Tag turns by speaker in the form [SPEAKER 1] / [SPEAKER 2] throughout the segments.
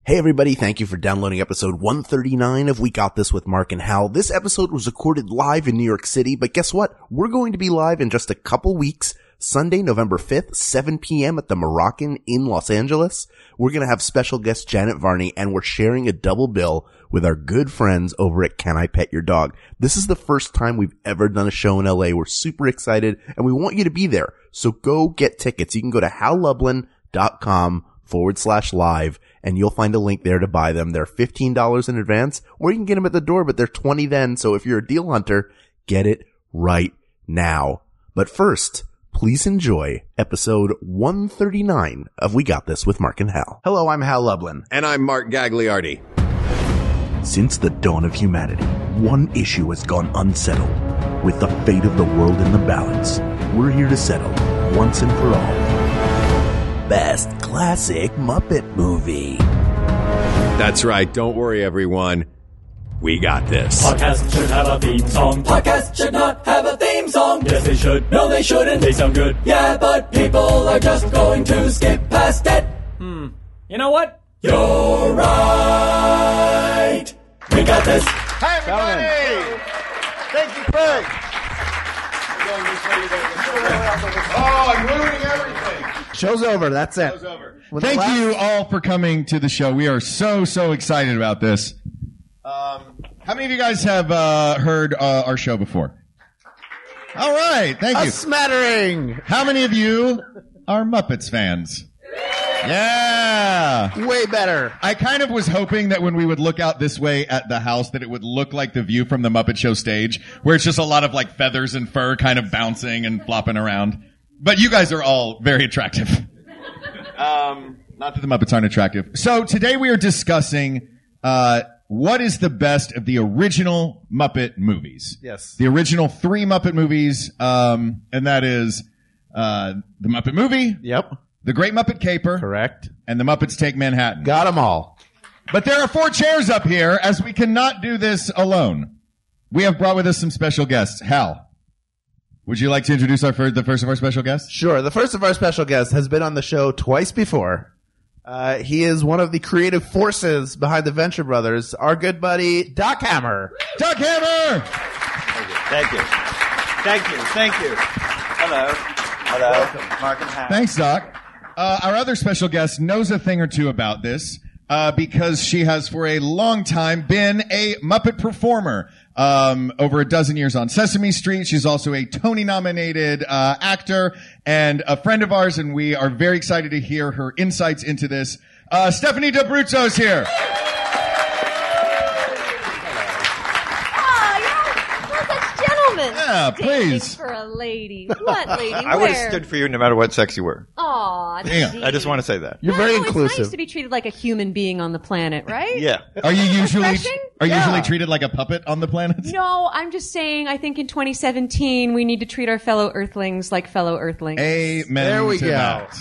[SPEAKER 1] Hey everybody, thank you for downloading episode 139 of We Got This with Mark and Hal. This episode was recorded live in New York City, but guess what? We're going to be live in just a couple weeks, Sunday, November 5th, 7 p.m. at the Moroccan in Los Angeles. We're going to have special guest Janet Varney, and we're sharing a double bill with our good friends over at Can I Pet Your Dog. This is the first time we've ever done a show in LA. We're super excited, and we want you to be there. So go get tickets. You can go to hallublin.com/live. And you'll find a link there to buy them. They're $15 in advance, or you can get them at the door, but they're $20 then. So if you're a deal hunter, get it right now. But first, please enjoy episode 139 of We Got This with Mark and Hal. Hello, I'm Hal Lublin.
[SPEAKER 2] And I'm Mark Gagliardi.
[SPEAKER 1] Since the dawn of humanity, one issue has gone unsettled. With the fate of the world in the balance, we're here to settle once and for all. Best classic Muppet movie.
[SPEAKER 2] That's right. Don't worry, everyone. We got this.
[SPEAKER 3] Podcast should have a theme song. Podcast should not have a theme song. Yes, they should. No, they shouldn't. They sound good. Yeah, but people are just going to skip past it. You know what? You're right. We got this.
[SPEAKER 4] Hi, everybody. Thank you, Craig. Oh, I'm ruining everything.
[SPEAKER 5] Show's over. That's it.
[SPEAKER 4] Show's over.
[SPEAKER 6] Thank you all for coming to the show. We are so excited about this. How many of you guys have heard our show before? All right. Thank you.
[SPEAKER 5] A smattering.
[SPEAKER 6] How many of you are Muppets fans? Yeah.
[SPEAKER 5] Way better.
[SPEAKER 6] I kind of was hoping that when we would look out this way at the house that it would look like the view from the Muppet Show stage, where it's just a lot of like feathers and fur kind of bouncing and flopping around. But you guys are all very attractive. Not that the Muppets aren't attractive. So today we are discussing what is the best of the original Muppet movies.
[SPEAKER 5] Yes.
[SPEAKER 6] The original 3 Muppet movies, and that is the Muppet Movie.
[SPEAKER 5] Yep.
[SPEAKER 6] The Great Muppet Caper.
[SPEAKER 5] Correct.
[SPEAKER 6] And the Muppets Take Manhattan.
[SPEAKER 5] Got them all.
[SPEAKER 6] But there are 4 chairs up here, as we cannot do this alone. We have brought with us some special guests. Hal, would you like to introduce the first of our special guests?
[SPEAKER 5] Sure. The first of our special guests has been on the show twice before. He is one of the creative forces behind the Venture Brothers, our good buddy, Doc Hammer.
[SPEAKER 6] Doc Hammer!
[SPEAKER 4] Thank you. Hello. Welcome, Mark and Hal.
[SPEAKER 6] Thanks, Doc. Our other special guest knows a thing or two about this, because she has for a long time been a Muppet performer. Over a dozen years on Sesame Street. She's also a Tony-nominated actor and a friend of ours, and we are very excited to hear her insights into this. Stephanie D'Abruzzo's here. Yeah, please.
[SPEAKER 7] For a lady. What lady?
[SPEAKER 4] I would have stood for you no matter what sex you were.
[SPEAKER 7] Aw,
[SPEAKER 4] I just want to say that.
[SPEAKER 5] You're very
[SPEAKER 7] It's
[SPEAKER 5] inclusive.
[SPEAKER 7] nice to be treated like a human being on the planet, right?
[SPEAKER 4] Yeah.
[SPEAKER 6] Are you usually
[SPEAKER 7] Refreshing?
[SPEAKER 6] usually treated like a puppet on the planet?
[SPEAKER 7] No, I'm just saying, I think in 2017, we need to treat our fellow Earthlings like fellow Earthlings.
[SPEAKER 6] Amen.
[SPEAKER 5] There we
[SPEAKER 6] to
[SPEAKER 5] go.
[SPEAKER 6] that.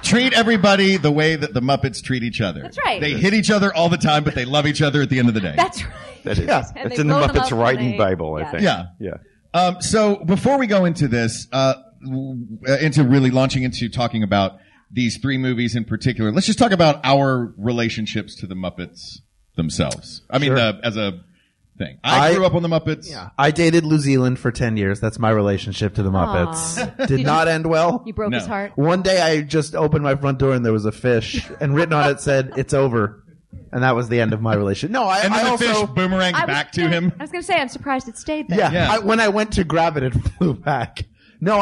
[SPEAKER 6] Treat everybody the way that the Muppets treat each other.
[SPEAKER 7] That's right.
[SPEAKER 6] They hit each other all the time, but they love each other at the end of the day.
[SPEAKER 7] That's right.
[SPEAKER 4] That is.
[SPEAKER 5] Yeah.
[SPEAKER 7] And
[SPEAKER 4] It's
[SPEAKER 7] they
[SPEAKER 4] in the
[SPEAKER 7] blow them
[SPEAKER 4] Muppets
[SPEAKER 7] up when
[SPEAKER 4] writing
[SPEAKER 7] they-
[SPEAKER 4] Bible, I think.
[SPEAKER 6] Yeah.
[SPEAKER 4] Yeah.
[SPEAKER 6] So before we go into this, into really launching into talking about these 3 movies in particular, let's just talk about our relationships to the Muppets themselves. I mean, as a thing. I grew up on the Muppets.
[SPEAKER 5] Yeah. I dated New Zealand for 10 years. That's my relationship to the Muppets. Did not end well.
[SPEAKER 7] You broke
[SPEAKER 6] No.
[SPEAKER 7] his heart.
[SPEAKER 5] One day I just opened my front door and there was a fish, and written on it said, "It's over." And that was the end of my relationship. No,
[SPEAKER 6] And then
[SPEAKER 5] I
[SPEAKER 6] the
[SPEAKER 5] also...
[SPEAKER 6] fish boomeranged back to him.
[SPEAKER 7] I was going to say, I'm surprised it stayed there.
[SPEAKER 5] Yeah,
[SPEAKER 6] Yeah.
[SPEAKER 5] when I went to grab it, it flew back. No,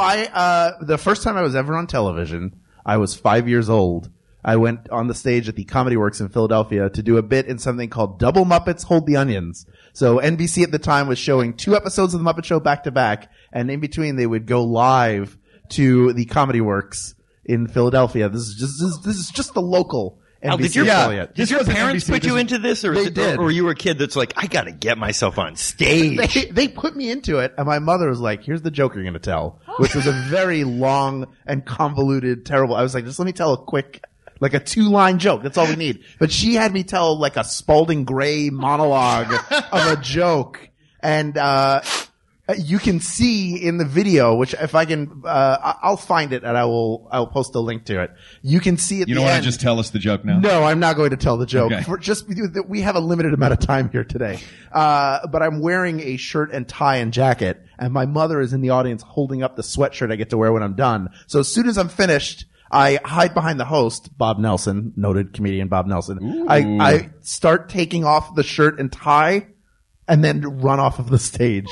[SPEAKER 5] the first time I was ever on television, I was 5 years old. I went on the stage at the Comedy Works in Philadelphia to do a bit in something called Double Muppets Hold the Onions. So NBC at the time was showing 2 episodes of the Muppet Show back to back, and in between they would go live to the Comedy Works in Philadelphia. This is just the local
[SPEAKER 4] Al,
[SPEAKER 5] NBC
[SPEAKER 4] did your,
[SPEAKER 5] affiliate.
[SPEAKER 4] did your
[SPEAKER 6] wasn't
[SPEAKER 4] parents
[SPEAKER 6] NBC,
[SPEAKER 4] put you
[SPEAKER 6] this-
[SPEAKER 4] into this, or
[SPEAKER 5] They did.
[SPEAKER 4] or were you a kid that's like, I got to get myself on stage?
[SPEAKER 5] They put me into it, and my mother was like, "Here's the joke you're going to tell," which was a very long and convoluted, terrible. I was like, "Just let me tell a quick, like a 2-line joke. That's all we need." But she had me tell like a Spalding Gray monologue of a joke, and You can see in the video, which if I can, I'll find it and I'll post a link to it. You can see at the end.
[SPEAKER 6] You don't want to just tell us the joke now?
[SPEAKER 5] No, I'm not going to tell the joke.
[SPEAKER 6] Okay.
[SPEAKER 5] We have a limited amount of time here today. But I'm wearing a shirt and tie and jacket, and my mother is in the audience holding up the sweatshirt I get to wear when I'm done. So as soon as I'm finished, I hide behind the host, Bob Nelson, noted comedian Bob Nelson. I start taking off the shirt and tie and then run off of the stage.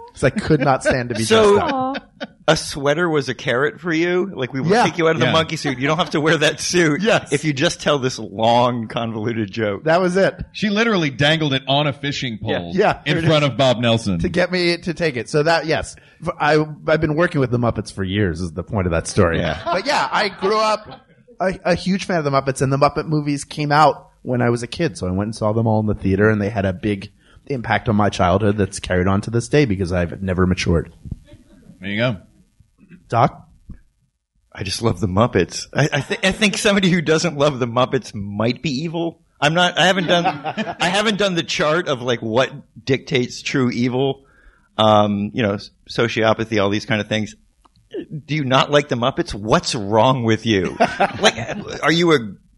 [SPEAKER 5] Because I could not stand to be dressed up.
[SPEAKER 8] A sweater was a carrot for you? Like we will take you out of the monkey suit. You don't have to wear that suit if you just tell this long, convoluted joke.
[SPEAKER 5] That was it.
[SPEAKER 6] She literally dangled it on a fishing pole
[SPEAKER 5] Yeah.
[SPEAKER 6] in front of Bob Nelson.
[SPEAKER 5] To get me to take it. So that, yes. I've been working with the Muppets for years is the point of that story.
[SPEAKER 8] Yeah.
[SPEAKER 5] But yeah, I grew up a huge fan of the Muppets, and the Muppet movies came out when I was a kid. So I went and saw them all in the theater, and they had a big impact on my childhood that's carried on to this day because I've never matured.
[SPEAKER 6] There you go.
[SPEAKER 5] Doc?
[SPEAKER 8] I just love the Muppets. I think somebody who doesn't love the Muppets might be evil. I haven't done the chart of like what dictates true evil. Sociopathy, all these kind of things. Do you not like the Muppets? What's wrong with you?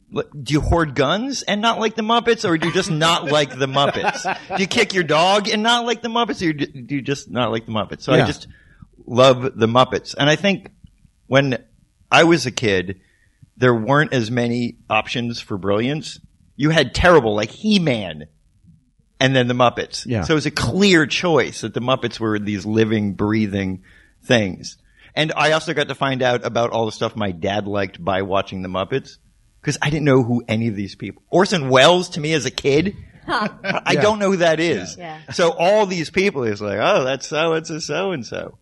[SPEAKER 8] Do you hoard guns and not like the Muppets, or do you just not like the Muppets? Do you kick your dog and not like the Muppets, or do you just not like the Muppets? So I just love the Muppets. And I think when I was a kid, there weren't as many options for brilliance. You had terrible, like He-Man, and then the Muppets.
[SPEAKER 5] Yeah.
[SPEAKER 8] So it was a clear choice that the Muppets were these living, breathing things. And I also got to find out about all the stuff my dad liked by watching the Muppets. Because I didn't know who any of these people. Orson Welles, to me as a kid, I don't know who that is.
[SPEAKER 7] Yeah.
[SPEAKER 8] So all these people is like, oh, that's so-and-so, so-and-so.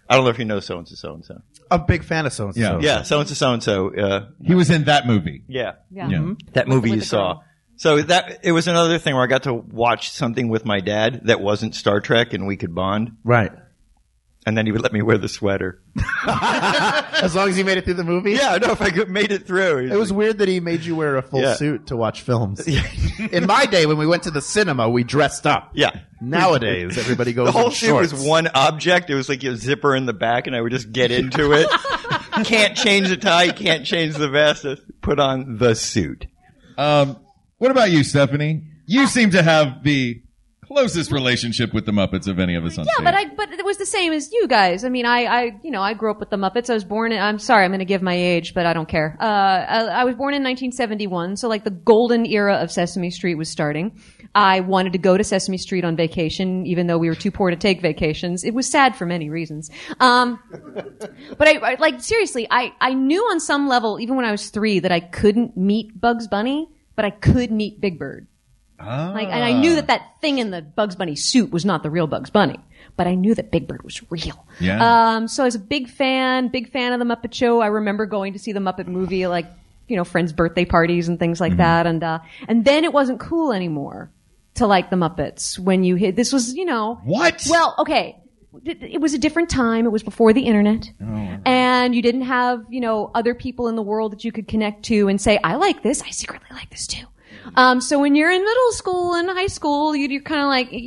[SPEAKER 8] I don't know if you know so-and-so, so-and-so.
[SPEAKER 5] A big fan of so-and-so.
[SPEAKER 6] Yeah.
[SPEAKER 8] Yeah, so-and-so, so-and-so.
[SPEAKER 6] He was in that movie.
[SPEAKER 8] Yeah.
[SPEAKER 7] Yeah.
[SPEAKER 6] Yeah.
[SPEAKER 8] That movie
[SPEAKER 7] With
[SPEAKER 8] you
[SPEAKER 7] the
[SPEAKER 8] saw.
[SPEAKER 7] girl.
[SPEAKER 8] So it was another thing where I got to watch something with my dad that wasn't Star Trek and we could bond.
[SPEAKER 5] Right.
[SPEAKER 8] And then he would let me wear the sweater.
[SPEAKER 5] As long as you made it through the movie?
[SPEAKER 8] Yeah, no, if I made it through.
[SPEAKER 5] It was weird that he made you wear a full
[SPEAKER 8] Yeah.
[SPEAKER 5] suit to watch films. In my day, when we went to the cinema, we dressed up.
[SPEAKER 8] Yeah.
[SPEAKER 5] Nowadays, everybody goes
[SPEAKER 8] The whole
[SPEAKER 5] in
[SPEAKER 8] suit
[SPEAKER 5] shorts.
[SPEAKER 8] was one object. It was like a zipper in the back, and I would just get into it. Can't change the tie, can't change the vest. Just put on the suit.
[SPEAKER 6] What about you, Stephanie? You seem to have the closest relationship with the Muppets of any of us on stage.
[SPEAKER 7] But it was the same as you guys. I mean, I grew up with the Muppets. I was born in, I'm sorry, I'm going to give my age, but I don't care. I was born in 1971, so like the golden era of Sesame Street was starting. I wanted to go to Sesame Street on vacation, even though we were too poor to take vacations. It was sad for many reasons. But I like, seriously, I knew on some level, even when I was 3, that I couldn't meet Bugs Bunny, but I could meet Big Bird. Like, and I knew that thing in the Bugs Bunny suit was not the real Bugs Bunny, but I knew that Big Bird was real.
[SPEAKER 6] Yeah.
[SPEAKER 7] So I was a big fan of the Muppet Show. I remember going to see the Muppet movie, like, friends' birthday parties and things like that. And then it wasn't cool anymore to like the Muppets when you hit, this was,
[SPEAKER 6] What?
[SPEAKER 7] Well, okay. It was a different time. It was before the internet. And you didn't have, other people in the world that you could connect to and say, I like this. I secretly like this too. So when you're in middle school and high school, you're kind of like, I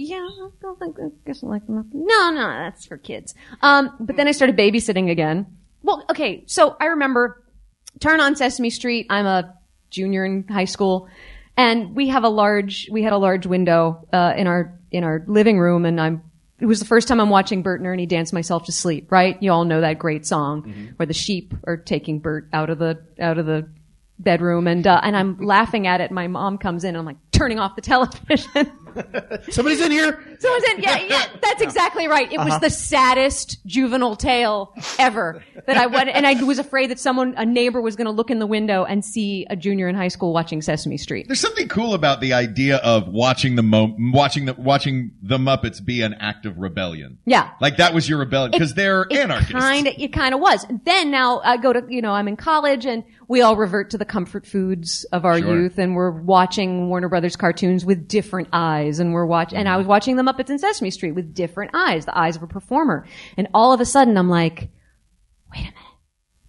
[SPEAKER 7] guess I like them. No, that's for kids. But then I started babysitting again. Well, okay. So I remember turn on Sesame Street. I'm a junior in high school, and we had a large window, in our living room, and it was the first time I'm watching Bert and Ernie dance myself to sleep, right? You all know that great song where the sheep are taking Bert out of the bedroom, and I'm laughing at it. My mom comes in, and I'm like turning off the television.
[SPEAKER 5] Somebody's in here.
[SPEAKER 7] Someone's in. Yeah, that's exactly right. It was the saddest juvenile tale ever that I went, and I was afraid that a neighbor was going to look in the window and see a junior in high school watching Sesame Street.
[SPEAKER 6] There's something cool about the idea of watching the Muppets be an act of rebellion.
[SPEAKER 7] Yeah.
[SPEAKER 6] Like that was your rebellion because they're anarchists.
[SPEAKER 7] It kind of was. Then now I go to, I'm in college, and we all revert to the comfort foods of our youth, and we're watching Warner Brothers cartoons with different eyes, and and I was watching the Muppets and Sesame Street with different eyes, the eyes of a performer. And all of a sudden I'm like, wait a minute,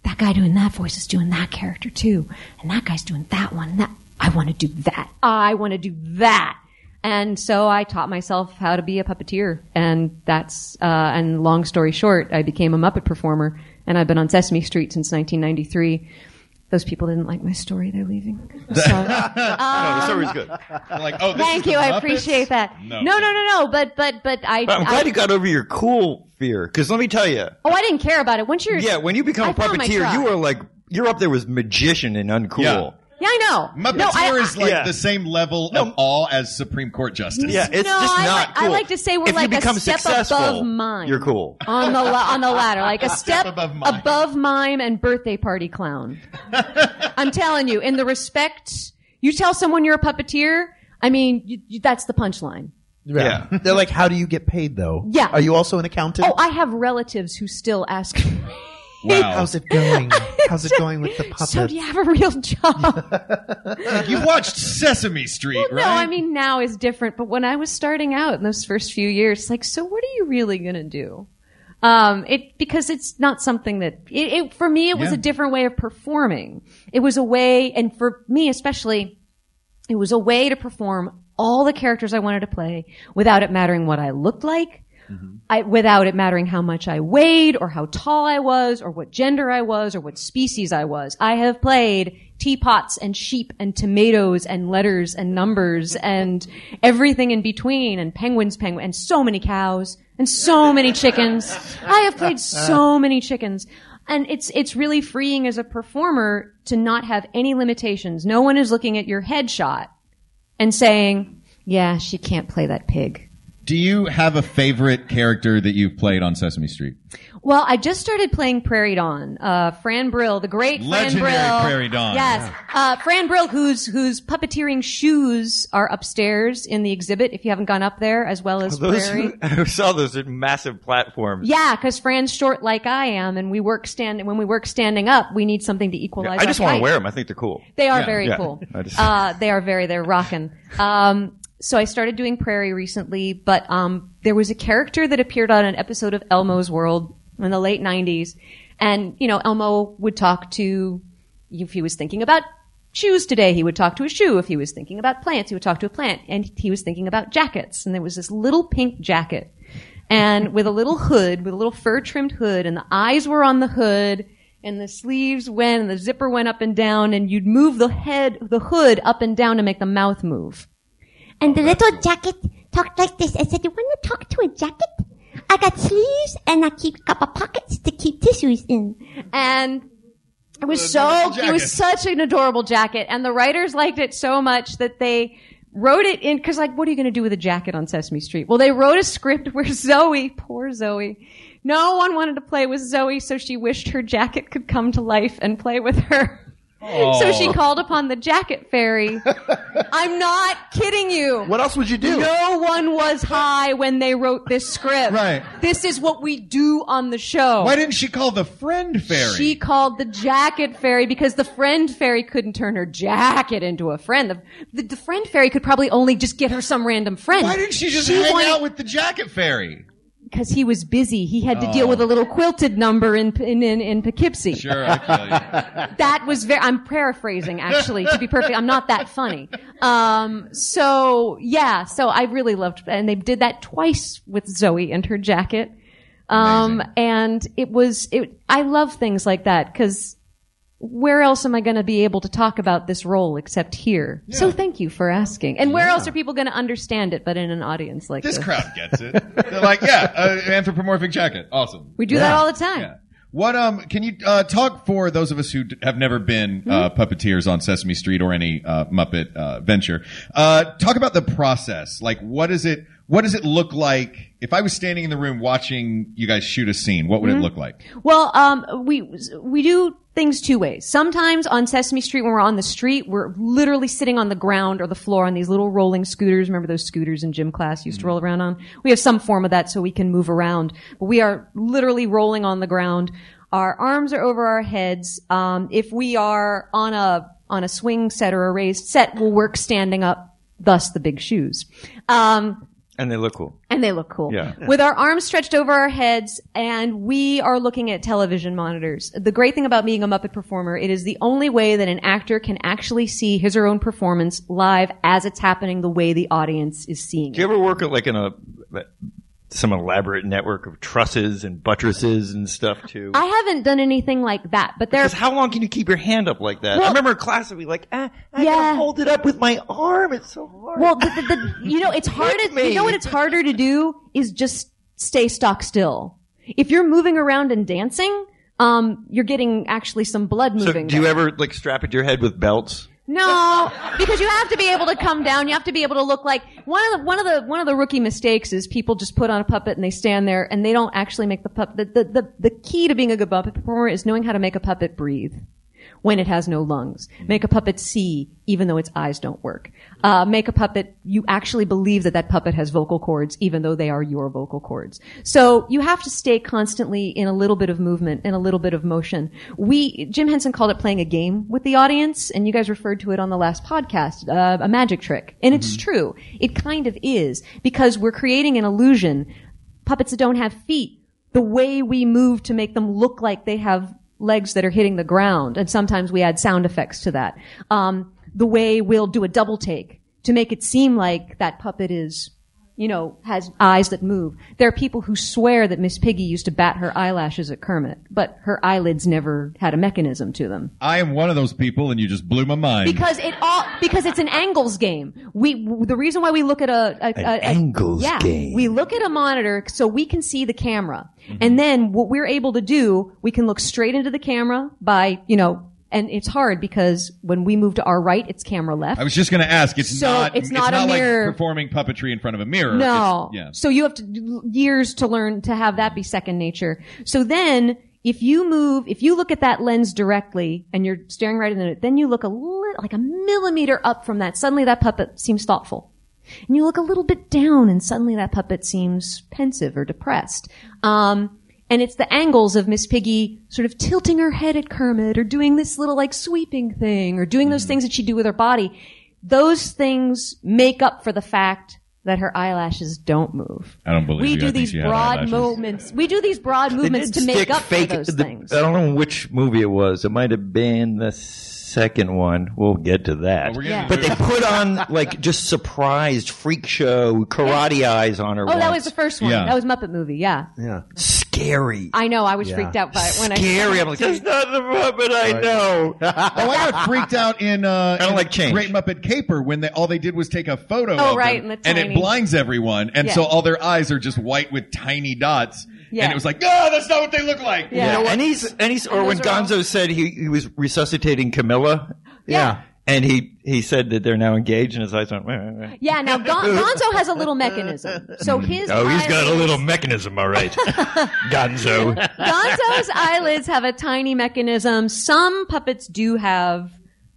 [SPEAKER 7] that guy doing that voice is doing that character too, and that guy's doing that one. I want to do that. I want to do that. And so I taught myself how to be a puppeteer. And and long story short, I became a Muppet performer. And I've been on Sesame Street since 1993. Those people didn't like my story. They're leaving. So,
[SPEAKER 8] No, the story's good.
[SPEAKER 6] They're like, oh, this
[SPEAKER 7] thank
[SPEAKER 6] is
[SPEAKER 7] you.
[SPEAKER 6] the
[SPEAKER 7] I
[SPEAKER 6] Muppets?
[SPEAKER 7] appreciate that.
[SPEAKER 6] No.
[SPEAKER 7] But
[SPEAKER 8] I'm glad you got over your cool fear. Because let me tell you.
[SPEAKER 7] Oh, I didn't care about it.
[SPEAKER 8] When you become
[SPEAKER 7] I
[SPEAKER 8] a
[SPEAKER 7] found my
[SPEAKER 8] puppeteer,
[SPEAKER 7] tribe.
[SPEAKER 8] you are like, you're up there with magician and uncool.
[SPEAKER 6] Yeah.
[SPEAKER 7] Yeah, I know.
[SPEAKER 6] Muppeteer is like
[SPEAKER 8] Yeah.
[SPEAKER 6] the same level of awe as Supreme Court justice.
[SPEAKER 8] Yeah, it's just not cool.
[SPEAKER 7] I like to say we're
[SPEAKER 8] if
[SPEAKER 7] like
[SPEAKER 8] you become
[SPEAKER 7] a step
[SPEAKER 8] successful,
[SPEAKER 7] above mime.
[SPEAKER 8] You're cool.
[SPEAKER 7] On the ladder, like a step
[SPEAKER 6] above mime.
[SPEAKER 7] above mime and birthday party clown. I'm telling you, in the respect, you tell someone you're a puppeteer, I mean, that's the punchline.
[SPEAKER 8] Yeah.
[SPEAKER 5] They're like, how do you get paid though?
[SPEAKER 7] Yeah.
[SPEAKER 5] Are you also an accountant?
[SPEAKER 7] Oh, I have relatives who still ask me,
[SPEAKER 6] Wow.
[SPEAKER 5] How's it going? How's it going with the puppet?
[SPEAKER 7] so do you have a real job?
[SPEAKER 6] You watched Sesame Street, right?
[SPEAKER 7] No, I mean, now is different, but when I was starting out in those first few years, it's like, so what are you really gonna do? Because it's not something that, for me, it was
[SPEAKER 6] Yeah.
[SPEAKER 7] a different way of performing. It was a way, and for me especially, it was a way to perform all the characters I wanted to play without it mattering what I looked like, without it mattering how much I weighed or how tall I was or what gender I was or what species I was. I have played teapots and sheep and tomatoes and letters and numbers and everything in between and penguins, and so many cows and so many chickens. I have played so many chickens. And it's really freeing as a performer to not have any limitations. No one is looking at your headshot and saying, yeah, she can't play that pig.
[SPEAKER 6] Do you have a favorite character that you've played on Sesame Street?
[SPEAKER 7] Well, I just started playing Prairie Dawn. Fran Brill, the great
[SPEAKER 6] Legendary
[SPEAKER 7] Fran Brill.
[SPEAKER 6] Prairie Dawn.
[SPEAKER 7] Yes. Fran Brill, whose puppeteering shoes are upstairs in the exhibit, if you haven't gone up there, as well as Prairie.
[SPEAKER 8] I saw those at massive platforms.
[SPEAKER 7] Yeah, because Fran's short like I am, and when we work standing up, we need something to equalize
[SPEAKER 8] I just
[SPEAKER 7] our
[SPEAKER 8] want to
[SPEAKER 7] height.
[SPEAKER 8] wear them. I think they're cool.
[SPEAKER 7] They are
[SPEAKER 6] Yeah.
[SPEAKER 7] very
[SPEAKER 8] Yeah.
[SPEAKER 7] cool. They're rocking. So I started doing Prairie recently, but there was a character that appeared on an episode of Elmo's World in the late 90s. And, Elmo would talk to, if he was thinking about shoes today, he would talk to a shoe. If he was thinking about plants, he would talk to a plant. And he was thinking about jackets. And there was this little pink jacket. And with a little hood, with a little fur-trimmed hood, and the eyes were on the hood, and the sleeves went, and the zipper went up and down, and you'd move the hood up and down to make the mouth move.
[SPEAKER 9] And the little jacket talked like this. I said, you want to talk to a jacket? I got sleeves and I keep a couple pockets to keep tissues in.
[SPEAKER 7] And it was
[SPEAKER 6] Adorable
[SPEAKER 7] it was
[SPEAKER 6] jacket.
[SPEAKER 7] such an adorable jacket. And the writers liked it so much that they wrote it in, cause like, what are you going to do with a jacket on Sesame Street? Well, they wrote a script where Zoe, poor Zoe, no one wanted to play with Zoe, so she wished her jacket could come to life and play with her. So she called upon the jacket fairy. I'm not kidding you.
[SPEAKER 5] What else would you do?
[SPEAKER 7] No one was high when they wrote this script.
[SPEAKER 6] Right.
[SPEAKER 7] This is what we do on the show.
[SPEAKER 6] Why didn't she call the friend fairy?
[SPEAKER 7] She called the jacket fairy because the friend fairy couldn't turn her jacket into a friend. The friend fairy could probably only just get her some random friend.
[SPEAKER 6] Why didn't she just hang out with the jacket fairy?
[SPEAKER 7] Because he was busy. He had to deal with a little quilted number in Poughkeepsie.
[SPEAKER 6] Sure, I feel you.
[SPEAKER 7] That was I'm paraphrasing actually, to be perfect. I'm not that funny. So I really loved, and they did that twice with Zoe and her jacket. And I love things like that because where else am I going to be able to talk about this role except here? Yeah. So thank you for asking. And where else are people going to understand it but in an audience like this?
[SPEAKER 6] This crowd gets it. They're like, yeah, anthropomorphic jacket. Awesome.
[SPEAKER 7] We do that all the time.
[SPEAKER 6] Yeah. What, can you, talk for those of us who have never been, puppeteers on Sesame Street or any, Muppet, venture, talk about the process. Like, what does it look like? If I was standing in the room watching you guys shoot a scene, what would it look like?
[SPEAKER 7] Well, we do things two ways. Sometimes on Sesame Street, when we're on the street, we're literally sitting on the ground or the floor on these little rolling scooters. Remember those scooters in gym class you used to roll around on? We have some form of that so we can move around. But we are literally rolling on the ground. Our arms are over our heads. If we are on a swing set or a raised set, we'll work standing up, thus the big shoes.
[SPEAKER 8] And they look cool.
[SPEAKER 7] And they look cool.
[SPEAKER 8] Yeah.
[SPEAKER 7] With our arms stretched over our heads, and we are looking at television monitors. The great thing about being a Muppet performer, it is the only way that an actor can actually see his or her own performance live as it's happening the way the audience is seeing it.
[SPEAKER 8] Do you ever work at like in some elaborate network of trusses and buttresses and stuff too?
[SPEAKER 7] I haven't done anything like that, but
[SPEAKER 8] Because how long can you keep your hand up like that?
[SPEAKER 7] Well,
[SPEAKER 8] I remember in class we'd be like, I gotta hold it up with my arm. It's so hard.
[SPEAKER 7] Well, it's hard. You know what it's harder to do is just stay stock still. If you're moving around and dancing, you're getting actually some blood moving.
[SPEAKER 8] So do you ever like strap it to your head with belts?
[SPEAKER 7] No, because you have to be able to come down. You have to be able to look like one of the rookie mistakes is people just put on a puppet and they stand there and they don't actually make the puppet. The key to being a good puppet performer is knowing how to make a puppet breathe when it has no lungs. Make a puppet see even though its eyes don't work. Make a puppet, you actually believe that puppet has vocal cords even though they are your vocal cords. So you have to stay constantly in a little bit of movement, in a little bit of motion. Jim Henson called it playing a game with the audience, and you guys referred to it on the last podcast, a magic trick. And it's true. It kind of is, because we're creating an illusion. Puppets that don't have feet, the way we move to make them look like they have legs that are hitting the ground, and sometimes we add sound effects to that. The way we'll do a double take to make it seem like that puppet is, has eyes that move. There are people who swear that Miss Piggy used to bat her eyelashes at Kermit, but her eyelids never had a mechanism to them.
[SPEAKER 6] I am one of those people, and you just blew my mind.
[SPEAKER 7] Because it's an angles game. The reason why we look at
[SPEAKER 8] angles game.
[SPEAKER 7] We look at a monitor so we can see the camera. Mm-hmm. And then what we're able to do, we can look straight into the camera by, and it's hard because when we move to our right, it's camera left.
[SPEAKER 6] I was just going to ask. It's not
[SPEAKER 7] a mirror.
[SPEAKER 6] Like performing puppetry in front of a mirror.
[SPEAKER 7] No. So you have years to learn to have that be second nature. So then, if you look at that lens directly and you're staring right in it, then you look like a millimeter up from that. Suddenly that puppet seems thoughtful. And you look a little bit down and suddenly that puppet seems pensive or depressed. And it's the angles of Miss Piggy sort of tilting her head at Kermit or doing this little like sweeping thing or doing those things that she'd do with her body. Those things make up for the fact that her eyelashes don't move.
[SPEAKER 6] I don't believe
[SPEAKER 7] we
[SPEAKER 6] you.
[SPEAKER 7] do these broad movements. We do these broad movements to make up for those things.
[SPEAKER 8] I don't know which movie it was. It might have been the second one. We'll get to that. But they put on like just surprised freak show karate eyes on her.
[SPEAKER 7] Oh, that was the first one. That was Muppet Movie. Yeah.
[SPEAKER 8] Scary.
[SPEAKER 7] I know. I was freaked out by it when
[SPEAKER 8] I'm like, that's not the Muppet I know.
[SPEAKER 6] I got freaked out in
[SPEAKER 8] I don't like change.
[SPEAKER 6] Great Muppet Caper when all they did was take a photo of them,
[SPEAKER 7] and
[SPEAKER 6] it blinds everyone, and so all their eyes are just white with tiny dots. Yeah. And it was like, no, that's not what they look like.
[SPEAKER 7] Yeah.
[SPEAKER 8] You know, and he's, or when Gonzo said he was resuscitating Camilla.
[SPEAKER 7] Yeah.
[SPEAKER 8] And he said that they're now engaged, and his eyes went. Wah.
[SPEAKER 7] Yeah. Now Gonzo has a little mechanism, so his.
[SPEAKER 8] Oh, he's got a little mechanism, all right. Gonzo.
[SPEAKER 7] Gonzo's eyelids have a tiny mechanism. Some puppets do have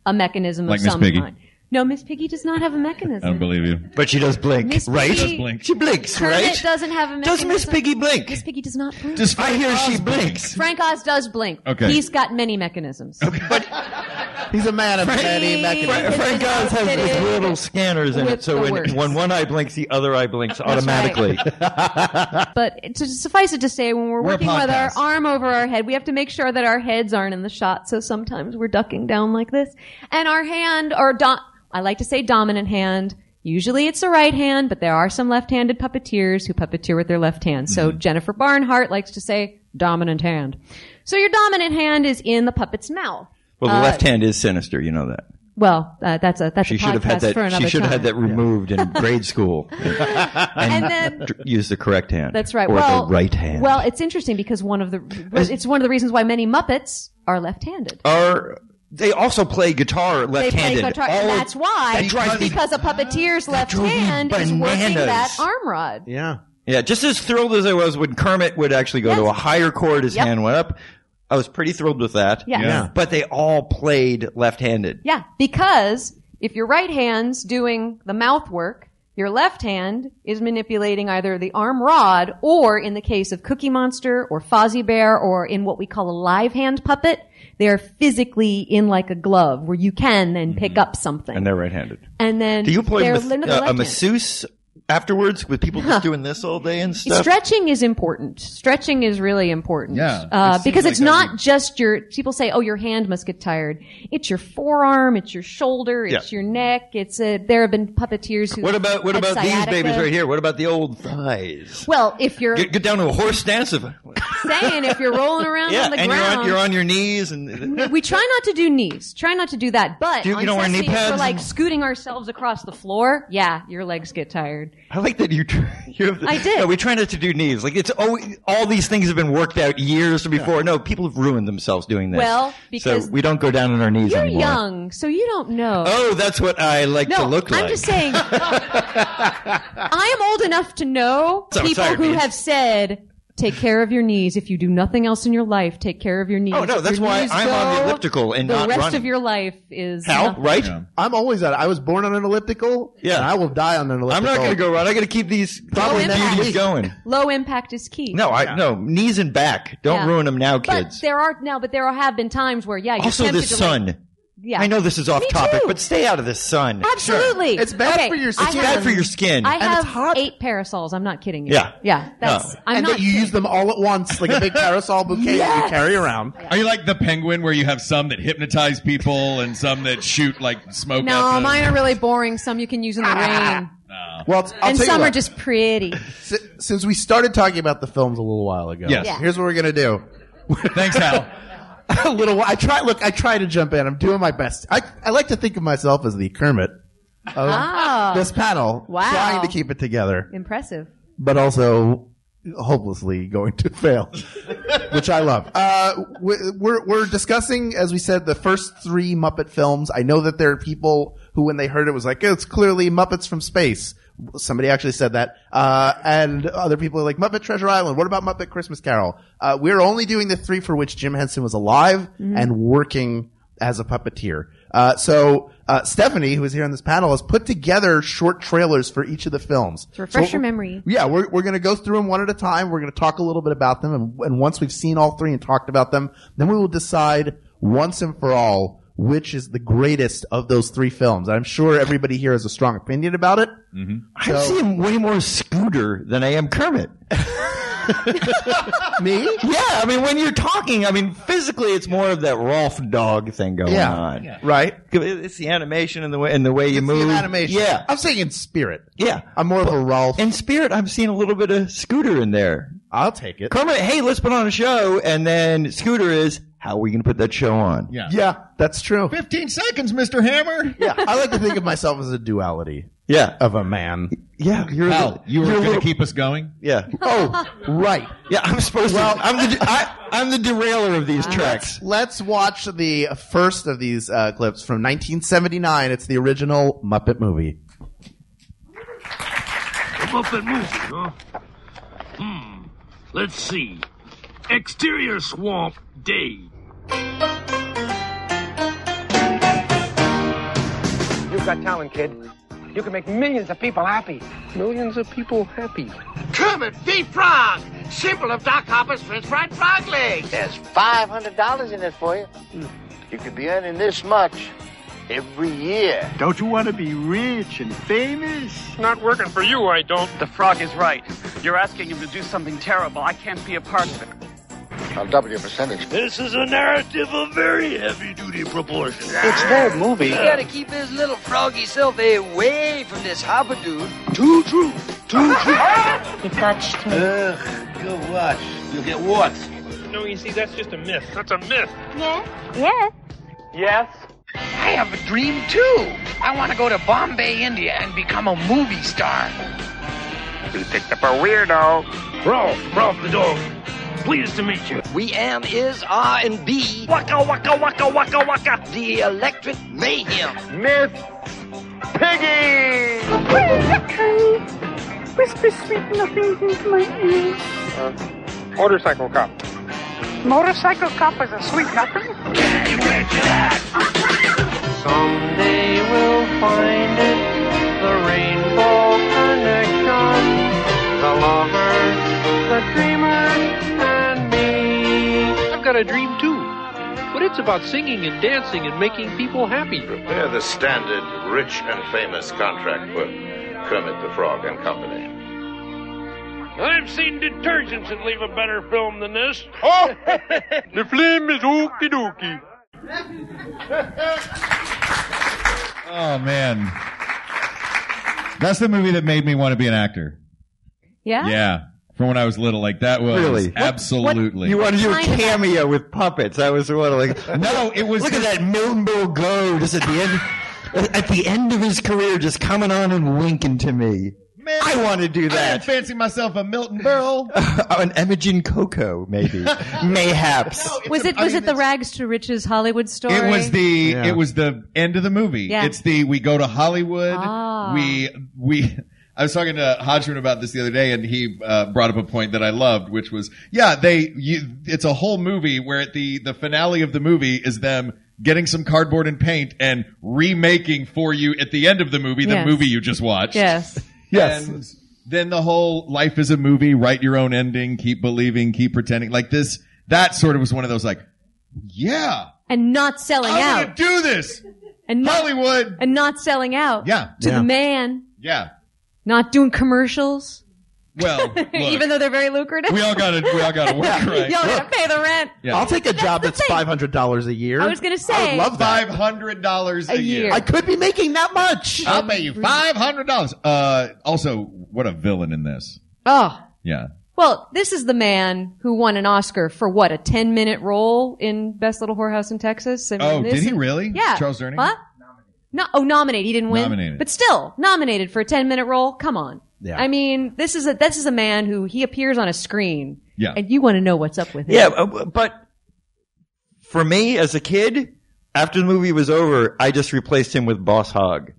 [SPEAKER 7] a mechanism of some kind. No, Miss Piggy does not have a mechanism.
[SPEAKER 6] I don't believe you.
[SPEAKER 8] But she does blink, right?
[SPEAKER 6] She does blink.
[SPEAKER 8] She blinks,
[SPEAKER 7] Kermit
[SPEAKER 8] right?
[SPEAKER 7] Doesn't have a mechanism.
[SPEAKER 8] Does Miss Piggy blink?
[SPEAKER 7] Miss Piggy does not blink.
[SPEAKER 8] I hear she blinks.
[SPEAKER 7] Frank Oz does blink.
[SPEAKER 6] Okay.
[SPEAKER 7] He's got many mechanisms.
[SPEAKER 8] Okay. But
[SPEAKER 5] he's a man of many mechanisms.
[SPEAKER 8] Frank Oz has these little scanners in it, so when one eye blinks, the other eye blinks automatically.
[SPEAKER 7] Right. But to suffice it to say, when we're working with our arm over our head, we have to make sure that our heads aren't in the shot, so sometimes we're ducking down like this. And our hand, I like to say dominant hand. Usually it's the right hand, but there are some left-handed puppeteers who puppeteer with their left hand. So Jennifer Barnhart likes to say dominant hand. So your dominant hand is in the puppet's mouth.
[SPEAKER 8] Well, the left hand is sinister, you know that.
[SPEAKER 7] Well, that's a
[SPEAKER 8] she should have
[SPEAKER 7] podcast
[SPEAKER 8] had
[SPEAKER 7] for another time.
[SPEAKER 8] She should have had that removed in grade school and then use the correct hand.
[SPEAKER 7] That's right.
[SPEAKER 8] Or the right hand.
[SPEAKER 7] Well, it's interesting because it's one of the reasons why many Muppets are left-handed.
[SPEAKER 8] They also play guitar left-handed.
[SPEAKER 7] They play guitar, and that's why. Because a puppeteer's left hand is working that arm rod.
[SPEAKER 5] Yeah.
[SPEAKER 8] Yeah, just as thrilled as I was when Kermit would actually go to a higher chord, his hand went up. I was pretty thrilled with that.
[SPEAKER 7] Yes. Yeah.
[SPEAKER 8] But they all played left-handed.
[SPEAKER 7] Yeah, because if your right hand's doing the mouth work, your left hand is manipulating either the arm rod or, in the case of Cookie Monster or Fozzie Bear or in what we call a live hand puppet, they are physically in like a glove where you can then pick up something.
[SPEAKER 8] And they're right-handed.
[SPEAKER 7] And then
[SPEAKER 8] do you play
[SPEAKER 7] a
[SPEAKER 8] a masseuse afterwards with people just doing this all day and stuff?
[SPEAKER 7] Stretching is important. Stretching is really important.
[SPEAKER 6] Yeah.
[SPEAKER 7] Because it's not just people say, oh, your hand must get tired. It's your forearm, it's your shoulder, it's your neck. There have been puppeteers who
[SPEAKER 8] What about these
[SPEAKER 7] sciatica.
[SPEAKER 8] babies right here? What about the old thighs?
[SPEAKER 7] Well, if you're
[SPEAKER 8] Get down to a horse stance.
[SPEAKER 7] saying if you're rolling around on the
[SPEAKER 8] and
[SPEAKER 7] ground.
[SPEAKER 8] you're on your knees. And
[SPEAKER 7] we try not to do knees. Try not to do that. But
[SPEAKER 8] You
[SPEAKER 7] on
[SPEAKER 8] don't wear knee
[SPEAKER 7] Sesame, if we're
[SPEAKER 8] pads?
[SPEAKER 7] like scooting ourselves across the floor, yeah, your legs get tired.
[SPEAKER 8] I like that you
[SPEAKER 7] I did.
[SPEAKER 8] No, we try not to do knees. Like, it's always, all these things have been worked out years before. Yeah. No, people have ruined themselves doing this.
[SPEAKER 7] Well, because
[SPEAKER 8] so we don't go down on our knees
[SPEAKER 7] you're
[SPEAKER 8] anymore.
[SPEAKER 7] young, so you don't know.
[SPEAKER 8] Oh, that's what I like to look like.
[SPEAKER 7] I'm just saying, I am old enough to know people who have said, take care of your knees. If you do nothing else in your life, take care of your knees.
[SPEAKER 8] Oh, no,
[SPEAKER 7] if
[SPEAKER 8] that's
[SPEAKER 7] your
[SPEAKER 8] why
[SPEAKER 7] knees
[SPEAKER 8] I'm on the elliptical and
[SPEAKER 7] the
[SPEAKER 8] not
[SPEAKER 7] rest
[SPEAKER 8] running.
[SPEAKER 7] of your life is
[SPEAKER 8] Hal,
[SPEAKER 7] nothing.
[SPEAKER 8] right?
[SPEAKER 5] Yeah. I'm always I was born on an elliptical.
[SPEAKER 8] Yeah.
[SPEAKER 5] And I will die on an elliptical.
[SPEAKER 8] I'm not going to go run. I got to keep these
[SPEAKER 5] Probably next
[SPEAKER 8] beauties
[SPEAKER 5] week.
[SPEAKER 8] going.
[SPEAKER 7] Low impact is key.
[SPEAKER 8] No, knees and back. Don't ruin them now,
[SPEAKER 7] But
[SPEAKER 8] kids.
[SPEAKER 7] there have been times where, you're
[SPEAKER 8] Also,
[SPEAKER 7] tempted
[SPEAKER 8] the
[SPEAKER 7] to
[SPEAKER 8] sun.
[SPEAKER 7] Yeah.
[SPEAKER 8] I know this is off
[SPEAKER 7] Me
[SPEAKER 8] topic,
[SPEAKER 7] too.
[SPEAKER 8] but stay out of the sun.
[SPEAKER 7] Absolutely.
[SPEAKER 5] It's bad for your skin.
[SPEAKER 8] It's bad for your skin.
[SPEAKER 7] I
[SPEAKER 5] And
[SPEAKER 7] have
[SPEAKER 5] it's hot.
[SPEAKER 7] 8 parasols. I'm not kidding you.
[SPEAKER 8] Yeah.
[SPEAKER 7] Yeah. That's,
[SPEAKER 8] No.
[SPEAKER 7] I'm
[SPEAKER 5] and
[SPEAKER 7] not
[SPEAKER 5] then you use them all at once, like a big parasol bouquet that you carry around.
[SPEAKER 6] Are you like the penguin where you have some that hypnotize people and some that shoot like smoke at
[SPEAKER 7] No,
[SPEAKER 6] them?
[SPEAKER 7] mine are really boring. Some you can use in the rain.
[SPEAKER 5] Well, I'll
[SPEAKER 7] And
[SPEAKER 5] tell you
[SPEAKER 7] some
[SPEAKER 5] what.
[SPEAKER 7] are just pretty.
[SPEAKER 5] Since we started talking about the films a little while ago,
[SPEAKER 6] Yes. Yeah.
[SPEAKER 5] here's what we're gonna do.
[SPEAKER 6] Thanks, Hal.
[SPEAKER 5] A little. I try to jump in. I'm doing my best. I like to think of myself as the Kermit of this panel,
[SPEAKER 7] Wow.
[SPEAKER 5] trying to keep it together,
[SPEAKER 7] Impressive.
[SPEAKER 5] but also hopelessly going to fail, which I love. We're discussing, as we said, the first 3 Muppet films. I know that there are people who, when they heard it, was like, it's clearly Muppets from space. Somebody actually said that. And other people are like, Muppet Treasure Island. What about Muppet Christmas Carol? We're only doing the 3 for which Jim Henson was alive and working as a puppeteer. So Stephanie, who is here on this panel, has put together short trailers for each of the films.
[SPEAKER 7] To refresh your memory.
[SPEAKER 5] Yeah, we're going to go through them one at a time. We're going to talk a little bit about them. And once we've seen all 3 and talked about them, then we will decide once and for all which is the greatest of those 3 films. I'm sure everybody here has a strong opinion about it.
[SPEAKER 8] Mm-hmm. I'm seeing way more Scooter than I am Kermit.
[SPEAKER 5] Me?
[SPEAKER 8] Yeah, I mean, when you're talking, physically, it's more of that Rolf dog thing going on.
[SPEAKER 5] Yeah. Right?
[SPEAKER 8] It's the animation and the way you
[SPEAKER 5] It's
[SPEAKER 8] move.
[SPEAKER 5] the animation.
[SPEAKER 8] Yeah.
[SPEAKER 5] I'm saying in spirit.
[SPEAKER 8] Yeah.
[SPEAKER 5] I'm more of a Rolf.
[SPEAKER 8] In spirit, I'm seeing a little bit of Scooter in there.
[SPEAKER 5] I'll take it.
[SPEAKER 8] Kermit, hey, let's put on a show, and then Scooter is, how are we going to put that show on?
[SPEAKER 6] Yeah.
[SPEAKER 5] Yeah, that's true.
[SPEAKER 6] 15 seconds, Mr. Hammer.
[SPEAKER 5] Yeah, I like to think of myself as a duality
[SPEAKER 8] Yeah.
[SPEAKER 5] of a man.
[SPEAKER 8] Yeah.
[SPEAKER 6] Hal, you were
[SPEAKER 8] you're a
[SPEAKER 6] going to
[SPEAKER 8] little-
[SPEAKER 6] keep us going?
[SPEAKER 8] Yeah.
[SPEAKER 5] Oh, right.
[SPEAKER 8] Yeah, I'm supposed to. I'm the derailer of these tracks.
[SPEAKER 5] Let's watch the first of these clips from 1979. It's the original Muppet movie.
[SPEAKER 10] Muppet movie, huh? Let's see. Exterior swamp day.
[SPEAKER 11] You've got talent, kid. You can make millions of people happy. Millions of people happy.
[SPEAKER 12] Kermit the Frog! Symbol of Doc Hopper's French fried frog legs. There's $500 in it for you. You could be earning this much every year.
[SPEAKER 4] Don't you want to be rich and famous?
[SPEAKER 11] Not working for you, I don't.
[SPEAKER 13] The frog is right. You're asking him to do something terrible. I can't be a part of it.
[SPEAKER 12] I'll double your percentage.
[SPEAKER 10] This is a narrative of very heavy-duty proportions.
[SPEAKER 11] It's their movie.
[SPEAKER 14] You gotta keep his little froggy self away from this Hopper dude.
[SPEAKER 10] Too true. Too true.
[SPEAKER 9] He touched me.
[SPEAKER 12] Go watch. You'll get warts.
[SPEAKER 11] No, you see, that's just a myth. That's a myth.
[SPEAKER 9] Yes? Yes.
[SPEAKER 11] Yes?
[SPEAKER 14] I have a dream, too. I want to go to Bombay, India, and become a movie star.
[SPEAKER 11] We picked up a weirdo.
[SPEAKER 10] Ralph the dog. Pleased to meet you.
[SPEAKER 14] We am, is, are, and be
[SPEAKER 10] Waka waka waka waka waka.
[SPEAKER 14] the Electric Mayhem.
[SPEAKER 11] Myth. Piggy!
[SPEAKER 9] Whisper sweet nothings into my ears.
[SPEAKER 11] Motorcycle cop.
[SPEAKER 9] Motorcycle cop is a sweet nothing?
[SPEAKER 11] Someday we'll find it. The rainbow connection. The lover, the dreamer, and me. I've got a dream too. But it's about singing and dancing and making people happy.
[SPEAKER 12] Prepare the standard rich and famous contract book. Kermit the Frog and Company.
[SPEAKER 10] I've seen detergents that leave a better film than this. Oh, the film is okie dokie.
[SPEAKER 6] Oh, man. That's the movie that made me want to be an actor.
[SPEAKER 7] Yeah?
[SPEAKER 6] Yeah. From when I was little. Like, that was
[SPEAKER 8] Really?
[SPEAKER 6] absolutely.
[SPEAKER 8] You want to do a cameo with puppets? That was what, like,
[SPEAKER 6] no, it was.
[SPEAKER 8] Look at that Milton Berle go just at the end of his career, just coming on and winking to me.
[SPEAKER 6] Man,
[SPEAKER 8] I want to do
[SPEAKER 6] I
[SPEAKER 8] that.
[SPEAKER 6] don't fancy myself a Milton Berle.
[SPEAKER 8] An Imogen Coco, maybe. Mayhaps.
[SPEAKER 6] No,
[SPEAKER 7] Was it the Rags to Riches Hollywood story?
[SPEAKER 6] It was the end of the movie.
[SPEAKER 7] Yeah.
[SPEAKER 6] It's we go to Hollywood.
[SPEAKER 7] Ah.
[SPEAKER 6] I was talking to Hodgman about this the other day, and he brought up a point that I loved, which was, it's a whole movie where at the finale of the movie is them getting some cardboard and paint and remaking for you at the end of the movie the movie you just watched.
[SPEAKER 7] Yes.
[SPEAKER 8] Yes.
[SPEAKER 6] And then the whole life is a movie, write your own ending, keep believing, keep pretending. Like this, that sort of was one of those like, yeah.
[SPEAKER 7] And not selling out.
[SPEAKER 6] I'm gonna do this.
[SPEAKER 7] And
[SPEAKER 6] Hollywood.
[SPEAKER 7] And not selling out.
[SPEAKER 6] Yeah.
[SPEAKER 7] To the man.
[SPEAKER 6] Yeah.
[SPEAKER 7] Not doing commercials.
[SPEAKER 6] Well, look,
[SPEAKER 7] even though they're very lucrative.
[SPEAKER 6] we all gotta work, right?
[SPEAKER 7] Y'all gotta pay the rent.
[SPEAKER 6] Yeah.
[SPEAKER 5] I'll take a job that's $500 a year.
[SPEAKER 7] I was gonna say.
[SPEAKER 5] I would love that.
[SPEAKER 6] $500 a year.
[SPEAKER 5] I could be making that much.
[SPEAKER 6] I'll pay you $500. Also, what a villain in this.
[SPEAKER 7] Oh.
[SPEAKER 6] Yeah.
[SPEAKER 7] Well, this is the man who won an Oscar for what, a 10-minute role in Best Little Whorehouse in Texas? I mean,
[SPEAKER 6] Did he really?
[SPEAKER 7] Yeah.
[SPEAKER 6] Charles Durning?
[SPEAKER 7] What? No, nominated. He didn't win.
[SPEAKER 6] Nominated.
[SPEAKER 7] But still, nominated for a 10-minute role. Come on.
[SPEAKER 5] Yeah.
[SPEAKER 7] I mean, this is a man who he appears on a screen.
[SPEAKER 6] Yeah.
[SPEAKER 7] And you want to know what's up with him.
[SPEAKER 8] Yeah, but for me as a kid, after the movie was over, I just replaced him with Boss Hogg.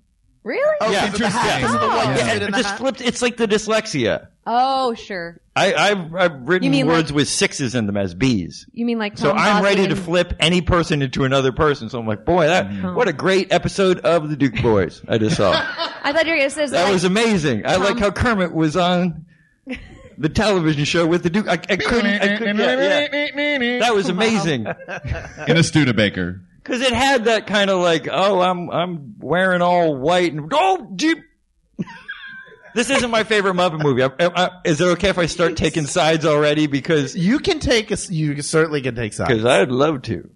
[SPEAKER 7] Really?
[SPEAKER 8] Yeah,
[SPEAKER 5] Interesting.
[SPEAKER 8] it just flipped. It's like the dyslexia.
[SPEAKER 7] Oh, sure.
[SPEAKER 8] I've written
[SPEAKER 7] You mean
[SPEAKER 8] words
[SPEAKER 7] like-
[SPEAKER 8] with sixes in them as B's.
[SPEAKER 7] You mean like
[SPEAKER 8] So
[SPEAKER 7] Tom
[SPEAKER 8] I'm ready to
[SPEAKER 7] Gosling?
[SPEAKER 8] flip any person into another person. So I'm like, boy, what a great episode of the Duke Boys I just saw.
[SPEAKER 7] I thought you were going to say
[SPEAKER 8] That was amazing. I like how Kermit was on the television show with the Duke. I couldn't. That was amazing.
[SPEAKER 6] In a Studebaker.
[SPEAKER 8] Because it had that kind of like, oh, I'm wearing all white and This isn't my favorite Muppet movie. Is it okay if I start taking sides already? Because
[SPEAKER 5] you certainly can take sides.
[SPEAKER 8] Because I'd love to.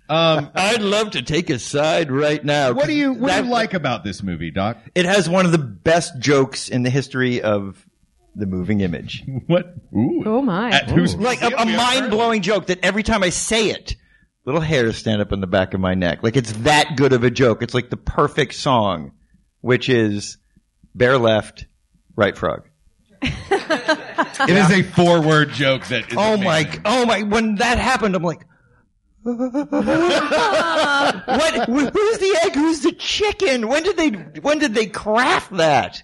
[SPEAKER 8] I'd love to take a side right now.
[SPEAKER 6] What do you like about this movie, Doc?
[SPEAKER 8] It has one of the best jokes in the history of the moving image.
[SPEAKER 6] What? Ooh.
[SPEAKER 7] Oh my.
[SPEAKER 8] Like a mind-blowing joke that every time I say it, little hairs stand up on the back of my neck. Like it's that good of a joke. It's like the perfect song, which is Bear Left, Right Frog.
[SPEAKER 6] It is a 4-word joke that is amazing.
[SPEAKER 8] Oh my, when that happened, I'm like, what? Who's the egg? Who's the chicken? When did they craft that?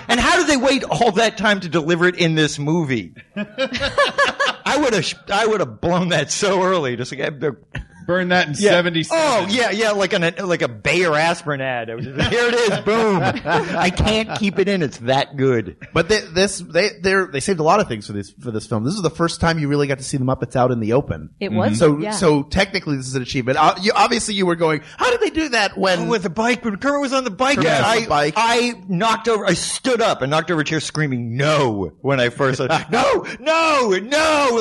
[SPEAKER 8] And how did they wait all that time to deliver it in this movie? I would have blown that so early. Just like
[SPEAKER 6] burn that in 77.
[SPEAKER 8] Oh yeah, like a Bayer aspirin ad. Here it is, boom. I can't keep it in. It's that good.
[SPEAKER 5] But they saved a lot of things for this film. This is the first time you really got to see the Muppets out in the open.
[SPEAKER 7] It was.
[SPEAKER 5] So technically this is an achievement. Obviously you were going, how did they do that when
[SPEAKER 8] with the bike? When Kermit was on the bike, I stood up and knocked over a chair screaming no when I first said no,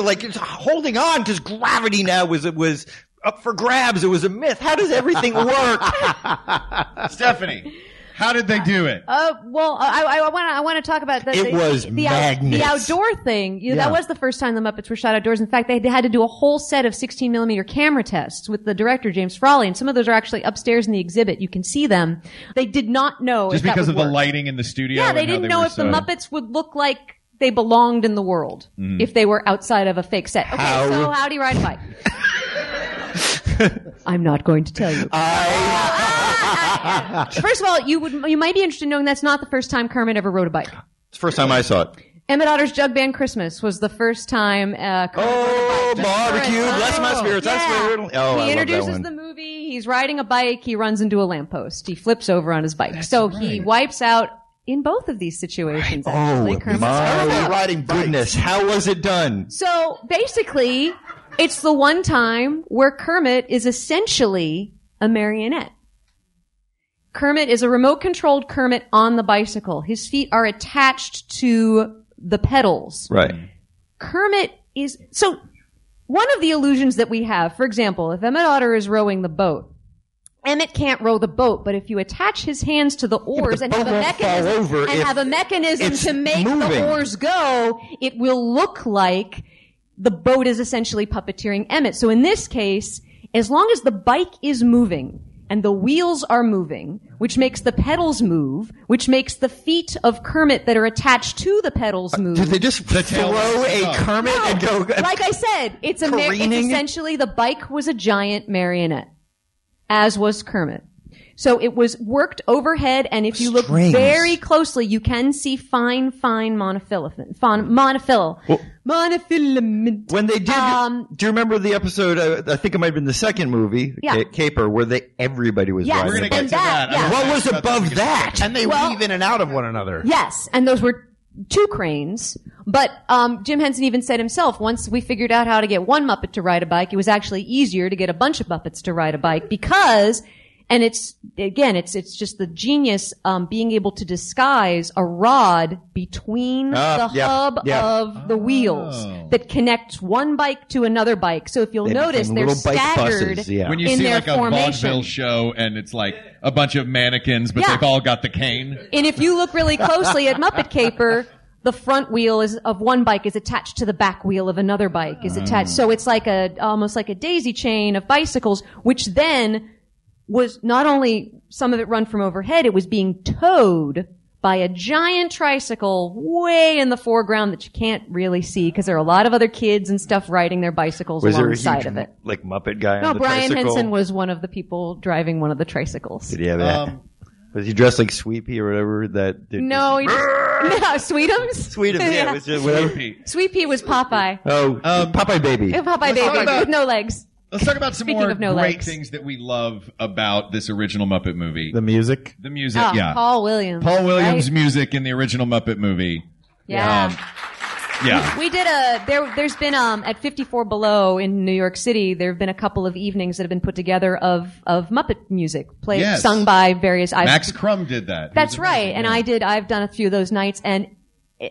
[SPEAKER 8] like it's holding on because gravity now was up for grabs. It was a myth. How does everything work?
[SPEAKER 6] Stephanie, how did they do it?
[SPEAKER 7] Well, I want to talk about the outdoor thing. That was the first time the Muppets were shot outdoors. In fact, they had to do a whole set of 16mm camera tests with the director, James Frawley, and some of those are actually upstairs in the exhibit. You can see them. They did not know
[SPEAKER 6] just
[SPEAKER 7] if
[SPEAKER 6] because
[SPEAKER 7] that
[SPEAKER 6] of
[SPEAKER 7] would
[SPEAKER 6] the
[SPEAKER 7] work.
[SPEAKER 6] lighting in the studio.
[SPEAKER 7] Yeah, they didn't know if the Muppets would look like they belonged in the world if they were outside of a fake set. Okay, so how do you ride a bike? I'm not going to tell you. First of all, you might be interested in knowing that's not the first time Kermit ever rode a bike.
[SPEAKER 8] It's the first time I saw it.
[SPEAKER 7] Emmett Otter's Jug Band Christmas was the first time Kermit rode a bike.
[SPEAKER 8] Barbecue, bless my spirits.
[SPEAKER 7] Yeah.
[SPEAKER 8] That's where
[SPEAKER 7] he introduces the movie. He's riding a bike. He runs into a lamppost. He flips over on his bike. He wipes out in both of these situations.
[SPEAKER 8] Right.
[SPEAKER 7] Actually, Kermit's
[SPEAKER 5] riding bikes.
[SPEAKER 8] Goodness, how was it done?
[SPEAKER 7] So basically, it's the one time where Kermit is essentially a marionette. Kermit is a remote-controlled Kermit on the bicycle. His feet are attached to the pedals.
[SPEAKER 8] Right.
[SPEAKER 7] Kermit is... So, one of the illusions that we have, for example, if Emmett Otter is rowing the boat, Emmett can't row the boat, but if you attach his hands to the oars and have a mechanism to make the oars go, it will look like the boat is essentially puppeteering Emmett. So in this case, as long as the bike is moving and the wheels are moving, which makes the pedals move, which makes the feet of Kermit that are attached to the pedals move.
[SPEAKER 8] Do they just throw a Kermit and go?
[SPEAKER 7] Like I said, it's essentially the bike was a giant marionette, as was Kermit. So it was worked overhead, and if you look very closely, you can see fine monofilament. Monofilament.
[SPEAKER 8] When they did, do you remember the episode? I think it might have been the second movie, Caper, where everybody was riding.
[SPEAKER 6] We're going to get to that.
[SPEAKER 7] Yeah.
[SPEAKER 8] What was above that?
[SPEAKER 5] And they weave in and out of one another.
[SPEAKER 7] Yes, and those were 2 cranes. But Jim Henson even said himself, once we figured out how to get one Muppet to ride a bike, it was actually easier to get a bunch of Muppets to ride a bike because... And it's just the genius, being able to disguise a rod between the hub of the wheels that connects one bike to another bike. So if you'll notice, they're staggered
[SPEAKER 6] When you
[SPEAKER 7] in
[SPEAKER 6] see
[SPEAKER 7] their
[SPEAKER 6] like a
[SPEAKER 7] formation.
[SPEAKER 6] vaudeville show and it's like a bunch of mannequins, but they've all got the cane.
[SPEAKER 7] And if you look really closely at Muppet Caper, the front wheel of one bike is attached to the back wheel of another bike is attached. So it's like almost like a daisy chain of bicycles, which then was not only some of it run from overhead, it was being towed by a giant tricycle way in the foreground that you can't really see because there are a lot of other kids and stuff riding their bicycles along the side of it.
[SPEAKER 8] Like Muppet guy
[SPEAKER 7] No,
[SPEAKER 8] on the
[SPEAKER 7] Brian
[SPEAKER 8] tricycle?
[SPEAKER 7] Henson was one of the people driving one of
[SPEAKER 8] Did
[SPEAKER 7] tricycles.
[SPEAKER 8] he have that? Was he dressed like Sweet Pea or whatever?
[SPEAKER 7] No, Sweetums?
[SPEAKER 8] Sweetums, yeah. It was just whatever.
[SPEAKER 7] Sweet Pea was Popeye.
[SPEAKER 8] Oh, Popeye Baby.
[SPEAKER 7] Popeye Baby with no legs.
[SPEAKER 6] Let's talk about some
[SPEAKER 7] Speaking
[SPEAKER 6] more
[SPEAKER 7] of no
[SPEAKER 6] great
[SPEAKER 7] legs.
[SPEAKER 6] things that we love about this original Muppet movie.
[SPEAKER 5] The music.
[SPEAKER 6] The music,
[SPEAKER 7] Oh,
[SPEAKER 6] yeah.
[SPEAKER 7] Paul Williams.
[SPEAKER 6] Paul Williams'
[SPEAKER 7] right?
[SPEAKER 6] music in the original Muppet movie.
[SPEAKER 7] Yeah.
[SPEAKER 6] Yeah.
[SPEAKER 7] We did there's been, at 54 Below in New York City, there have been a couple of evenings that have been put together of Muppet music sung by various.
[SPEAKER 6] Max Crumb did that.
[SPEAKER 7] That's right. And I've done a few of those nights, and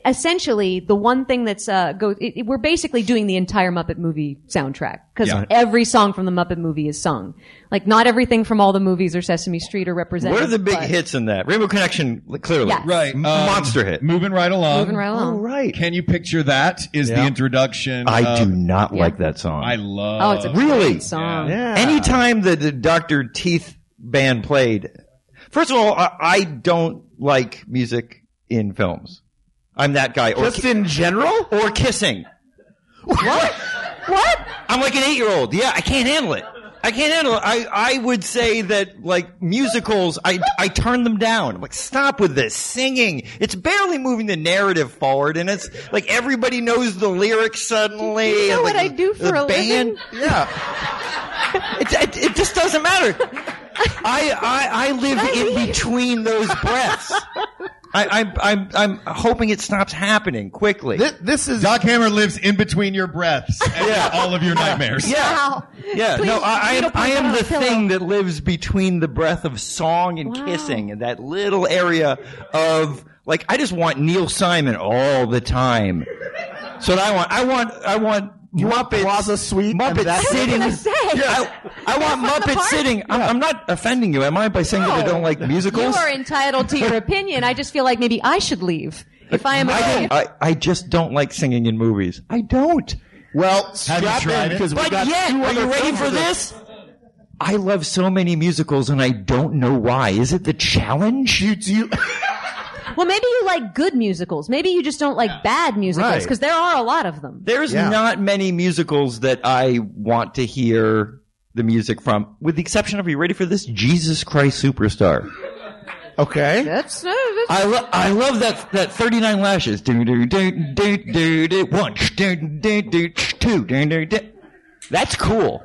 [SPEAKER 7] essentially the one thing that's, we're basically doing the entire Muppet movie soundtrack, because every song from the Muppet movie is sung. Like, not everything from all the movies or Sesame Street are represented.
[SPEAKER 8] What are the big hits in that? Rainbow Connection, clearly.
[SPEAKER 7] Yes.
[SPEAKER 6] Right.
[SPEAKER 8] Monster hit.
[SPEAKER 6] Moving right along.
[SPEAKER 7] Moving right along.
[SPEAKER 8] Oh, right.
[SPEAKER 6] Can you picture that? Is the introduction.
[SPEAKER 8] I do not like that song.
[SPEAKER 6] I love.
[SPEAKER 7] Oh, it's a great song.
[SPEAKER 5] Yeah.
[SPEAKER 8] Anytime the Dr. Teeth band played, first of all, I don't like music in films. I'm that guy.
[SPEAKER 5] Just in general?
[SPEAKER 8] Or kissing.
[SPEAKER 7] What? What?
[SPEAKER 8] I'm like an 8-year-old. Yeah, I can't handle it. I would say that, like, musicals, I turn them down. I'm like, stop with this singing. It's barely moving the narrative forward, and it's like everybody knows the lyrics suddenly.
[SPEAKER 7] You know
[SPEAKER 8] and,
[SPEAKER 7] what
[SPEAKER 8] like,
[SPEAKER 7] I do for a
[SPEAKER 8] band.
[SPEAKER 7] living?
[SPEAKER 8] Yeah. It just doesn't matter. I live in between those breaths. I'm hoping it stops happening quickly.
[SPEAKER 5] This is
[SPEAKER 6] Doc Hammer lives in between your breaths and all of your nightmares.
[SPEAKER 8] Yeah.
[SPEAKER 7] Wow.
[SPEAKER 8] Yeah.
[SPEAKER 7] Please,
[SPEAKER 8] no, I
[SPEAKER 7] don't put that
[SPEAKER 8] am
[SPEAKER 7] on
[SPEAKER 8] the
[SPEAKER 7] a pillow.
[SPEAKER 8] thing that lives between the breath of song and kissing, and that little area of, like, I just want Neil Simon all the time. So what I want Muppets,
[SPEAKER 5] Plaza Suite.
[SPEAKER 8] Muppets sitting.
[SPEAKER 7] I was gonna say.
[SPEAKER 8] I want
[SPEAKER 7] That's the
[SPEAKER 8] Muppets
[SPEAKER 7] part.
[SPEAKER 8] sitting. I'm not offending you, am I, by saying that I don't like musicals?
[SPEAKER 7] You are entitled to your opinion. I just feel like maybe I should leave. If I am
[SPEAKER 8] I just don't like singing in movies. I don't.
[SPEAKER 5] Well, strap in because we
[SPEAKER 8] But
[SPEAKER 5] got
[SPEAKER 8] yet,
[SPEAKER 5] two
[SPEAKER 8] are
[SPEAKER 5] other
[SPEAKER 8] you ready
[SPEAKER 5] films
[SPEAKER 8] for
[SPEAKER 5] of
[SPEAKER 8] this? I love so many musicals, and I don't know why. Is it the challenge?
[SPEAKER 7] Well, maybe you like good musicals. Maybe you just don't like bad musicals,
[SPEAKER 8] Right.
[SPEAKER 7] because there are a lot of them.
[SPEAKER 8] There's not many musicals that I want to hear the music from, with the exception of, are you ready for this? Jesus Christ Superstar.
[SPEAKER 5] Okay.
[SPEAKER 7] That's
[SPEAKER 8] I love that 39 lashes. Do do do do do do 1 do do do 2 do do do. That's cool.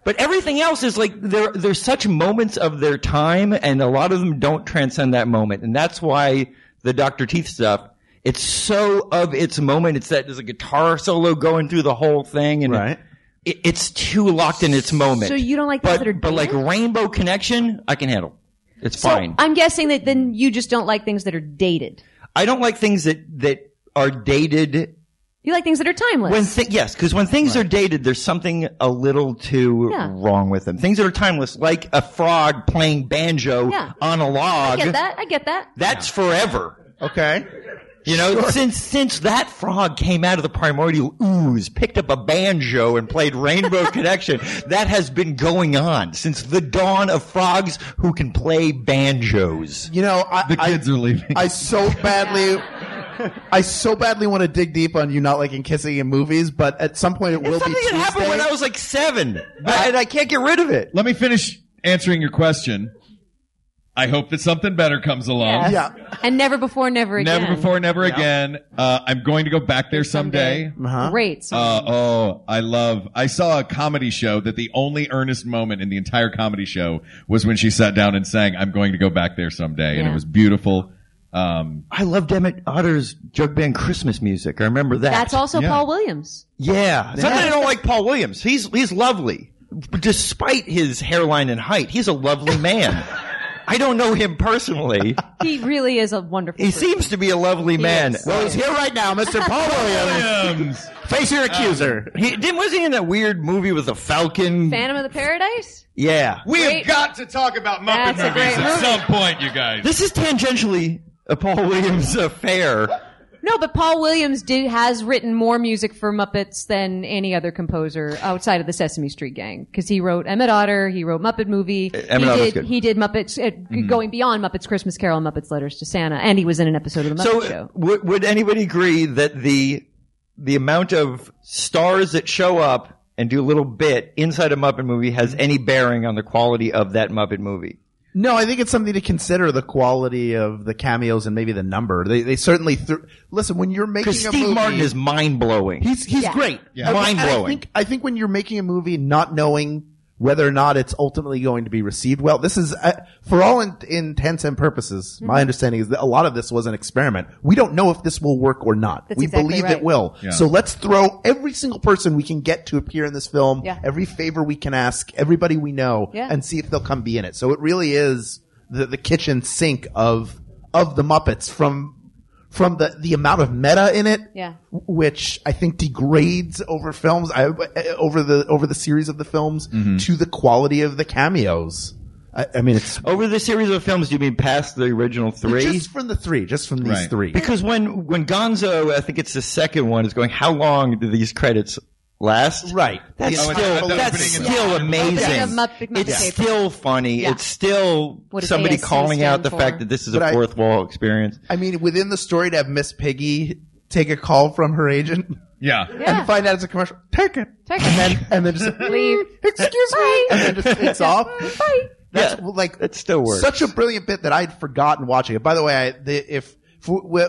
[SPEAKER 8] But everything else is like there's such moments of their time, and a lot of them don't transcend that moment, and that's why the Dr. Teeth stuff, it's so of its moment. It's that there's a guitar solo going through the whole thing, and it's too locked in its moment.
[SPEAKER 7] So you don't like those that are
[SPEAKER 8] but like Rainbow Connection, I can handle. It's
[SPEAKER 7] So
[SPEAKER 8] fine.
[SPEAKER 7] I'm guessing that then you just don't like things that are dated.
[SPEAKER 8] I don't like things that are dated.
[SPEAKER 7] You like things that are timeless.
[SPEAKER 8] Yes, because when things are dated, there's something a little too wrong with them. Things that are timeless, like a frog playing banjo on a log.
[SPEAKER 7] I get that.
[SPEAKER 8] That's forever.
[SPEAKER 5] Okay.
[SPEAKER 8] You know, since that frog came out of the primordial ooze, picked up a banjo and played Rainbow Connection, that has been going on since the dawn of frogs who can play banjos.
[SPEAKER 5] You know,
[SPEAKER 6] The kids are leaving.
[SPEAKER 5] I so badly want to dig deep on you not liking kissing in movies, but at some point it will be
[SPEAKER 8] Something that happened
[SPEAKER 5] Tuesday.
[SPEAKER 8] when I was like 7, and I can't get rid of it.
[SPEAKER 6] Let me finish answering your question. I hope that something better comes along.
[SPEAKER 7] Yes. And never before, never again.
[SPEAKER 6] Never before, never again. I'm going to go back there someday.
[SPEAKER 7] Great.
[SPEAKER 6] I saw a comedy show that the only earnest moment in the entire comedy show was when she sat down and sang, I'm going to go back there someday. And it was beautiful.
[SPEAKER 8] I loved Emmett Otter's jug band Christmas music. I remember that.
[SPEAKER 7] That's also Paul Williams.
[SPEAKER 8] Yeah. Something I don't like Paul Williams. He's lovely. Despite his hairline and height, he's a lovely man. I don't know him personally.
[SPEAKER 7] He really is a wonderful person.
[SPEAKER 8] Seems to be a lovely man.
[SPEAKER 5] Well, he's here right now, Mr. Paul Williams. Face your accuser.
[SPEAKER 8] Was he in that weird movie with the Falcon?
[SPEAKER 7] Phantom of the Paradise?
[SPEAKER 8] Yeah.
[SPEAKER 6] We have got to talk about Muppet
[SPEAKER 7] That's a great
[SPEAKER 6] movies at
[SPEAKER 7] movie.
[SPEAKER 6] some point, you guys.
[SPEAKER 8] This is tangentially a Paul Williams affair.
[SPEAKER 7] No, but Paul Williams has written more music for Muppets than any other composer outside of the Sesame Street Gang. Because he wrote Emmett Otter, he wrote Muppet Movie. He did Muppets, going beyond Muppets Christmas Carol, Muppets Letters to Santa, and he was in an episode of the Muppet Show.
[SPEAKER 8] Would anybody agree that the amount of stars that show up and do a little bit inside a Muppet movie has any bearing on the quality of that Muppet movie?
[SPEAKER 5] No, I think it's something to consider, the quality of the cameos and maybe the number. They certainly listen, when you're making a movie,
[SPEAKER 8] Steve Martin is mind blowing.
[SPEAKER 5] He's great.
[SPEAKER 8] Yeah. Mind blowing.
[SPEAKER 5] I think when you're making a movie not knowing whether or not it's ultimately going to be received well, this is for all intents and purposes. My understanding is that a lot of this was an experiment. We don't know if this will work or not.
[SPEAKER 7] That's
[SPEAKER 5] we
[SPEAKER 7] exactly
[SPEAKER 5] believe
[SPEAKER 7] right.
[SPEAKER 5] it will.
[SPEAKER 6] Yeah.
[SPEAKER 5] So let's throw every single person we can get to appear in this film, every favor we can ask, everybody we know, and see if they'll come be in it. So it really is the kitchen sink of the Muppets from the amount of meta in it, which I think degrades over films, over the series of the films, to the quality of the cameos. I mean, it's
[SPEAKER 8] over the series of films. Do you mean past the original 3?
[SPEAKER 5] Just from these 3.
[SPEAKER 8] Because when Gonzo, I think it's the second one, is going, how long do these credits last?
[SPEAKER 5] Right.
[SPEAKER 8] That's still amazing. It's still funny.
[SPEAKER 5] Yeah.
[SPEAKER 8] It's still somebody
[SPEAKER 7] ASC
[SPEAKER 8] calling out the
[SPEAKER 7] stand
[SPEAKER 8] fact
[SPEAKER 7] for?
[SPEAKER 8] that this is a fourth wall experience.
[SPEAKER 5] I mean, within the story, to have Miss Piggy take a call from her agent, and find out it's a commercial, take it, and then just
[SPEAKER 7] leave.
[SPEAKER 5] Excuse me, and then just takes off.
[SPEAKER 7] Bye.
[SPEAKER 5] That's
[SPEAKER 8] it still works.
[SPEAKER 5] Such a brilliant bit that I'd forgotten watching it. By the way,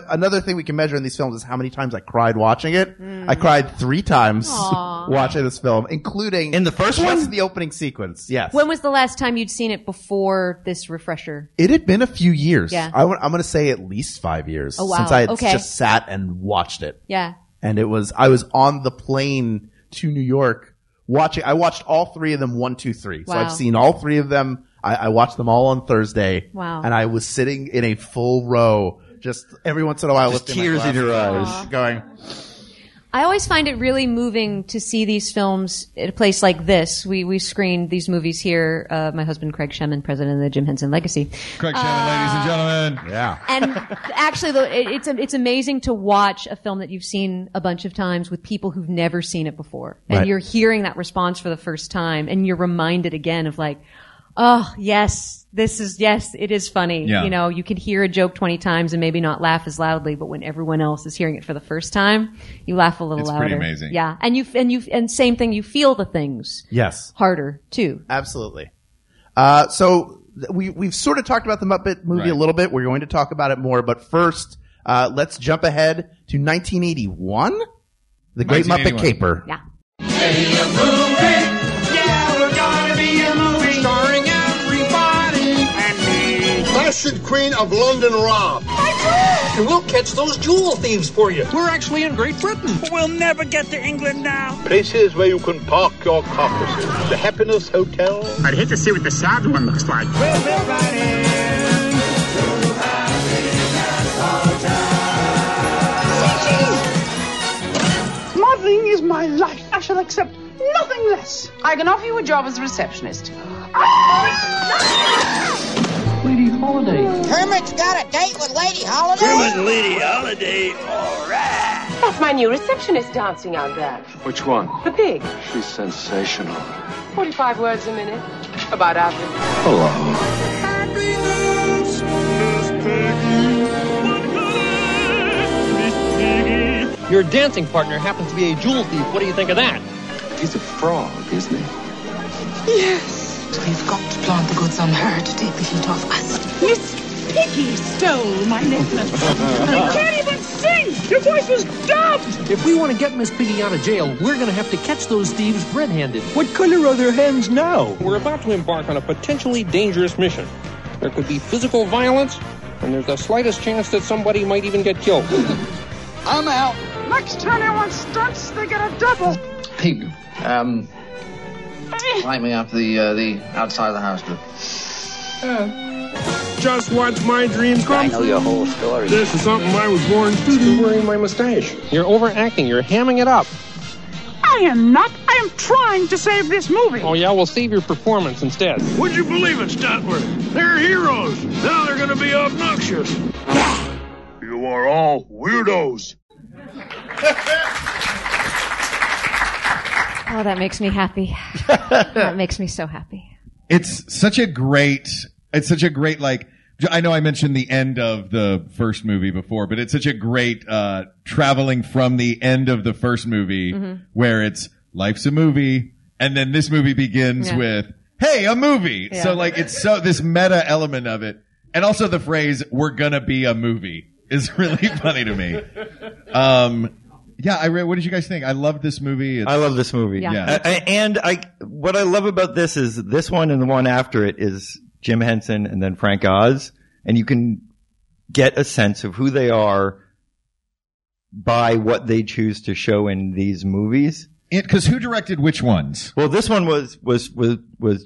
[SPEAKER 5] another thing we can measure in these films is how many times I cried watching it. I cried 3 times watching this film, including
[SPEAKER 8] in the first one,
[SPEAKER 5] the opening sequence. Yes.
[SPEAKER 7] When was the last time you'd seen it before this refresher?
[SPEAKER 5] It had been a few years.
[SPEAKER 7] Yeah.
[SPEAKER 5] I'm going to say at least 5 years since I had just sat and watched it.
[SPEAKER 7] Yeah.
[SPEAKER 5] And I was on the plane to New York watching. I watched all 3 of them 1, 2, 3. So I've seen all 3 of them. I watched them all on Thursday.
[SPEAKER 7] Wow.
[SPEAKER 5] And I was sitting in a full row, just every once in a while,
[SPEAKER 8] just
[SPEAKER 5] lifting
[SPEAKER 8] tears
[SPEAKER 5] my
[SPEAKER 8] in your
[SPEAKER 5] glasses,
[SPEAKER 8] eyes,
[SPEAKER 5] going.
[SPEAKER 7] I always find it really moving to see these films at a place like this. We screened these movies here. My husband, Craig Shemin, president of the Jim Henson Legacy.
[SPEAKER 6] Craig Shemin, ladies and gentlemen.
[SPEAKER 5] Yeah.
[SPEAKER 7] And actually, though, it's amazing to watch a film that you've seen a bunch of times with people who've never seen it before. And you're hearing that response for the first time, and you're reminded again of like, oh, yes, it is funny.
[SPEAKER 6] Yeah.
[SPEAKER 7] You know, you can hear a joke 20 times and maybe not laugh as loudly, but when everyone else is hearing it for the first time, you laugh a little louder.
[SPEAKER 6] It's pretty amazing.
[SPEAKER 7] Yeah. And same thing, you feel the things.
[SPEAKER 5] Yes.
[SPEAKER 7] Harder, too.
[SPEAKER 5] Absolutely. So we've sort of talked about the Muppet movie a little bit. We're going to talk about it more, but first, let's jump ahead to 1981. The Great Muppet Caper.
[SPEAKER 7] Yeah.
[SPEAKER 15] Blessed Queen of London Rob. And we'll catch those jewel thieves for you.
[SPEAKER 14] We're actually in Great Britain. We'll never get to England now.
[SPEAKER 15] Places where you can park your carcasses. The Happiness Hotel.
[SPEAKER 16] I'd hate to see what the sad one looks like.
[SPEAKER 14] We'll be right here.
[SPEAKER 16] I can offer you a job as a receptionist.
[SPEAKER 17] Lady Holiday.
[SPEAKER 18] Kermit's got a date with Lady Holiday?
[SPEAKER 17] Kermit and Lady Holiday, all right.
[SPEAKER 16] That's my new receptionist dancing out there.
[SPEAKER 17] Which one?
[SPEAKER 16] The pig.
[SPEAKER 17] She's sensational.
[SPEAKER 16] 45 words a minute. About average.
[SPEAKER 17] Hello.
[SPEAKER 19] Your dancing partner happens to be a jewel thief. What do you think of that?
[SPEAKER 17] He's a frog, isn't he?
[SPEAKER 16] Yes. We've got to plant the goods on her to take the heat off us.
[SPEAKER 20] Miss Piggy stole my necklace. I can't even sing. Your voice was dubbed.
[SPEAKER 19] If we want to get Miss Piggy out of jail, we're going to have to catch those thieves red-handed.
[SPEAKER 17] What color are their hands now?
[SPEAKER 19] We're about to embark on a potentially dangerous mission. There could be physical violence, and there's the slightest chance that somebody might even get killed.
[SPEAKER 20] I'm out. Next time anyone stunts, they get a double.
[SPEAKER 21] Pig, light me up the outside of the house, dude.
[SPEAKER 10] Just watch my dreams come
[SPEAKER 21] I know your whole story.
[SPEAKER 10] This is something I was born to do. Wearing my mustache.
[SPEAKER 19] You're overacting. You're hamming it up.
[SPEAKER 20] I am not. I am trying to save this movie.
[SPEAKER 19] Oh, yeah? We'll save your performance instead.
[SPEAKER 10] Would you believe it, Statler? They're heroes. Now they're going to be obnoxious. You are all weirdos.
[SPEAKER 7] Oh, that makes me happy. That makes me so happy.
[SPEAKER 6] It's such a great, like, I know I mentioned the end of the first movie before, but it's such a great, traveling from the end of the first movie where it's life's a movie. And then this movie begins with, hey, a movie. Yeah. So like, it's so, this meta element of it. And also the phrase, we're gonna be a movie is really funny to me. Yeah, what did you guys think? I love this movie.
[SPEAKER 8] I love this movie.
[SPEAKER 7] Yeah.
[SPEAKER 8] What I love about this is this one and the one after it is Jim Henson and then Frank Oz. And you can get a sense of who they are by what they choose to show in these movies.
[SPEAKER 6] Because who directed which ones?
[SPEAKER 8] Well, this one was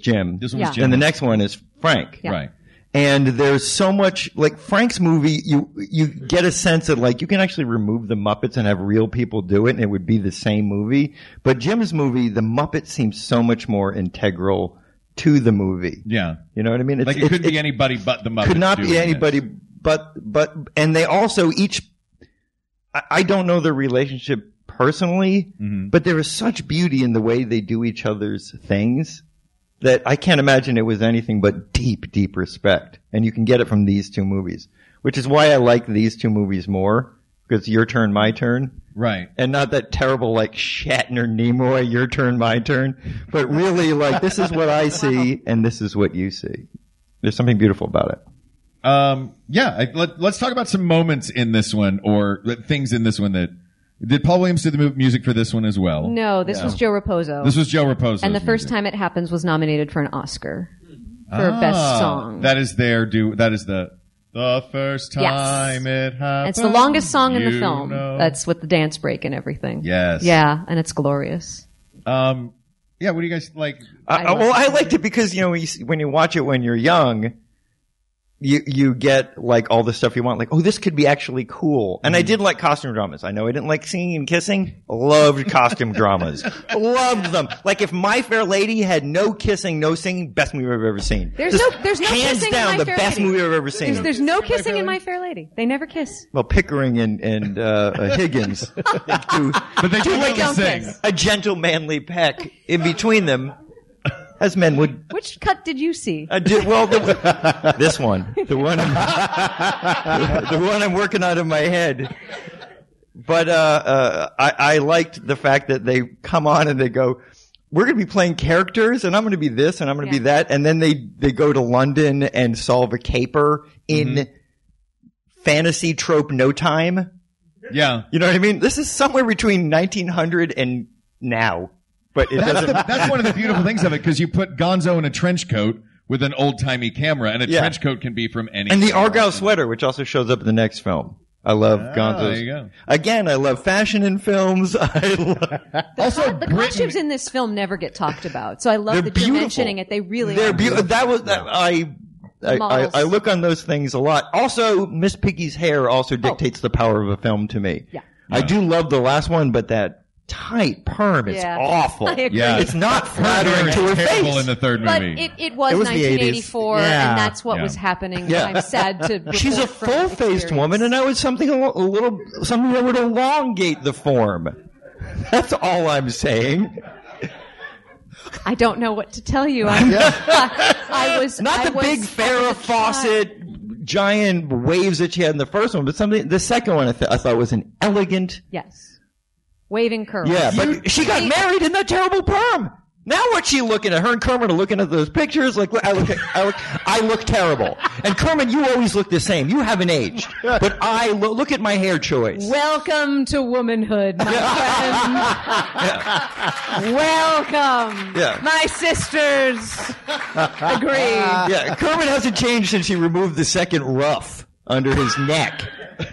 [SPEAKER 8] Jim.
[SPEAKER 6] This one was Jim.
[SPEAKER 8] And the next one is Frank.
[SPEAKER 7] Yeah.
[SPEAKER 6] Right.
[SPEAKER 8] And there's so much, like Frank's movie, you get a sense of like, you can actually remove the Muppets and have real people do it and it would be the same movie. But Jim's movie, the Muppets seem so much more integral to the movie.
[SPEAKER 6] Yeah.
[SPEAKER 8] You know what I mean?
[SPEAKER 6] It couldn't be anybody but the Muppets.
[SPEAKER 8] Could not be anybody but, and they also each, I don't know their relationship personally, but there is such beauty in the way they do each other's things that I can't imagine it was anything but deep, deep respect. And you can get it from these two movies, which is why I like these two movies more, because Your Turn, My Turn.
[SPEAKER 6] Right.
[SPEAKER 8] And not that terrible, like, Shatner, Nimoy, Your Turn, My Turn. But really, like, this is what I see, and this is what you see. There's something beautiful about it.
[SPEAKER 6] Let's talk about some moments in this one, or things in this one that... Did Paul Williams do the music for this one as well?
[SPEAKER 7] No, this was Joe Raposo.
[SPEAKER 6] This was Joe Raposo.
[SPEAKER 7] And the first time it happens was nominated for an Oscar for Best Song.
[SPEAKER 6] That is the first time it happened.
[SPEAKER 7] It's the longest song in the film. That's with the dance break and everything.
[SPEAKER 6] Yes.
[SPEAKER 7] Yeah, and it's glorious.
[SPEAKER 6] Yeah, what do you guys like?
[SPEAKER 8] I liked it because, you know, when you watch it when you're young, you get like all the stuff you want, like, oh, this could be actually cool. And I did like costume dramas. I know I didn't like singing and kissing. Loved costume dramas. Loved them. Like if My Fair Lady had no kissing, no singing, best movie I've ever seen.
[SPEAKER 7] There's no
[SPEAKER 8] hands
[SPEAKER 7] kissing
[SPEAKER 8] down
[SPEAKER 7] in My
[SPEAKER 8] the
[SPEAKER 7] Fair
[SPEAKER 8] best
[SPEAKER 7] Lady.
[SPEAKER 8] movie I've ever seen.
[SPEAKER 7] There's no kissing in My Fair Lady. They never kiss.
[SPEAKER 8] Well, Pickering and Higgins
[SPEAKER 6] but they do like to sing.
[SPEAKER 8] A gentle manly peck in between them. As men would.
[SPEAKER 7] Which cut did you see?
[SPEAKER 8] This one. The one I'm working out of my head. But, I liked the fact that they come on and they go, we're going to be playing characters and I'm going to be this and I'm going to be that. And then they go to London and solve a caper in fantasy trope no time.
[SPEAKER 6] Yeah.
[SPEAKER 8] You know what I mean? This is somewhere between 1900 and now. But
[SPEAKER 6] that's one of the beautiful things of it, because you put Gonzo in a trench coat with an old-timey camera, and a trench coat can be from any.
[SPEAKER 8] And the Argyle sweater, which also shows up in the next film. I love Gonzo's.
[SPEAKER 6] There you go.
[SPEAKER 8] Again, I love fashion in films.
[SPEAKER 7] The costumes in this film never get talked about, so I love that you're mentioning it. They really
[SPEAKER 8] are
[SPEAKER 7] beautiful.
[SPEAKER 8] That was I look on those things a lot. Also, Miss Piggy's hair also dictates the power of a film to me.
[SPEAKER 7] Yeah.
[SPEAKER 8] I do love the last one, but that tight perm. It's awful.
[SPEAKER 7] I agree.
[SPEAKER 6] Yeah.
[SPEAKER 8] It's not flattering to her
[SPEAKER 6] terrible
[SPEAKER 8] face.
[SPEAKER 6] in the third
[SPEAKER 7] But
[SPEAKER 6] movie.
[SPEAKER 7] it was
[SPEAKER 5] It was the
[SPEAKER 7] 1984,
[SPEAKER 5] 80s. Yeah.
[SPEAKER 7] and that's what
[SPEAKER 6] Yeah.
[SPEAKER 7] was happening.
[SPEAKER 8] Yeah.
[SPEAKER 7] I'm sad to report
[SPEAKER 8] She's a
[SPEAKER 7] from
[SPEAKER 8] full-faced
[SPEAKER 7] experience.
[SPEAKER 8] woman, and that was something something that would elongate the form. That's all I'm saying.
[SPEAKER 7] I don't know what to tell you. I was
[SPEAKER 8] Not the big Farrah Fawcett giant waves that she had in the first one, but the second one I thought was an elegant.
[SPEAKER 7] Yes. Waving curls.
[SPEAKER 8] Yeah, but she got married in that terrible perm. Now what's she looking at? Her and Kermit are looking at those pictures. Like I look terrible. And Kermit, you always look the same. You haven't aged. But I look at my hair choice.
[SPEAKER 7] Welcome to womanhood, my friend. Welcome.
[SPEAKER 8] Yeah.
[SPEAKER 7] My sisters. Agreed.
[SPEAKER 8] Yeah, Kermit hasn't changed since he removed the second ruff under his neck.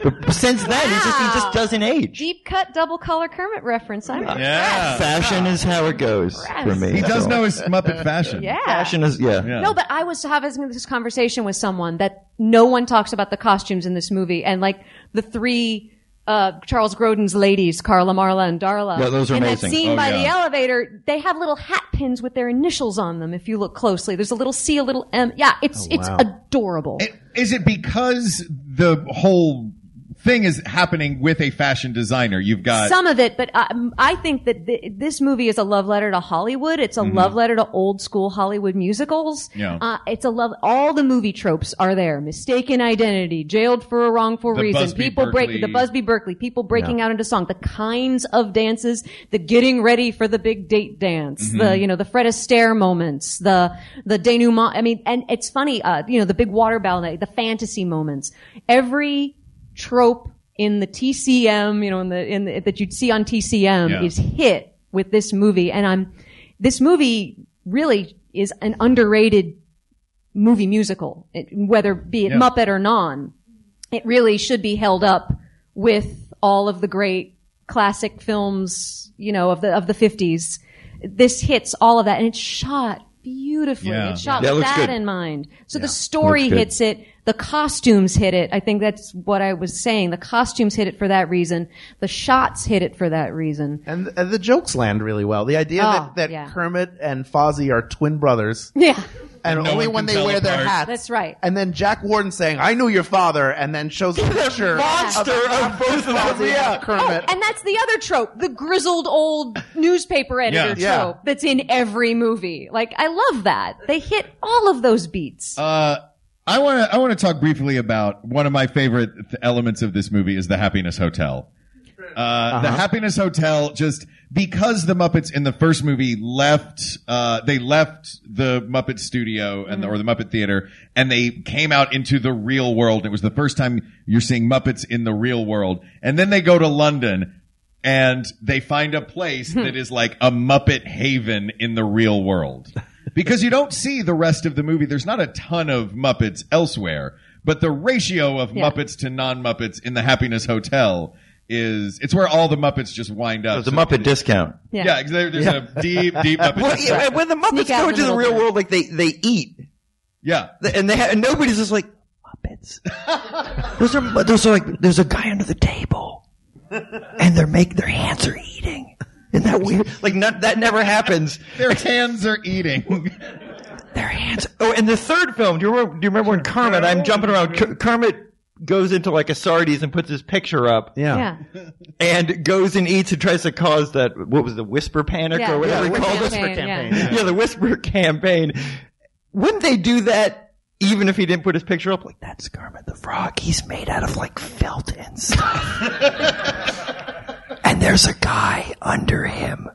[SPEAKER 8] But since then, he just doesn't age.
[SPEAKER 7] Deep cut double color Kermit reference. I'm
[SPEAKER 6] Yeah.
[SPEAKER 8] Fashion is how it goes for me.
[SPEAKER 6] He does know his Muppet fashion.
[SPEAKER 7] Yeah.
[SPEAKER 8] Fashion is, yeah.
[SPEAKER 7] No, but I was having this conversation with someone that no one talks about the costumes in this movie, and like the three Charles Grodin's ladies, Carla, Marla, and Darla.
[SPEAKER 8] Yeah, those are
[SPEAKER 7] in
[SPEAKER 8] amazing.
[SPEAKER 7] that scene
[SPEAKER 6] Oh,
[SPEAKER 7] by
[SPEAKER 6] yeah.
[SPEAKER 7] the elevator, they have little hat pins with their initials on them. If you look closely, there's a little C, a little M. Yeah, it's adorable.
[SPEAKER 6] Is it because the whole thing is happening with a fashion designer? You've got
[SPEAKER 7] Some of it, but I think that this movie is a love letter to Hollywood. It's a love letter to old school Hollywood musicals.
[SPEAKER 6] Yeah.
[SPEAKER 7] It's all the movie tropes are there. Mistaken identity, jailed for a wrongful
[SPEAKER 6] The
[SPEAKER 7] reason,
[SPEAKER 6] Busby
[SPEAKER 7] people
[SPEAKER 6] Berkeley.
[SPEAKER 7] the Busby Berkeley, people breaking out into song, the kinds of dances, the getting ready for the big date dance, the Fred Astaire moments, the denouement. I mean, and it's funny, the big water ballet, the fantasy moments. Every trope in the TCM, that you'd see on TCM is hit with this movie. And this movie really is an underrated movie musical, whether be it Muppet or non. It really should be held up with all of the great classic films, of the 50s. This hits all of that, and it's shot beautifully.
[SPEAKER 6] Yeah.
[SPEAKER 7] It's shot
[SPEAKER 8] Yeah, it
[SPEAKER 7] with
[SPEAKER 8] looks
[SPEAKER 7] that
[SPEAKER 8] good.
[SPEAKER 7] in mind. So the story
[SPEAKER 8] Looks good.
[SPEAKER 7] hits it. The costumes hit it. I think that's what I was saying. The costumes hit it for that reason. The shots hit it for that reason.
[SPEAKER 5] And the jokes land really well. The idea that Kermit and Fozzie are twin brothers.
[SPEAKER 7] Yeah.
[SPEAKER 5] And
[SPEAKER 6] No
[SPEAKER 5] only
[SPEAKER 6] one
[SPEAKER 5] when
[SPEAKER 6] can
[SPEAKER 5] they
[SPEAKER 6] tell
[SPEAKER 5] wear their
[SPEAKER 6] apart.
[SPEAKER 5] hats.
[SPEAKER 7] That's right.
[SPEAKER 5] And then Jack Warden saying, "I knew your father," and then shows a picture
[SPEAKER 8] monster of both of them.
[SPEAKER 5] Fozzie
[SPEAKER 8] Yeah.
[SPEAKER 5] and Kermit.
[SPEAKER 7] And that's the other trope, the grizzled old newspaper editor
[SPEAKER 5] Yeah.
[SPEAKER 7] trope that's in every movie. Like, I love that. They hit all of those beats.
[SPEAKER 6] I want to talk briefly about one of my favorite elements of this movie is the Happiness Hotel. The Happiness Hotel, just because the Muppets in the first movie left the Muppet studio or the Muppet Theater, and they came out into the real world. It was the first time you're seeing Muppets in the real world. And then they go to London and they find a place that is like a Muppet haven in the real world. Because you don't see the rest of the movie. There's not a ton of Muppets elsewhere, but the ratio of Muppets to non-Muppets in the Happiness Hotel it's where all the Muppets just wind up.
[SPEAKER 8] There's a Muppet discount.
[SPEAKER 6] Yeah, there's a deep Muppet discount.
[SPEAKER 8] When the Muppets go into the real world, like they eat.
[SPEAKER 6] Yeah.
[SPEAKER 8] And and nobody's just like, Muppets. There's a guy under the table. And their hands are eating. Isn't that weird? Like, that never happens.
[SPEAKER 6] Their hands are eating.
[SPEAKER 8] Their hands. Oh, and the third film, do you remember when Kermit, I'm jumping around, Kermit goes into like a Sardi's and puts his picture up.
[SPEAKER 7] Yeah.
[SPEAKER 8] And goes and eats and tries to cause that, what was the whisper panic or whatever he called it? Yeah, the whisper campaign. Wouldn't they do that even if he didn't put his picture up? Like, that's Kermit the Frog. He's made out of like felt and stuff. And there's a guy under him.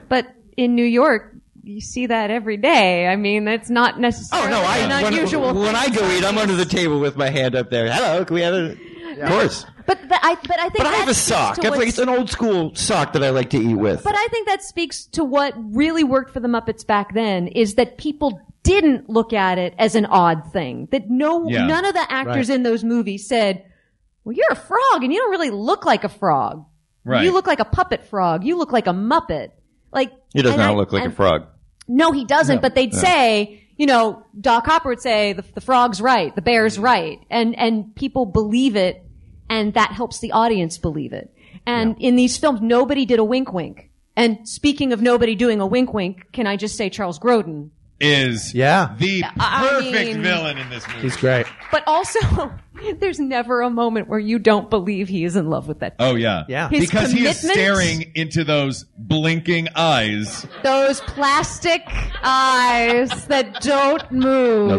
[SPEAKER 7] But in New York, you see that every day. I mean, that's not necessarily an unusual
[SPEAKER 8] when I go eat, I'm under the table with my hand up there. Hello, can we have a... Of course.
[SPEAKER 7] But I think
[SPEAKER 8] But I have a sock. It's an old school sock that I like to eat with.
[SPEAKER 7] But I think that speaks to what really worked for the Muppets back then, is that people didn't look at it as an odd thing. That none of the actors in those movies said, well, you're a frog and you don't really look like a frog.
[SPEAKER 6] Right.
[SPEAKER 7] You look like a puppet frog. You look like a Muppet. Like,
[SPEAKER 8] He does not look like a frog.
[SPEAKER 7] No, he doesn't. But they'd say, Doc Hopper would say, the frog's right, the bear's right. And people believe it, and that helps the audience believe it. And in these films, nobody did a wink wink. And speaking of nobody doing a wink wink, can I just say Charles Grodin
[SPEAKER 6] is the perfect villain in this movie.
[SPEAKER 5] He's great.
[SPEAKER 7] But also, there's never a moment where you don't believe he is in love with that.
[SPEAKER 6] Oh, yeah.
[SPEAKER 5] Yeah.
[SPEAKER 7] His
[SPEAKER 6] Because he is
[SPEAKER 7] commitment-
[SPEAKER 6] staring into those blinking eyes.
[SPEAKER 7] Those plastic eyes that don't move.
[SPEAKER 8] No,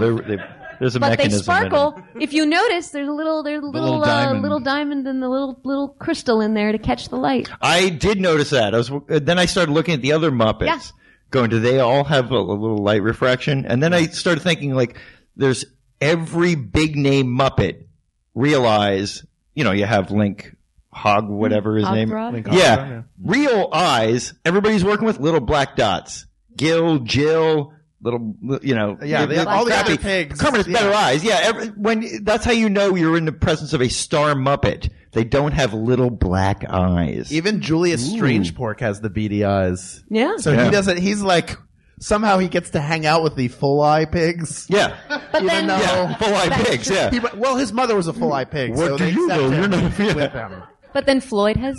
[SPEAKER 8] there's a
[SPEAKER 7] but they
[SPEAKER 8] mechanism
[SPEAKER 7] sparkle. If you notice, there's a little diamond and the little crystal in there to catch the light.
[SPEAKER 8] I did notice that. Then I started looking at the other Muppets.
[SPEAKER 7] Yeah.
[SPEAKER 8] Going, do they all have a little light refraction? And then I started thinking, like, there's every big name Muppet realize, you have Link Hog, whatever his name.
[SPEAKER 5] Link
[SPEAKER 8] Yeah.
[SPEAKER 5] Hogg, yeah.
[SPEAKER 8] Real eyes. Everybody's working with little black dots. Gil, Jill, little,
[SPEAKER 5] Yeah, they have all the other pigs.
[SPEAKER 8] Kermit's better eyes. Yeah. That's how you know you're in the presence of a star Muppet. They don't have little black eyes.
[SPEAKER 5] Even Julius Strangepork has the beady eyes.
[SPEAKER 7] Yeah.
[SPEAKER 5] So he doesn't. He's like somehow he gets to hang out with the full eye pigs.
[SPEAKER 8] Yeah.
[SPEAKER 7] But then,
[SPEAKER 8] full eye pigs. Yeah.
[SPEAKER 5] His mother was a full eye pig.
[SPEAKER 8] What
[SPEAKER 5] so
[SPEAKER 8] do
[SPEAKER 5] they
[SPEAKER 8] you
[SPEAKER 5] accept
[SPEAKER 8] know?
[SPEAKER 5] him
[SPEAKER 8] You're not
[SPEAKER 5] with him.
[SPEAKER 7] But then Floyd has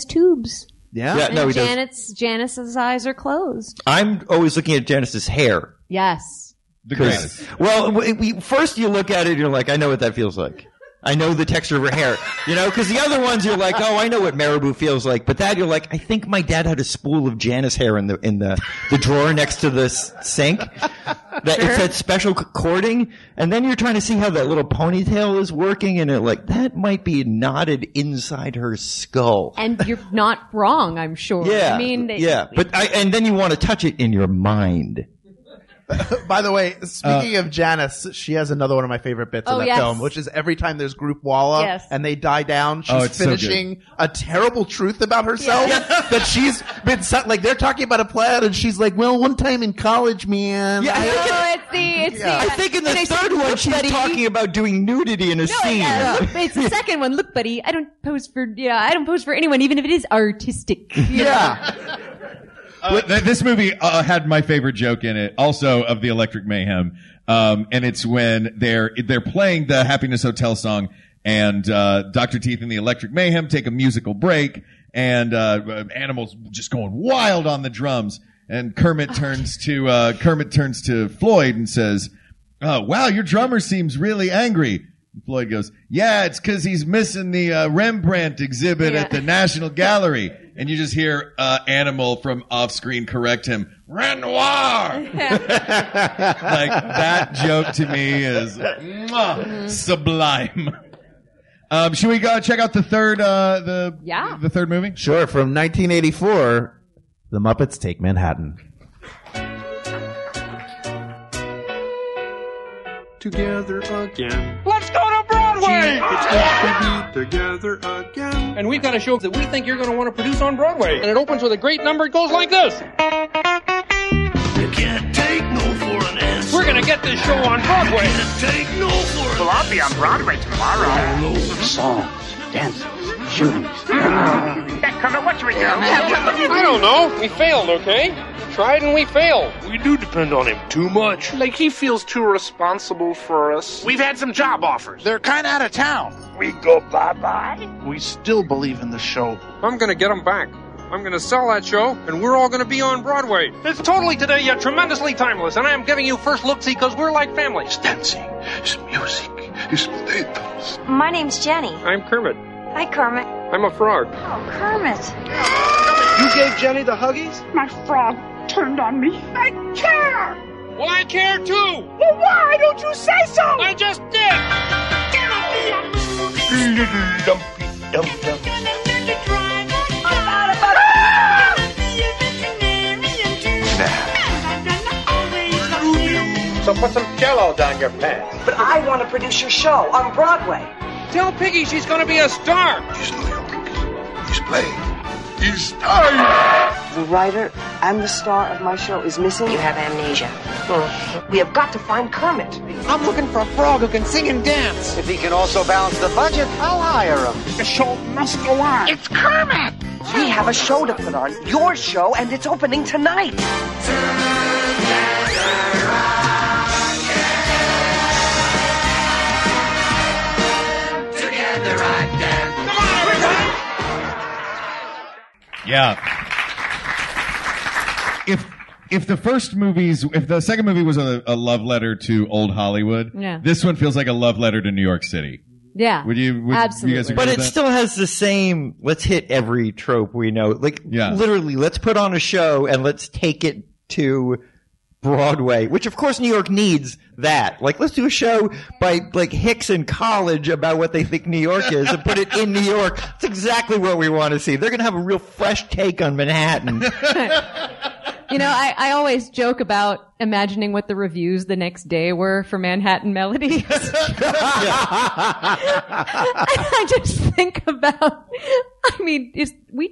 [SPEAKER 7] tubes.
[SPEAKER 5] Yeah.
[SPEAKER 8] Yeah.
[SPEAKER 7] And
[SPEAKER 8] No, he doesn't.
[SPEAKER 7] Janice's eyes are closed.
[SPEAKER 8] I'm always looking at Janice's hair.
[SPEAKER 7] Yes.
[SPEAKER 6] The greatest.
[SPEAKER 8] Well, first you look at it, you're like, I know what that feels like. I know the texture of her hair, because the other ones you're like, oh, I know what Marabou feels like. But that you're like, I think my dad had a spool of Janice hair in the drawer next to the sink. It's that special cording. And then you're trying to see how that little ponytail is working, and that might be knotted inside her skull.
[SPEAKER 7] And you're not wrong, I'm sure.
[SPEAKER 8] Yeah.
[SPEAKER 7] I mean,
[SPEAKER 8] and then you want to touch it in your mind.
[SPEAKER 5] By the way, speaking of Janice, she has another one of my favorite bits in that film, which is every time there's group Walla and they die down, she's finishing a terrible truth about herself that she's been like they're talking about a plan and she's like, well, one time in college, man.
[SPEAKER 8] Yeah, I think in the third one she's talking about doing nudity in a scene.
[SPEAKER 7] It's the second one. Look, buddy, I don't pose for anyone, even if it is artistic.
[SPEAKER 5] Yeah.
[SPEAKER 6] This movie had my favorite joke in it, also of the Electric Mayhem, and it's when they're playing the Happiness Hotel song, and Dr. Teeth and the Electric Mayhem take a musical break, and Animal's just going wild on the drums, and Kermit turns to Floyd and says, "Oh, wow, your drummer seems really angry." And Floyd goes, "Yeah, it's because he's missing the Rembrandt exhibit at the National Gallery." And you just hear Animal from off-screen correct him, Renoir! Like, that joke to me is sublime. Should we go check out the third the third movie?
[SPEAKER 5] Sure. From 1984, The Muppets Take Manhattan.
[SPEAKER 17] Together again.
[SPEAKER 19] Let's go to Broadway!
[SPEAKER 17] It's good to be together again.
[SPEAKER 19] And we've got a show that we think you're going to want to produce on Broadway. And it opens with a great number. It goes like this.
[SPEAKER 15] You can't take no for an answer.
[SPEAKER 19] We're going to get this show on Broadway.
[SPEAKER 15] Can't take no for an
[SPEAKER 13] Well, I'll be on Broadway tomorrow.
[SPEAKER 12] Songs, dances, shootings.
[SPEAKER 13] That Kermit, what you were doing?
[SPEAKER 19] I don't know. We failed, okay? We tried and we failed.
[SPEAKER 10] We do depend on him too much.
[SPEAKER 14] Like he feels too responsible for us.
[SPEAKER 13] We've had some job offers.
[SPEAKER 12] They're kind of out of town.
[SPEAKER 13] We go bye-bye.
[SPEAKER 12] We still believe in the show.
[SPEAKER 19] I'm going to get them back. I'm going to sell that show, and we're all going to be on Broadway. It's totally today, yet tremendously timeless, and I am giving you first look-see because we're like family.
[SPEAKER 15] It's dancing, it's music, it's potatoes.
[SPEAKER 1] My name's Jenny.
[SPEAKER 19] I'm Kermit.
[SPEAKER 1] Hi, Kermit.
[SPEAKER 19] I'm a frog.
[SPEAKER 1] Oh, Kermit.
[SPEAKER 14] You gave Jenny the huggies?
[SPEAKER 20] My frog turned on me. I care!
[SPEAKER 19] Well, I care too!
[SPEAKER 20] Well, why don't you say so?
[SPEAKER 19] I just did!
[SPEAKER 15] Little dumpy dum-dum.
[SPEAKER 14] So put some Jell-O down your pants.
[SPEAKER 22] But I want to produce your show on Broadway.
[SPEAKER 19] Tell Piggy she's going to be a star.
[SPEAKER 15] He's New York. He's playing. He's dying.
[SPEAKER 22] The writer and the star of my show is missing.
[SPEAKER 1] You have amnesia.
[SPEAKER 22] We have got to find Kermit.
[SPEAKER 14] I'm looking for a frog who can sing and dance.
[SPEAKER 12] If he can also balance the budget, I'll hire him.
[SPEAKER 20] The show must go on.
[SPEAKER 1] It's Kermit!
[SPEAKER 22] We have a show to put on. Your show, and it's opening tonight.
[SPEAKER 6] Yeah. If the second movie was a love letter to old Hollywood, this one feels like a love letter to New York City.
[SPEAKER 7] Yeah.
[SPEAKER 6] Would you guys agree
[SPEAKER 8] But
[SPEAKER 6] with
[SPEAKER 8] it
[SPEAKER 6] that?
[SPEAKER 8] still has the same, let's hit every trope we know. Literally, let's put on a show and let's take it to Broadway, which of course New York needs that. Like, let's do a show by Hicks in college about what they think New York is and put it in New York. That's exactly what we want to see. They're going to have a real fresh take on Manhattan.
[SPEAKER 7] You know, I always joke about imagining what the reviews the next day were for Manhattan Melodies. I just think about, we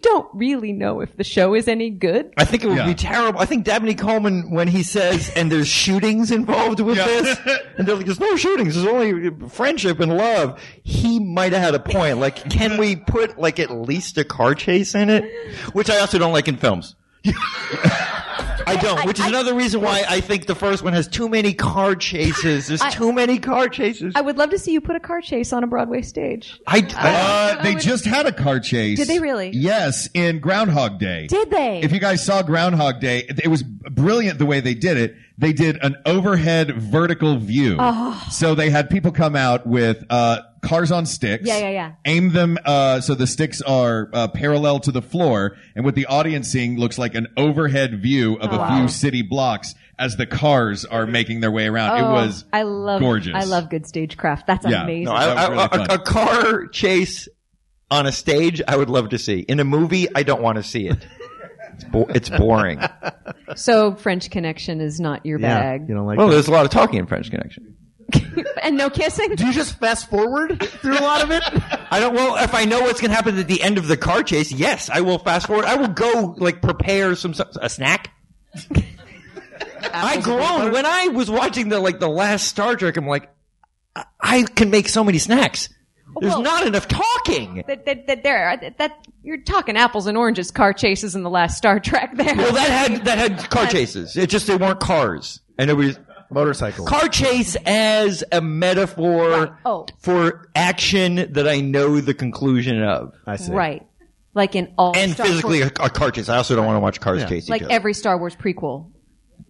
[SPEAKER 7] don't really know if the show is any good.
[SPEAKER 8] I think it would be terrible. I think Dabney Coleman, when he says, and there's shootings involved with this, and they're like, there's no shootings, there's only friendship and love, he might have had a point. Like, can we put, at least a car chase in it? Which I also don't like in films. I don't, which is another reason why I think the first one has too many car chases. There's too many car chases.
[SPEAKER 7] I would love to see you put a car chase on a Broadway stage.
[SPEAKER 6] They just had a car chase.
[SPEAKER 7] Did they really?
[SPEAKER 6] Yes, in Groundhog Day.
[SPEAKER 7] Did they?
[SPEAKER 6] If you guys saw Groundhog Day, it was brilliant the way they did it. They did an overhead vertical view.
[SPEAKER 7] Oh.
[SPEAKER 6] So they had people come out with cars on sticks.
[SPEAKER 7] Yeah.
[SPEAKER 6] Aim them so the sticks are parallel to the floor, and what the audience seeing looks like an overhead view of a few city blocks as the cars are making their way around. It was gorgeous.
[SPEAKER 7] I love good stagecraft. That's amazing.
[SPEAKER 8] No, a car chase on a stage, I would love to see. In a movie, I don't want to see it. It's boring.
[SPEAKER 7] So French Connection is not your bag.
[SPEAKER 5] You don't like
[SPEAKER 8] that? There's a lot of talking in French Connection.
[SPEAKER 7] And no kissing?
[SPEAKER 5] Do you just fast forward through a lot of it?
[SPEAKER 8] If I know what's going to happen at the end of the car chase, yes, I will fast forward. I will go, prepare a snack. I groaned when I was watching the last Star Trek. I'm like, I can make so many snacks. There's not enough talking.
[SPEAKER 7] You're talking apples and oranges car chases in the last Star Trek there.
[SPEAKER 8] Well, that had car chases. It just, they weren't cars. And it was
[SPEAKER 5] motorcycles.
[SPEAKER 8] Car chase as a metaphor for action that I know the conclusion of.
[SPEAKER 5] I see.
[SPEAKER 7] Right. Like in all
[SPEAKER 8] And
[SPEAKER 7] Star
[SPEAKER 8] physically
[SPEAKER 7] Wars.
[SPEAKER 8] a car chase. I also don't want to watch cars chase each other.
[SPEAKER 7] Every Star Wars prequel.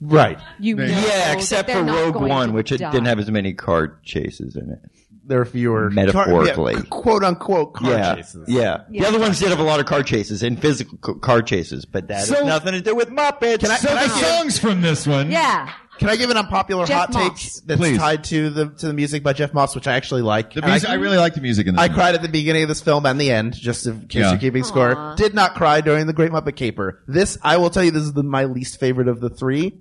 [SPEAKER 5] Right.
[SPEAKER 8] Except for Rogue One, which it didn't have as many car chases in it.
[SPEAKER 5] There are fewer
[SPEAKER 8] metaphorically,
[SPEAKER 5] quote unquote car chases.
[SPEAKER 8] Yeah. The other ones did have a lot of car chases and physical car chases, but that has nothing to do with Muppets.
[SPEAKER 6] Can I songs from this one?
[SPEAKER 7] Yeah.
[SPEAKER 5] Can I give an unpopular
[SPEAKER 7] Jeff
[SPEAKER 5] hot take
[SPEAKER 7] Moss.
[SPEAKER 5] that's tied to the music by Jeff Moss, which I actually like?
[SPEAKER 6] I really like the music in this
[SPEAKER 5] I
[SPEAKER 6] one.
[SPEAKER 5] cried at the beginning of this film and the end, just in case you're keeping score. Did not cry during the Great Muppet Caper. This, I will tell you, this is my least favorite of the three.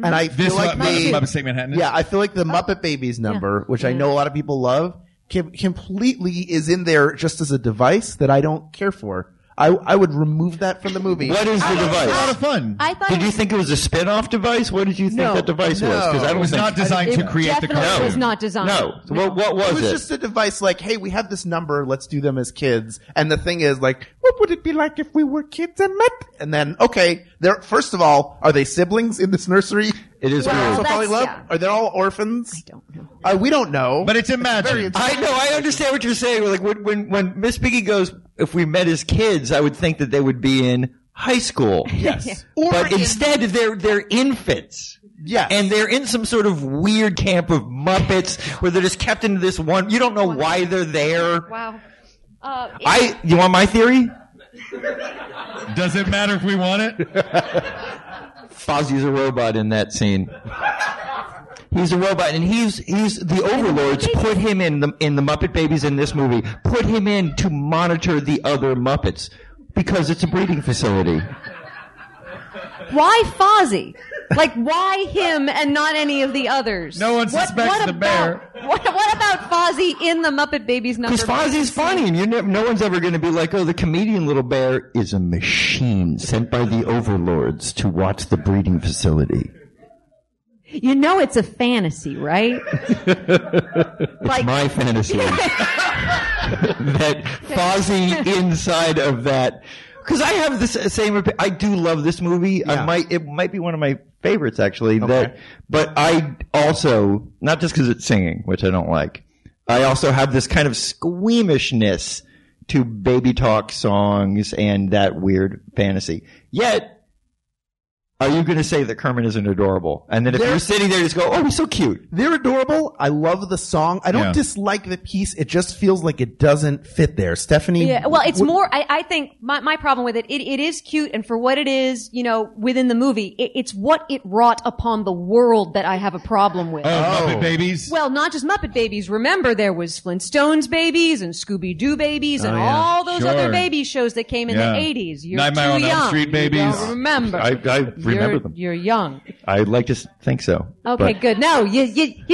[SPEAKER 5] And I feel like
[SPEAKER 6] Muppet Take Manhattan.
[SPEAKER 5] Yeah, I feel like the Muppet Babies number, which I know a lot of people love, completely is in there just as a device that I don't care for. I would remove that from the movie.
[SPEAKER 8] What is the device?
[SPEAKER 6] It's a lot of fun.
[SPEAKER 8] Did you think it was a spin-off device? What did you think that device was? Because
[SPEAKER 6] it was not designed to create the cartoon.
[SPEAKER 7] It was not designed.
[SPEAKER 8] No. So what was it?
[SPEAKER 5] It was just a device like, hey, we have this number, let's do them as kids. And the thing is, what would it be like if we were kids and met? And then, okay, first of all, are they siblings in this nursery?
[SPEAKER 8] It is weird.
[SPEAKER 5] So probably love? Are they all orphans? I don't know. We don't know.
[SPEAKER 6] But it's imagined.
[SPEAKER 8] I know. I understand what you're saying. Like when Miss Piggy goes, if we met as kids, I would think that they would be in high school.
[SPEAKER 5] Yes.
[SPEAKER 8] But instead, they're infants.
[SPEAKER 5] Yes.
[SPEAKER 8] And they're in some sort of weird camp of Muppets where they're just kept into this one. You don't know why they're there.
[SPEAKER 7] Wow.
[SPEAKER 8] You want my theory?
[SPEAKER 6] Does it matter if we want it?
[SPEAKER 8] Fozzie's a robot in that scene. He's a robot, and he's the overlords put him in the Muppet Babies in this movie. Put him in to monitor the other Muppets because it's a breeding facility.
[SPEAKER 7] Why Fozzie? Why him and not any of the others?
[SPEAKER 6] No one suspects the bear.
[SPEAKER 7] What about Fozzie in the Muppet Babies number?
[SPEAKER 8] Because Fozzie's funny, and no one's ever going to be like, oh, the comedian little bear is a machine sent by the overlords to watch the breeding facility.
[SPEAKER 7] You know it's a fantasy, right?
[SPEAKER 8] It's my fantasy. That Fozzie inside of that. Because I have this same opinion. I do love this movie.
[SPEAKER 5] Yeah.
[SPEAKER 8] It might be one of my favorites, actually. Okay. But I also, not just because it's singing, which I don't like, I also have this kind of squeamishness to baby talk songs and that weird fantasy. Yet, are you going to say that Kermit isn't adorable? And then if you're sitting there, just go, oh, he's so cute.
[SPEAKER 5] They're adorable. I love the song. I don't dislike the piece. It just feels like it doesn't fit there. Stephanie?
[SPEAKER 7] Yeah, well, it's more, I think my problem with it is cute, and for what it is, within the movie, it's what it wrought upon the world that I have a problem with.
[SPEAKER 6] Oh, Muppet Babies?
[SPEAKER 7] Well, not just Muppet Babies. Remember, there was Flintstones Babies and Scooby-Doo Babies and all those other baby shows that came in the 80s. You're
[SPEAKER 6] Nine Mile
[SPEAKER 7] too
[SPEAKER 6] on Elm
[SPEAKER 7] young.
[SPEAKER 6] Street Babies.
[SPEAKER 7] You don't remember.
[SPEAKER 8] I remember them.
[SPEAKER 7] You're young.
[SPEAKER 8] I'd like to think so.
[SPEAKER 7] Okay, good. No, you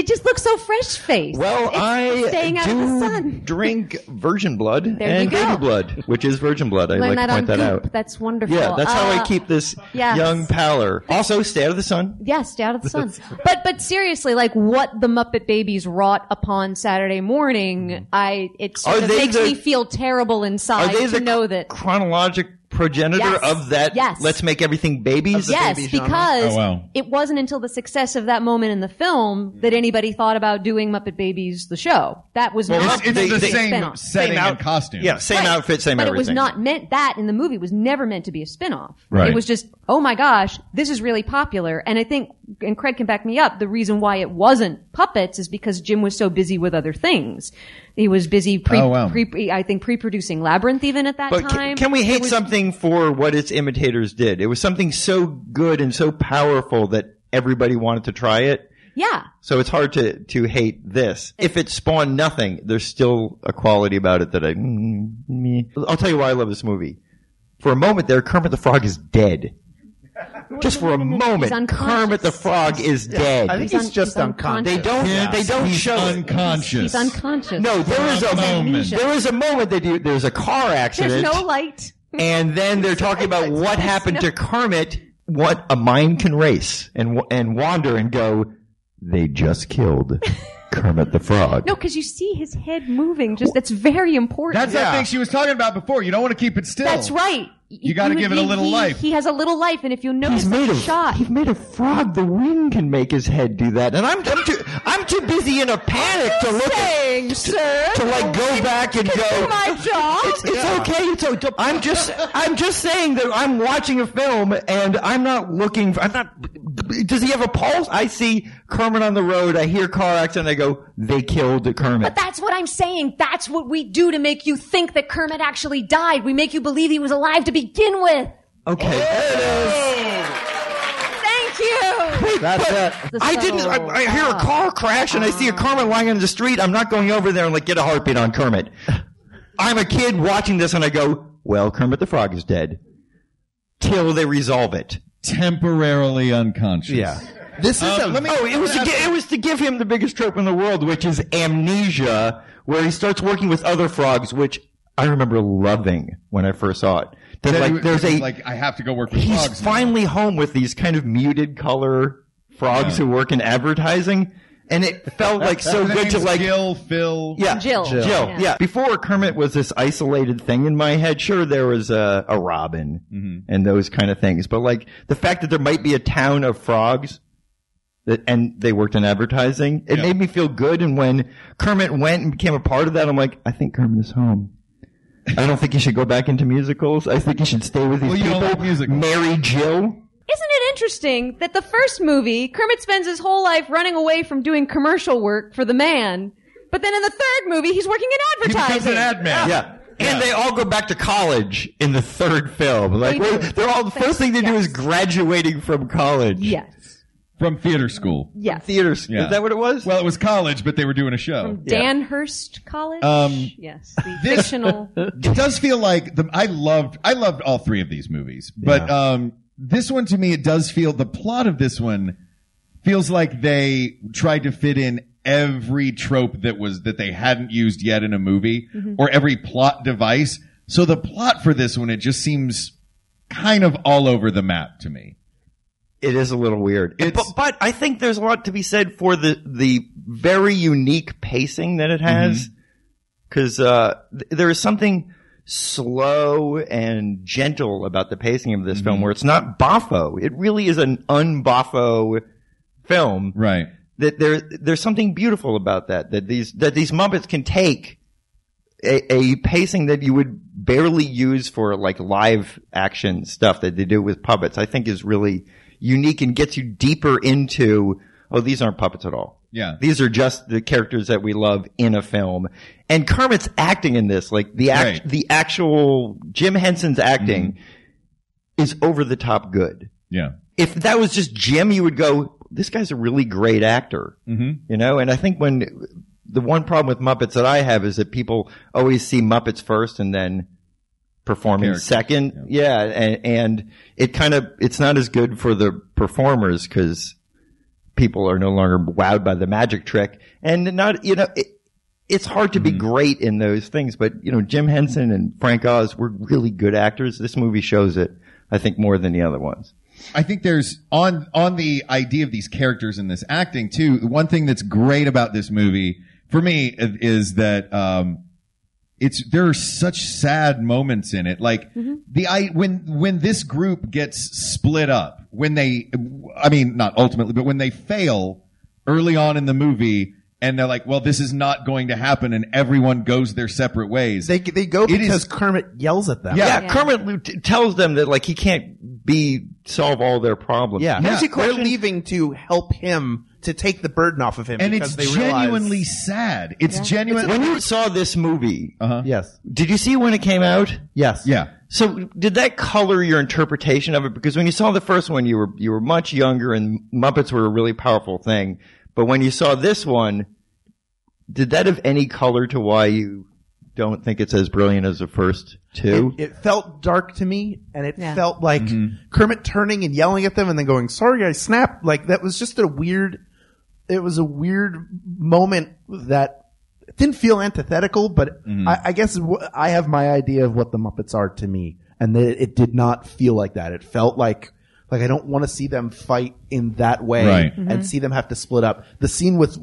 [SPEAKER 7] just look so fresh-faced.
[SPEAKER 8] Well,
[SPEAKER 7] it's staying out of the sun.
[SPEAKER 8] Drink virgin blood
[SPEAKER 7] There
[SPEAKER 8] and
[SPEAKER 7] you go.
[SPEAKER 8] baby blood, which is virgin blood. I'd
[SPEAKER 7] Learn
[SPEAKER 8] like to
[SPEAKER 7] that
[SPEAKER 8] point
[SPEAKER 7] on
[SPEAKER 8] that
[SPEAKER 7] Goop.
[SPEAKER 8] out.
[SPEAKER 7] That's wonderful.
[SPEAKER 8] Yeah, that's how I keep this
[SPEAKER 7] yes.
[SPEAKER 8] young pallor. Also, stay out of the sun.
[SPEAKER 7] Yes, stay out of the sun. But seriously, like what the Muppet Babies wrought upon Saturday morning, it sort of makes me feel terrible inside to know that
[SPEAKER 8] chronologic progenitor of that.
[SPEAKER 7] Yes.
[SPEAKER 8] Let's make everything babies.
[SPEAKER 7] Yes, because it wasn't until the success of that moment in the film that anybody thought about doing Muppet Babies the show. That was not
[SPEAKER 6] it's the same
[SPEAKER 7] spin-off.
[SPEAKER 6] setting and costume.
[SPEAKER 8] Yeah, same outfit, same
[SPEAKER 7] but
[SPEAKER 8] everything.
[SPEAKER 7] it was not meant, that in the movie was never meant to be a spin-off.
[SPEAKER 6] Right.
[SPEAKER 7] It was just, oh my gosh, this is really popular. And I think, and Craig can back me up, the reason why it wasn't puppets is because Jim was so busy with other things. He was busy pre-producing Labyrinth even at that time.
[SPEAKER 8] Can we hate something for what its imitators did? It was something so good and so powerful that everybody wanted to try it.
[SPEAKER 7] Yeah.
[SPEAKER 8] So it's hard to hate this. If it spawned nothing, there's still a quality about it that I'll tell you why I love this movie. For a moment there, Kermit the Frog is dead. Just for a moment, Kermit the Frog is dead.
[SPEAKER 5] I think he's just unconscious.
[SPEAKER 8] They don't show
[SPEAKER 6] unconscious.
[SPEAKER 7] He's unconscious.
[SPEAKER 8] No, there is a moment. There is a moment there's a car accident.
[SPEAKER 7] There's no light.
[SPEAKER 8] And then they're talking about what happened to Kermit. What a mind can race and wander and go, they just killed Kermit the Frog.
[SPEAKER 7] No, because you see his head moving. That's very important.
[SPEAKER 6] That's that thing she was talking about before. You don't want to keep it still.
[SPEAKER 7] That's right.
[SPEAKER 6] You got to give it a little life.
[SPEAKER 7] He has a little life, and if you notice the shot,
[SPEAKER 8] he's made a frog. The wind can make his head do that, and I'm too busy in a panic to look to like go back and go.
[SPEAKER 7] My job.
[SPEAKER 8] It's okay. It's okay. I'm just saying that I'm watching a film, and I'm not. Does he have a pulse? I see Kermit on the road. I hear car accident. I go, they killed Kermit.
[SPEAKER 7] But that's what I'm saying. That's what we do to make you think that Kermit actually died. We make you believe he was alive to begin with.
[SPEAKER 8] Okay. There it is.
[SPEAKER 7] Thank you.
[SPEAKER 5] That's it.
[SPEAKER 8] I hear a car crash and I see a Kermit lying on the street. I'm not going over there and get a heartbeat on Kermit. I'm a kid watching this and I go, well, Kermit the Frog is dead. Till they resolve it.
[SPEAKER 6] Temporarily unconscious.
[SPEAKER 5] Yeah. This is
[SPEAKER 8] it was to give him the biggest trope in the world, which is amnesia, where he starts working with other frogs, which I remember loving when I first saw it.
[SPEAKER 6] I have to go work with frogs.
[SPEAKER 8] He's finally home with these kind of muted color frogs who work in advertising. And it felt like so good to
[SPEAKER 6] Jill, Phil.
[SPEAKER 8] Yeah.
[SPEAKER 7] Jill.
[SPEAKER 8] Yeah. Before Kermit was this isolated thing in my head, sure, there was a Robin and those kind of things. But the fact that there might be a town of frogs and they worked in advertising, it made me feel good. And when Kermit went and became a part of that, I'm like, I think Kermit is home. I don't think he should go back into musicals. I think he should stay with these people.
[SPEAKER 6] Don't like musicals.
[SPEAKER 8] Marry Jill.
[SPEAKER 7] Isn't it interesting that the first movie, Kermit spends his whole life running away from doing commercial work for the man, but then in the third movie, he's working in advertising.
[SPEAKER 6] He becomes an ad man.
[SPEAKER 8] Yeah. And they all go back to college in the third film. The first thing they do is graduating from college.
[SPEAKER 7] Yes.
[SPEAKER 6] From theater school.
[SPEAKER 7] Yes.
[SPEAKER 8] Theater school.
[SPEAKER 6] Yeah.
[SPEAKER 8] Is that what it was?
[SPEAKER 6] Well, it was college, but they were doing a show.
[SPEAKER 7] From Danhurst College? Yes. The fictional.
[SPEAKER 6] It does feel like I loved all three of these movies, but this one to me, it does feel, the plot of this one feels like they tried to fit in every trope that they hadn't used yet in a movie, or every plot device. So the plot for this one, it just seems kind of all over the map to me.
[SPEAKER 8] It is a little weird. But I think there's a lot to be said for the very unique pacing that it has. Because there is something slow and gentle about the pacing of this film, where it's not boffo. It really is an un-boffo film.
[SPEAKER 6] Right.
[SPEAKER 8] That there's something beautiful about that these Muppets can take a pacing that you would barely use for like live action stuff that they do with puppets, I think is really unique and gets you deeper into, oh, these aren't puppets at all.
[SPEAKER 6] Yeah.
[SPEAKER 8] These are just the characters that we love in a film. And Kermit's acting in this, like the actual Jim Henson's acting is over the top good.
[SPEAKER 6] Yeah.
[SPEAKER 8] If that was just Jim, you would go, this guy's a really great actor. You know, and I think the one problem with Muppets that I have is that people always see Muppets first and then performing second. Yeah. And it's not as good for the performers because people are no longer wowed by the magic trick. And it's hard to be great in those things, but Jim Henson and Frank Oz were really good actors. This movie shows it, I think, more than the other ones.
[SPEAKER 6] I think there's on the idea of these characters and this acting too. One thing that's great about this movie for me is that there are such sad moments in it. Like when this group gets split up, not ultimately, but when they fail early on in the movie. And they're like, well, this is not going to happen, and everyone goes their separate ways.
[SPEAKER 5] They go because Kermit yells at them.
[SPEAKER 8] Yeah. Kermit tells them that like he can't solve all their problems.
[SPEAKER 5] Yeah, they're leaving to help him to take the burden off of him,
[SPEAKER 6] and
[SPEAKER 5] because
[SPEAKER 6] it's
[SPEAKER 5] they
[SPEAKER 6] genuinely sad. It's genuine.
[SPEAKER 8] When you saw this movie,
[SPEAKER 5] yes,
[SPEAKER 8] did you see it when it came out?
[SPEAKER 5] Yes.
[SPEAKER 6] Yeah.
[SPEAKER 8] So did that color your interpretation of it? Because when you saw the first one, you were much younger, and Muppets were a really powerful thing. But when you saw this one, did that have any color to why you don't think it's as brilliant as the first two?
[SPEAKER 5] It felt dark to me, and it felt like Kermit turning and yelling at them and then going, sorry, I snapped. Like, that was just a weird moment that didn't feel antithetical, but I guess I have my idea of what the Muppets are to me, and it did not feel like that. It felt like I don't want to see them fight in that way and see them have to split up. The scene with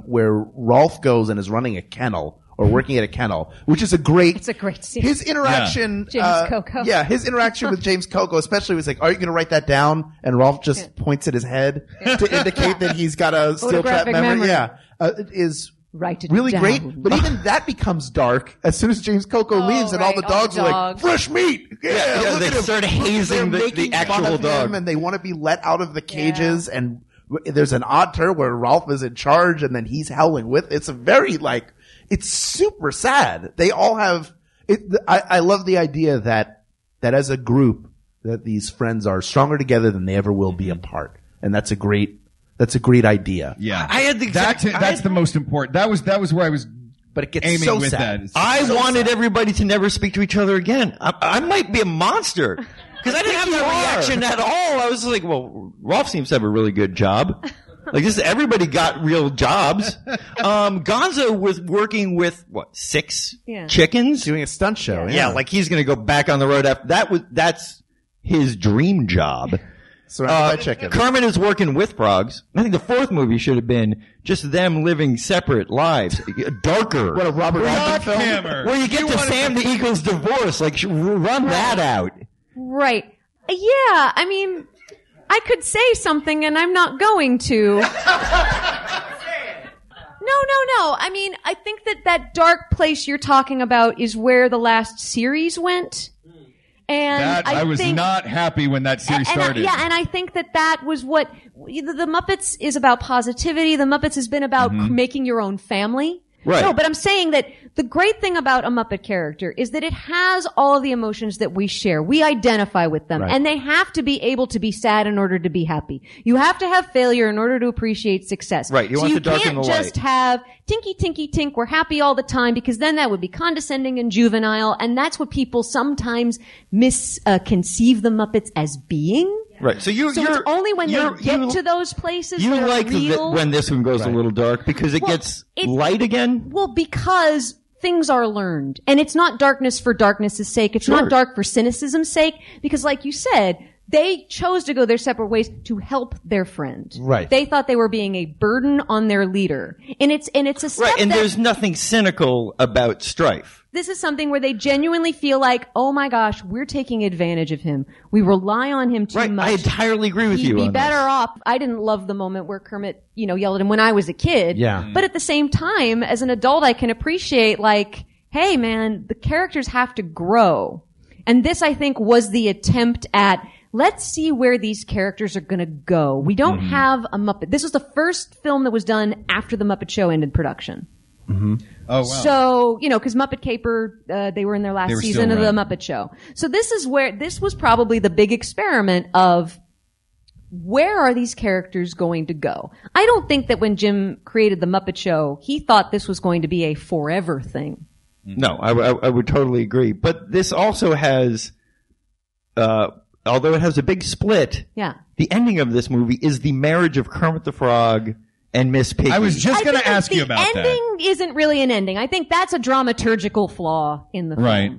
[SPEAKER 5] where Rolf goes and is running a kennel or working at a kennel, which is
[SPEAKER 7] it's a great scene.
[SPEAKER 5] His interaction,
[SPEAKER 7] James Coco.
[SPEAKER 5] Yeah, his interaction with James Coco, especially, was like, "Are you going to write that down?" And Rolf just points at his head to indicate that he's got a steel trap memory. Yeah, it is. Really
[SPEAKER 7] down.
[SPEAKER 5] Great, but even that becomes dark as soon as James Coco leaves, and all the dogs are like, fresh meat! Yeah,
[SPEAKER 8] they start hazing the actual dog.
[SPEAKER 5] And they want to be let out of the cages, and there's an odd turn where Rolf is in charge, and then he's howling with. It's a very, it's super sad. They all have, I love the idea that as a group, that these friends are stronger together than they ever will be apart. And that's a great idea.
[SPEAKER 6] Yeah.
[SPEAKER 8] I had
[SPEAKER 6] that's the most important. That was where I was
[SPEAKER 5] but it gets
[SPEAKER 6] aiming
[SPEAKER 5] so
[SPEAKER 6] with
[SPEAKER 5] sad.
[SPEAKER 6] that.
[SPEAKER 8] I wanted everybody to never speak to each other again. I might be a monster. Because I didn't have that reaction at all. I was like, well, Rolf seems to have a really good job. Like everybody got real jobs. Gonzo was working with six chickens?
[SPEAKER 5] Doing a stunt show.
[SPEAKER 8] Yeah, like he's gonna go back on the road after that's his dream job.
[SPEAKER 5] Surrounded by chickens.
[SPEAKER 8] Kermit is working with frogs. I think the fourth movie should have been just them living separate lives. Darker.
[SPEAKER 5] What a Robert Altman film.
[SPEAKER 8] Where you get to Sam the Eagle's divorce. Like, run that out.
[SPEAKER 7] Right. Yeah, I mean, I could say something and I'm not going to. No. I mean, I think that dark place you're talking about is where the last series went. And
[SPEAKER 6] I was not happy when that series started.
[SPEAKER 7] And I think that was what the Muppets is about. Positivity. The Muppets has been about making your own family.
[SPEAKER 8] Right.
[SPEAKER 7] No, but I'm saying that the great thing about a Muppet character is that it has all the emotions that we share. We identify with them. Right. And they have to be able to be sad in order to be happy. You have to have failure in order to appreciate success.
[SPEAKER 8] Right. You want the dark and the light.
[SPEAKER 7] You can't just have tinky, tinky, tink, we're happy all the time, because then that would be condescending and juvenile, and that's what people sometimes misconceive the Muppets as being.
[SPEAKER 8] Right. So it's
[SPEAKER 7] only when they get to those places
[SPEAKER 8] you
[SPEAKER 7] that
[SPEAKER 8] like
[SPEAKER 7] are real.
[SPEAKER 8] when this one goes a little dark because it gets light again?
[SPEAKER 7] Well, because things are learned. And it's not darkness for darkness' sake. It's not dark for cynicism's sake. Because like you said, they chose to go their separate ways to help their friend.
[SPEAKER 5] Right.
[SPEAKER 7] They thought they were being a burden on their leader. And it's a step
[SPEAKER 8] right. And there's nothing cynical about Strife.
[SPEAKER 7] This is something where they genuinely feel like, oh my gosh, we're taking advantage of him. We rely on him too much.
[SPEAKER 8] I entirely agree with you.
[SPEAKER 7] He'd be better off. I didn't love the moment where Kermit, yelled at him when I was a kid.
[SPEAKER 5] Yeah.
[SPEAKER 7] But at the same time, as an adult, I can appreciate hey man, the characters have to grow. And this, I think, was the attempt at, let's see where these characters are going to go. We don't have a Muppet. This was the first film that was done after the Muppet Show ended production.
[SPEAKER 6] Oh, wow.
[SPEAKER 7] So, because Muppet Caper, they were in their last season of the Muppet Show. So this was probably the big experiment of where are these characters going to go? I don't think that when Jim created the Muppet Show, he thought this was going to be a forever thing.
[SPEAKER 8] No, I would totally agree. But this also has, although it has a big split, the ending of this movie is the marriage of Kermit the Frog and Miss Piggy.
[SPEAKER 6] I was just going to ask you about that.
[SPEAKER 7] The ending isn't really an ending. I think that's a dramaturgical flaw in the film.
[SPEAKER 6] Right.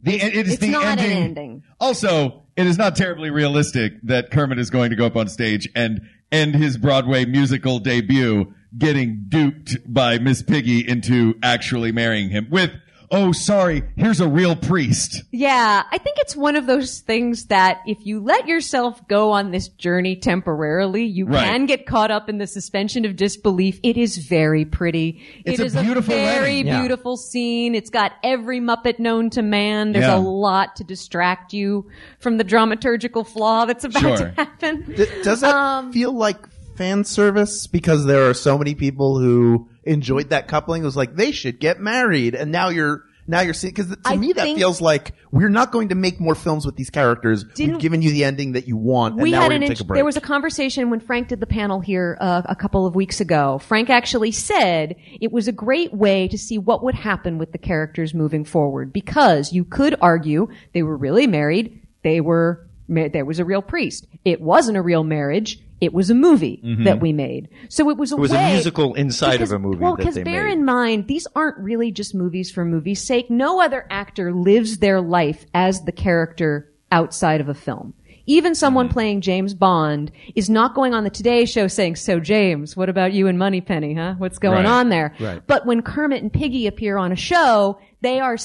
[SPEAKER 6] It's not an ending. Also, it is not terribly realistic that Kermit is going to go up on stage and end his Broadway musical debut getting duped by Miss Piggy into actually marrying him with, oh, sorry, here's a real priest.
[SPEAKER 7] Yeah, I think it's one of those things that if you let yourself go on this journey temporarily, you can get caught up in the suspension of disbelief. It is very pretty.
[SPEAKER 6] It is a beautiful
[SPEAKER 7] very
[SPEAKER 6] wedding.
[SPEAKER 7] beautiful scene. It's got every Muppet known to man. There's a lot to distract you from the dramaturgical flaw that's about to happen.
[SPEAKER 5] Does that feel like fan service? Because there are so many people who enjoyed that coupling. It was like, they should get married. And now you're seeing, because to me that feels like we're not going to make more films with these characters. We've given you the ending that you want, and now we're going to take a break.
[SPEAKER 7] There was a conversation when Frank did the panel here a couple of weeks ago. Frank actually said it was a great way to see what would happen with the characters moving forward, because you could argue they were really married. There was a real priest. It wasn't a real marriage. It was a movie that we made. So it was a
[SPEAKER 8] musical inside of a movie that they made.
[SPEAKER 7] Because bear in mind, these aren't really just movies for movies' sake. No other actor lives their life as the character outside of a film. Even someone playing James Bond is not going on the Today Show saying, so James, what about you and Moneypenny, huh? What's going on there?
[SPEAKER 5] Right.
[SPEAKER 7] But when Kermit and Piggy appear on a show, they are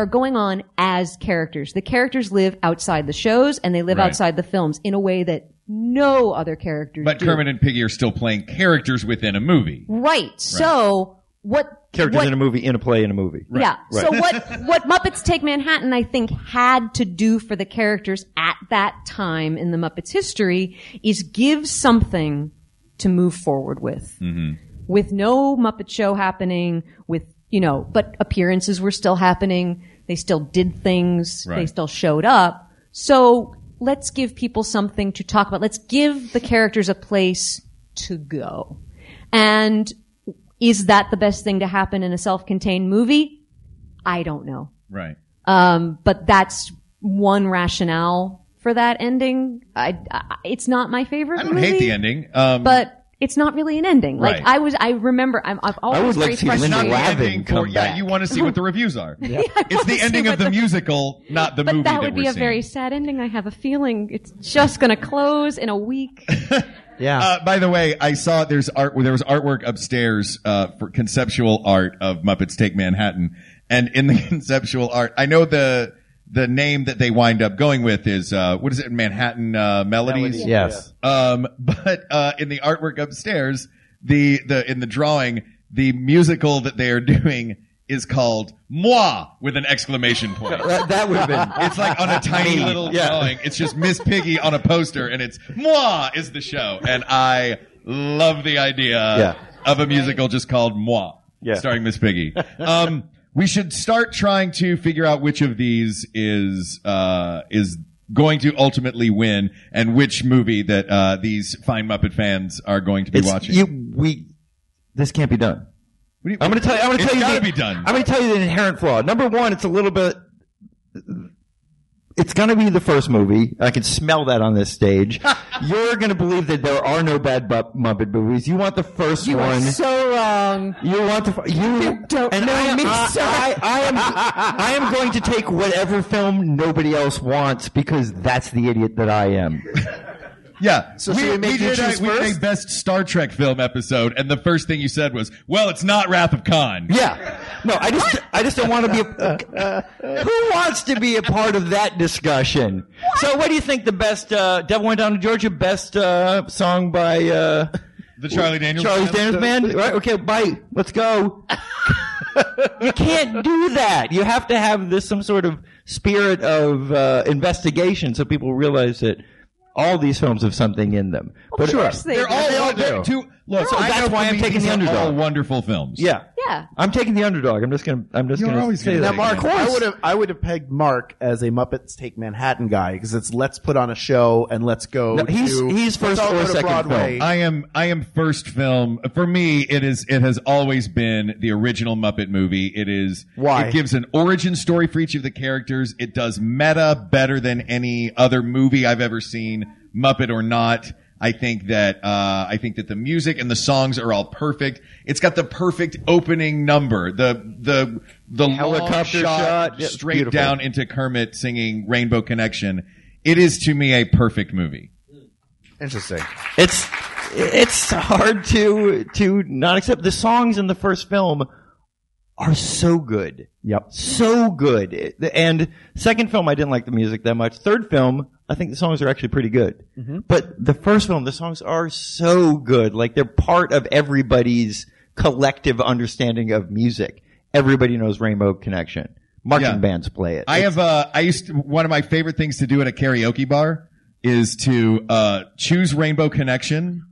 [SPEAKER 7] going on as characters. The characters live outside the shows and they live outside the films in a way that no other characters
[SPEAKER 6] But
[SPEAKER 7] do.
[SPEAKER 6] Kermit and Piggy are still playing characters within a movie.
[SPEAKER 7] Right. So
[SPEAKER 8] Characters in a movie, in a play, in a movie.
[SPEAKER 7] Yeah. So what Muppets Take Manhattan, I think, had to do for the characters at that time in the Muppets history is give something to move forward with. With no Muppet Show happening, but appearances were still happening. They still did things. They still showed up. So let's give people something to talk about. Let's give the characters a place to go. And is that the best thing to happen in a self-contained movie? I don't know.
[SPEAKER 6] Right.
[SPEAKER 7] But that's one rationale for that ending. It's not my favorite movie.
[SPEAKER 6] I don't hate the ending.
[SPEAKER 7] But it's not really an ending.
[SPEAKER 6] Right.
[SPEAKER 7] I remember, I've always very frustrated.
[SPEAKER 6] You want to see what the reviews are. It's the ending of the musical, not the movie
[SPEAKER 7] that would be a
[SPEAKER 6] seeing.
[SPEAKER 7] very sad ending. I have a feeling it's just going to close in a week.
[SPEAKER 5] Yeah.
[SPEAKER 6] By the way, I saw there was artwork upstairs for conceptual art of Muppets Take Manhattan, and in the conceptual art, I know the name that they wind up going with is what is it? Manhattan Melodies.
[SPEAKER 5] Yes.
[SPEAKER 6] But in the artwork upstairs, in the drawing, the musical that they are doing is called Moi with an exclamation point.
[SPEAKER 8] That would have been.
[SPEAKER 6] It's like on a tiny little drawing. It's just Miss Piggy on a poster, and it's Moi is the show. And I love the idea of a musical just called Moi, starring Miss Piggy. We should start trying to figure out which of these is going to ultimately win, and which movie that these fine Muppet fans are going to be watching.
[SPEAKER 8] This can't be done. I'm going to tell you.
[SPEAKER 6] It's got to be done.
[SPEAKER 8] I'm going to tell you the inherent flaw. Number one, it's a little bit. It's going to be the first movie. I can smell that on this stage. You're going to believe that there are no bad Muppet movies. You want the first one.
[SPEAKER 7] You are so wrong.
[SPEAKER 8] You want you don't and
[SPEAKER 7] know me, sir.
[SPEAKER 8] I am going to take whatever film nobody else wants because that's the idiot that I am.
[SPEAKER 6] Yeah.
[SPEAKER 5] So should we make you choose
[SPEAKER 6] we did
[SPEAKER 5] first?
[SPEAKER 6] a best Star Trek film episode, and the first thing you said was, "Well, it's not Wrath of Khan."
[SPEAKER 8] Yeah. No, I just don't want to be who wants to be a part of that discussion? What? So what do you think the best Devil Went Down to Georgia best song by
[SPEAKER 6] the Charlie Daniels
[SPEAKER 8] Band? Right? Okay, bye. Let's go. You can't do that. You have to have some sort of spirit of investigation so people realize that all these films have something in them.
[SPEAKER 7] Of course they
[SPEAKER 6] they're
[SPEAKER 7] do.
[SPEAKER 6] all
[SPEAKER 5] do.
[SPEAKER 6] Look, so
[SPEAKER 8] that's why I'm taking the underdog.
[SPEAKER 6] All wonderful films.
[SPEAKER 8] Yeah.
[SPEAKER 7] Yeah.
[SPEAKER 8] I'm taking the underdog. I'm just gonna
[SPEAKER 6] always
[SPEAKER 8] say
[SPEAKER 6] gonna
[SPEAKER 8] that.
[SPEAKER 5] Now,
[SPEAKER 6] take
[SPEAKER 5] Mark, I would have pegged Mark as a Muppets Take Manhattan guy because it's let's put on a show and let's go.
[SPEAKER 8] No, he's
[SPEAKER 5] let's
[SPEAKER 8] first
[SPEAKER 5] all
[SPEAKER 8] or
[SPEAKER 5] go to
[SPEAKER 8] second
[SPEAKER 5] Broadway.
[SPEAKER 8] film.
[SPEAKER 6] I am first film. For me, it has always been the original Muppet movie. It is.
[SPEAKER 5] Why?
[SPEAKER 6] It gives an origin story for each of the characters. It does meta better than any other movie I've ever seen, Muppet or not. I think that the music and the songs are all perfect. It's got the perfect opening number. The
[SPEAKER 8] Helicopter
[SPEAKER 6] long
[SPEAKER 8] shot. Yeah,
[SPEAKER 6] straight
[SPEAKER 8] beautiful.
[SPEAKER 6] down into Kermit singing Rainbow Connection. It is to me a perfect movie.
[SPEAKER 5] Interesting.
[SPEAKER 8] It's hard to not accept. The songs in the first film are so good.
[SPEAKER 5] Yep.
[SPEAKER 8] So good. And second film, I didn't like the music that much. Third film, I think the songs are actually pretty good.
[SPEAKER 5] Mm-hmm.
[SPEAKER 8] But the first film, the songs are so good. Like they're part of everybody's collective understanding of music. Everybody knows Rainbow Connection. Marching bands play it.
[SPEAKER 6] One of my favorite things to do at a karaoke bar is to choose Rainbow Connection.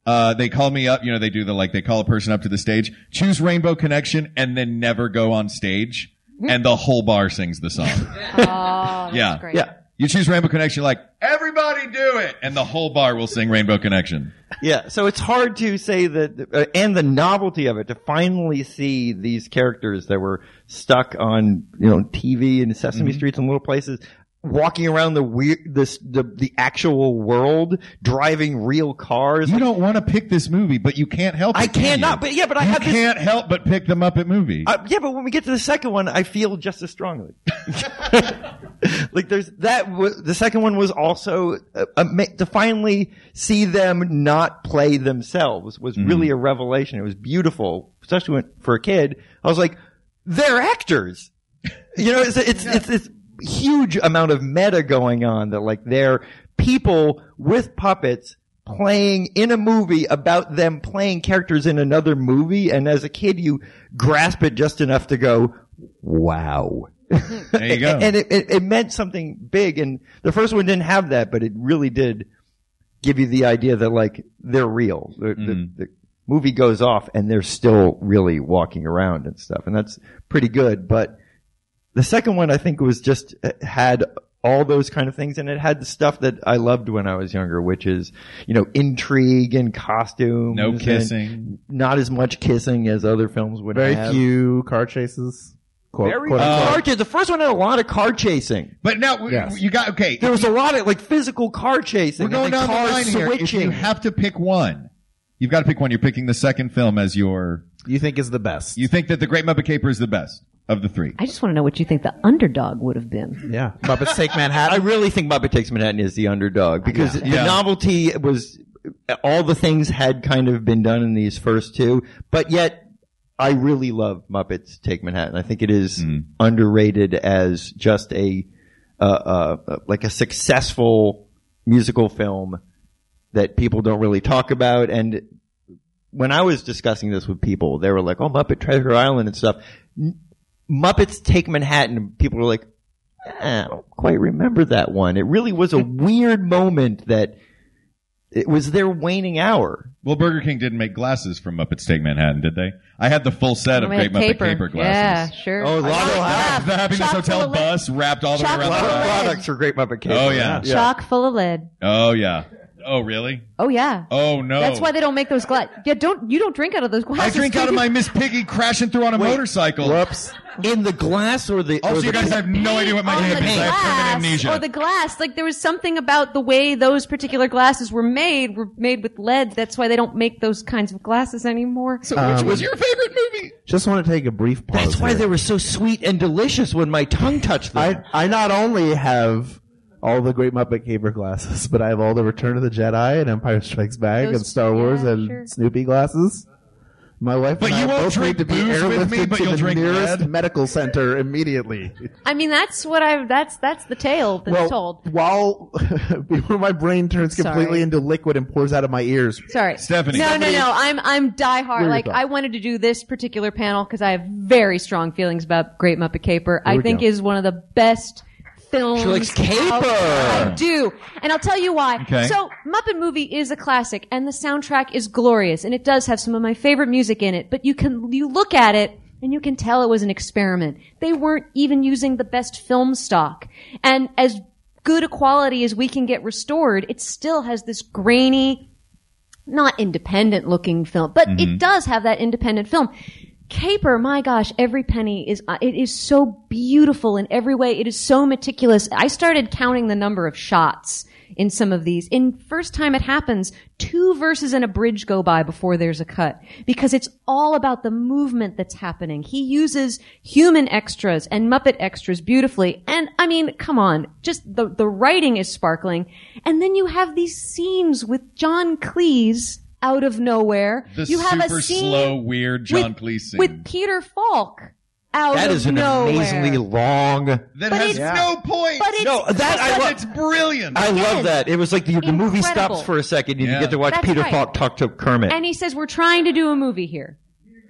[SPEAKER 6] They call me up, they do they call a person up to the stage, choose Rainbow Connection, and then never go on stage, and the whole bar sings the song.
[SPEAKER 7] That's great.
[SPEAKER 6] Yeah. You choose Rainbow Connection, everybody do it, and the whole bar will sing Rainbow Connection.
[SPEAKER 8] Yeah, so it's hard to say that, and the novelty of it, to finally see these characters that were stuck on, TV and Sesame Streets and little places, walking around the actual world, driving real cars.
[SPEAKER 6] You don't want to pick this movie, but you can't help it.
[SPEAKER 8] I cannot, but I have this.
[SPEAKER 6] You can't help but pick the Muppet movie.
[SPEAKER 8] Yeah, but when we get to the second one, I feel just as strongly. There's that. The second one was also to finally see them not play themselves was really a revelation. It was beautiful, especially for a kid. I was like, they're actors. It's this huge amount of meta going on that they're people with puppets playing in a movie about them playing characters in another movie, and as a kid you grasp it just enough to go, wow.
[SPEAKER 6] There you go.
[SPEAKER 8] And it meant something big, and the first one didn't have that, but it really did give you the idea that they're real. The movie goes off and they're still really walking around and stuff, and that's pretty good. But the second one, I think, had all those kind of things, and it had the stuff that I loved when I was younger, which is, intrigue and costumes.
[SPEAKER 6] No kissing.
[SPEAKER 8] Not as much kissing as other films would have.
[SPEAKER 5] Very few car chases.
[SPEAKER 8] Car chase. The first one had a lot of car chasing.
[SPEAKER 6] But now, you got, okay.
[SPEAKER 8] There was a lot of, physical car chasing.
[SPEAKER 6] We're going down the line here. If you have to pick one, you've got to pick one. You're picking the second film as your...
[SPEAKER 5] You think is the best.
[SPEAKER 6] You think that The Great Muppet Caper is the best of the three.
[SPEAKER 7] I just want to know what you think the underdog would have been.
[SPEAKER 5] Yeah. Muppets Take Manhattan.
[SPEAKER 8] I really think Muppet Takes Manhattan is the underdog because the novelty was, all the things had kind of been done in these first two, but yet I really love Muppets Take Manhattan. I think it is underrated as just a successful musical film that people don't really talk about. And when I was discussing this with people, they were like, "Oh, Muppet Treasure Island and stuff." Muppets Take Manhattan, people were like, I don't quite remember that one. It really was a weird moment that it was their waning hour.
[SPEAKER 6] Well, Burger King didn't make glasses from Muppets Take Manhattan, did they? I had the full set of Great Muppet Caper glasses.
[SPEAKER 7] Yeah, sure.
[SPEAKER 8] Oh, a lot of
[SPEAKER 6] the Happiness Hotel bus wrapped all the way around the
[SPEAKER 8] products for Great Muppet Caper.
[SPEAKER 6] Oh, yeah.
[SPEAKER 7] Chock full of lead.
[SPEAKER 6] Oh, yeah. Oh, really?
[SPEAKER 7] Oh, yeah.
[SPEAKER 6] Oh, no.
[SPEAKER 7] That's why they don't make those glasses. Yeah, you don't drink out of those glasses.
[SPEAKER 6] I drink out of my Miss Piggy crashing through on a motorcycle.
[SPEAKER 5] Whoops.
[SPEAKER 8] In the glass or the...
[SPEAKER 6] Also, you guys have no idea what my name is. I have permanent amnesia.
[SPEAKER 7] Or the glass. There was something about the way those particular glasses were made with lead. That's why they don't make those kinds of glasses anymore.
[SPEAKER 6] So which was your favorite movie?
[SPEAKER 5] Just want to take a brief pause.
[SPEAKER 8] That's why they were so sweet and delicious when my tongue touched them.
[SPEAKER 5] I not only have all the Great Muppet Caper glasses, but I have all the Return of the Jedi and Empire Strikes Back and Star Wars and Snoopy glasses. My wife
[SPEAKER 6] But
[SPEAKER 5] and
[SPEAKER 6] you
[SPEAKER 5] I
[SPEAKER 6] won't
[SPEAKER 5] both
[SPEAKER 6] drink
[SPEAKER 5] need to be
[SPEAKER 6] booze with me,
[SPEAKER 5] airlifted
[SPEAKER 6] but
[SPEAKER 5] to
[SPEAKER 6] you'll
[SPEAKER 5] the
[SPEAKER 6] drink
[SPEAKER 5] nearest
[SPEAKER 6] lead?
[SPEAKER 5] medical center immediately.
[SPEAKER 7] I mean, that's the tale that's told.
[SPEAKER 5] While before my brain turns completely
[SPEAKER 7] Sorry.
[SPEAKER 5] into liquid and pours out of my ears.
[SPEAKER 7] Sorry.
[SPEAKER 6] Stephanie.
[SPEAKER 7] No. I'm
[SPEAKER 5] What
[SPEAKER 7] diehard.
[SPEAKER 5] are your
[SPEAKER 7] Like,
[SPEAKER 5] thoughts?
[SPEAKER 7] I wanted to do this particular panel because I have very strong feelings about Great Muppet Caper.
[SPEAKER 5] Here
[SPEAKER 7] I
[SPEAKER 5] we
[SPEAKER 7] think
[SPEAKER 5] go.
[SPEAKER 7] is one of the best films.
[SPEAKER 2] She likes Caper.
[SPEAKER 7] I do. And I'll tell you why.
[SPEAKER 6] Okay.
[SPEAKER 7] So, Muppet Movie is a classic and the soundtrack is glorious and it does have some of my favorite music in it, but you look at it and you can tell it was an experiment. They weren't even using the best film stock. And as good a quality as we can get restored, it still has this grainy, not independent looking film, but it does have that independent film. Caper, my gosh, every penny it is so beautiful in every way. It is so meticulous. I started counting the number of shots in some of these. In first time it happens, 2 verses and a bridge go by before there's a cut because it's all about the movement that's happening. He uses human extras and Muppet extras beautifully. And I mean, come on, just the writing is sparkling. And then you have these scenes with John Cleese out of nowhere.
[SPEAKER 6] The
[SPEAKER 7] you have
[SPEAKER 6] super
[SPEAKER 7] a scene
[SPEAKER 6] slow, weird John Cleese scene.
[SPEAKER 7] with Peter Falk out
[SPEAKER 2] That
[SPEAKER 7] of
[SPEAKER 2] is an
[SPEAKER 7] nowhere.
[SPEAKER 2] amazingly long.
[SPEAKER 6] That has no point.
[SPEAKER 7] But it's,
[SPEAKER 2] No, that I love.
[SPEAKER 6] It's brilliant.
[SPEAKER 2] I love that. It was like the movie
[SPEAKER 7] Incredible.
[SPEAKER 2] stops for a second. You
[SPEAKER 6] Yeah.
[SPEAKER 2] get to watch
[SPEAKER 7] That's
[SPEAKER 2] Peter
[SPEAKER 7] right.
[SPEAKER 2] Falk talk to Kermit.
[SPEAKER 7] And he says, we're trying to do a movie here.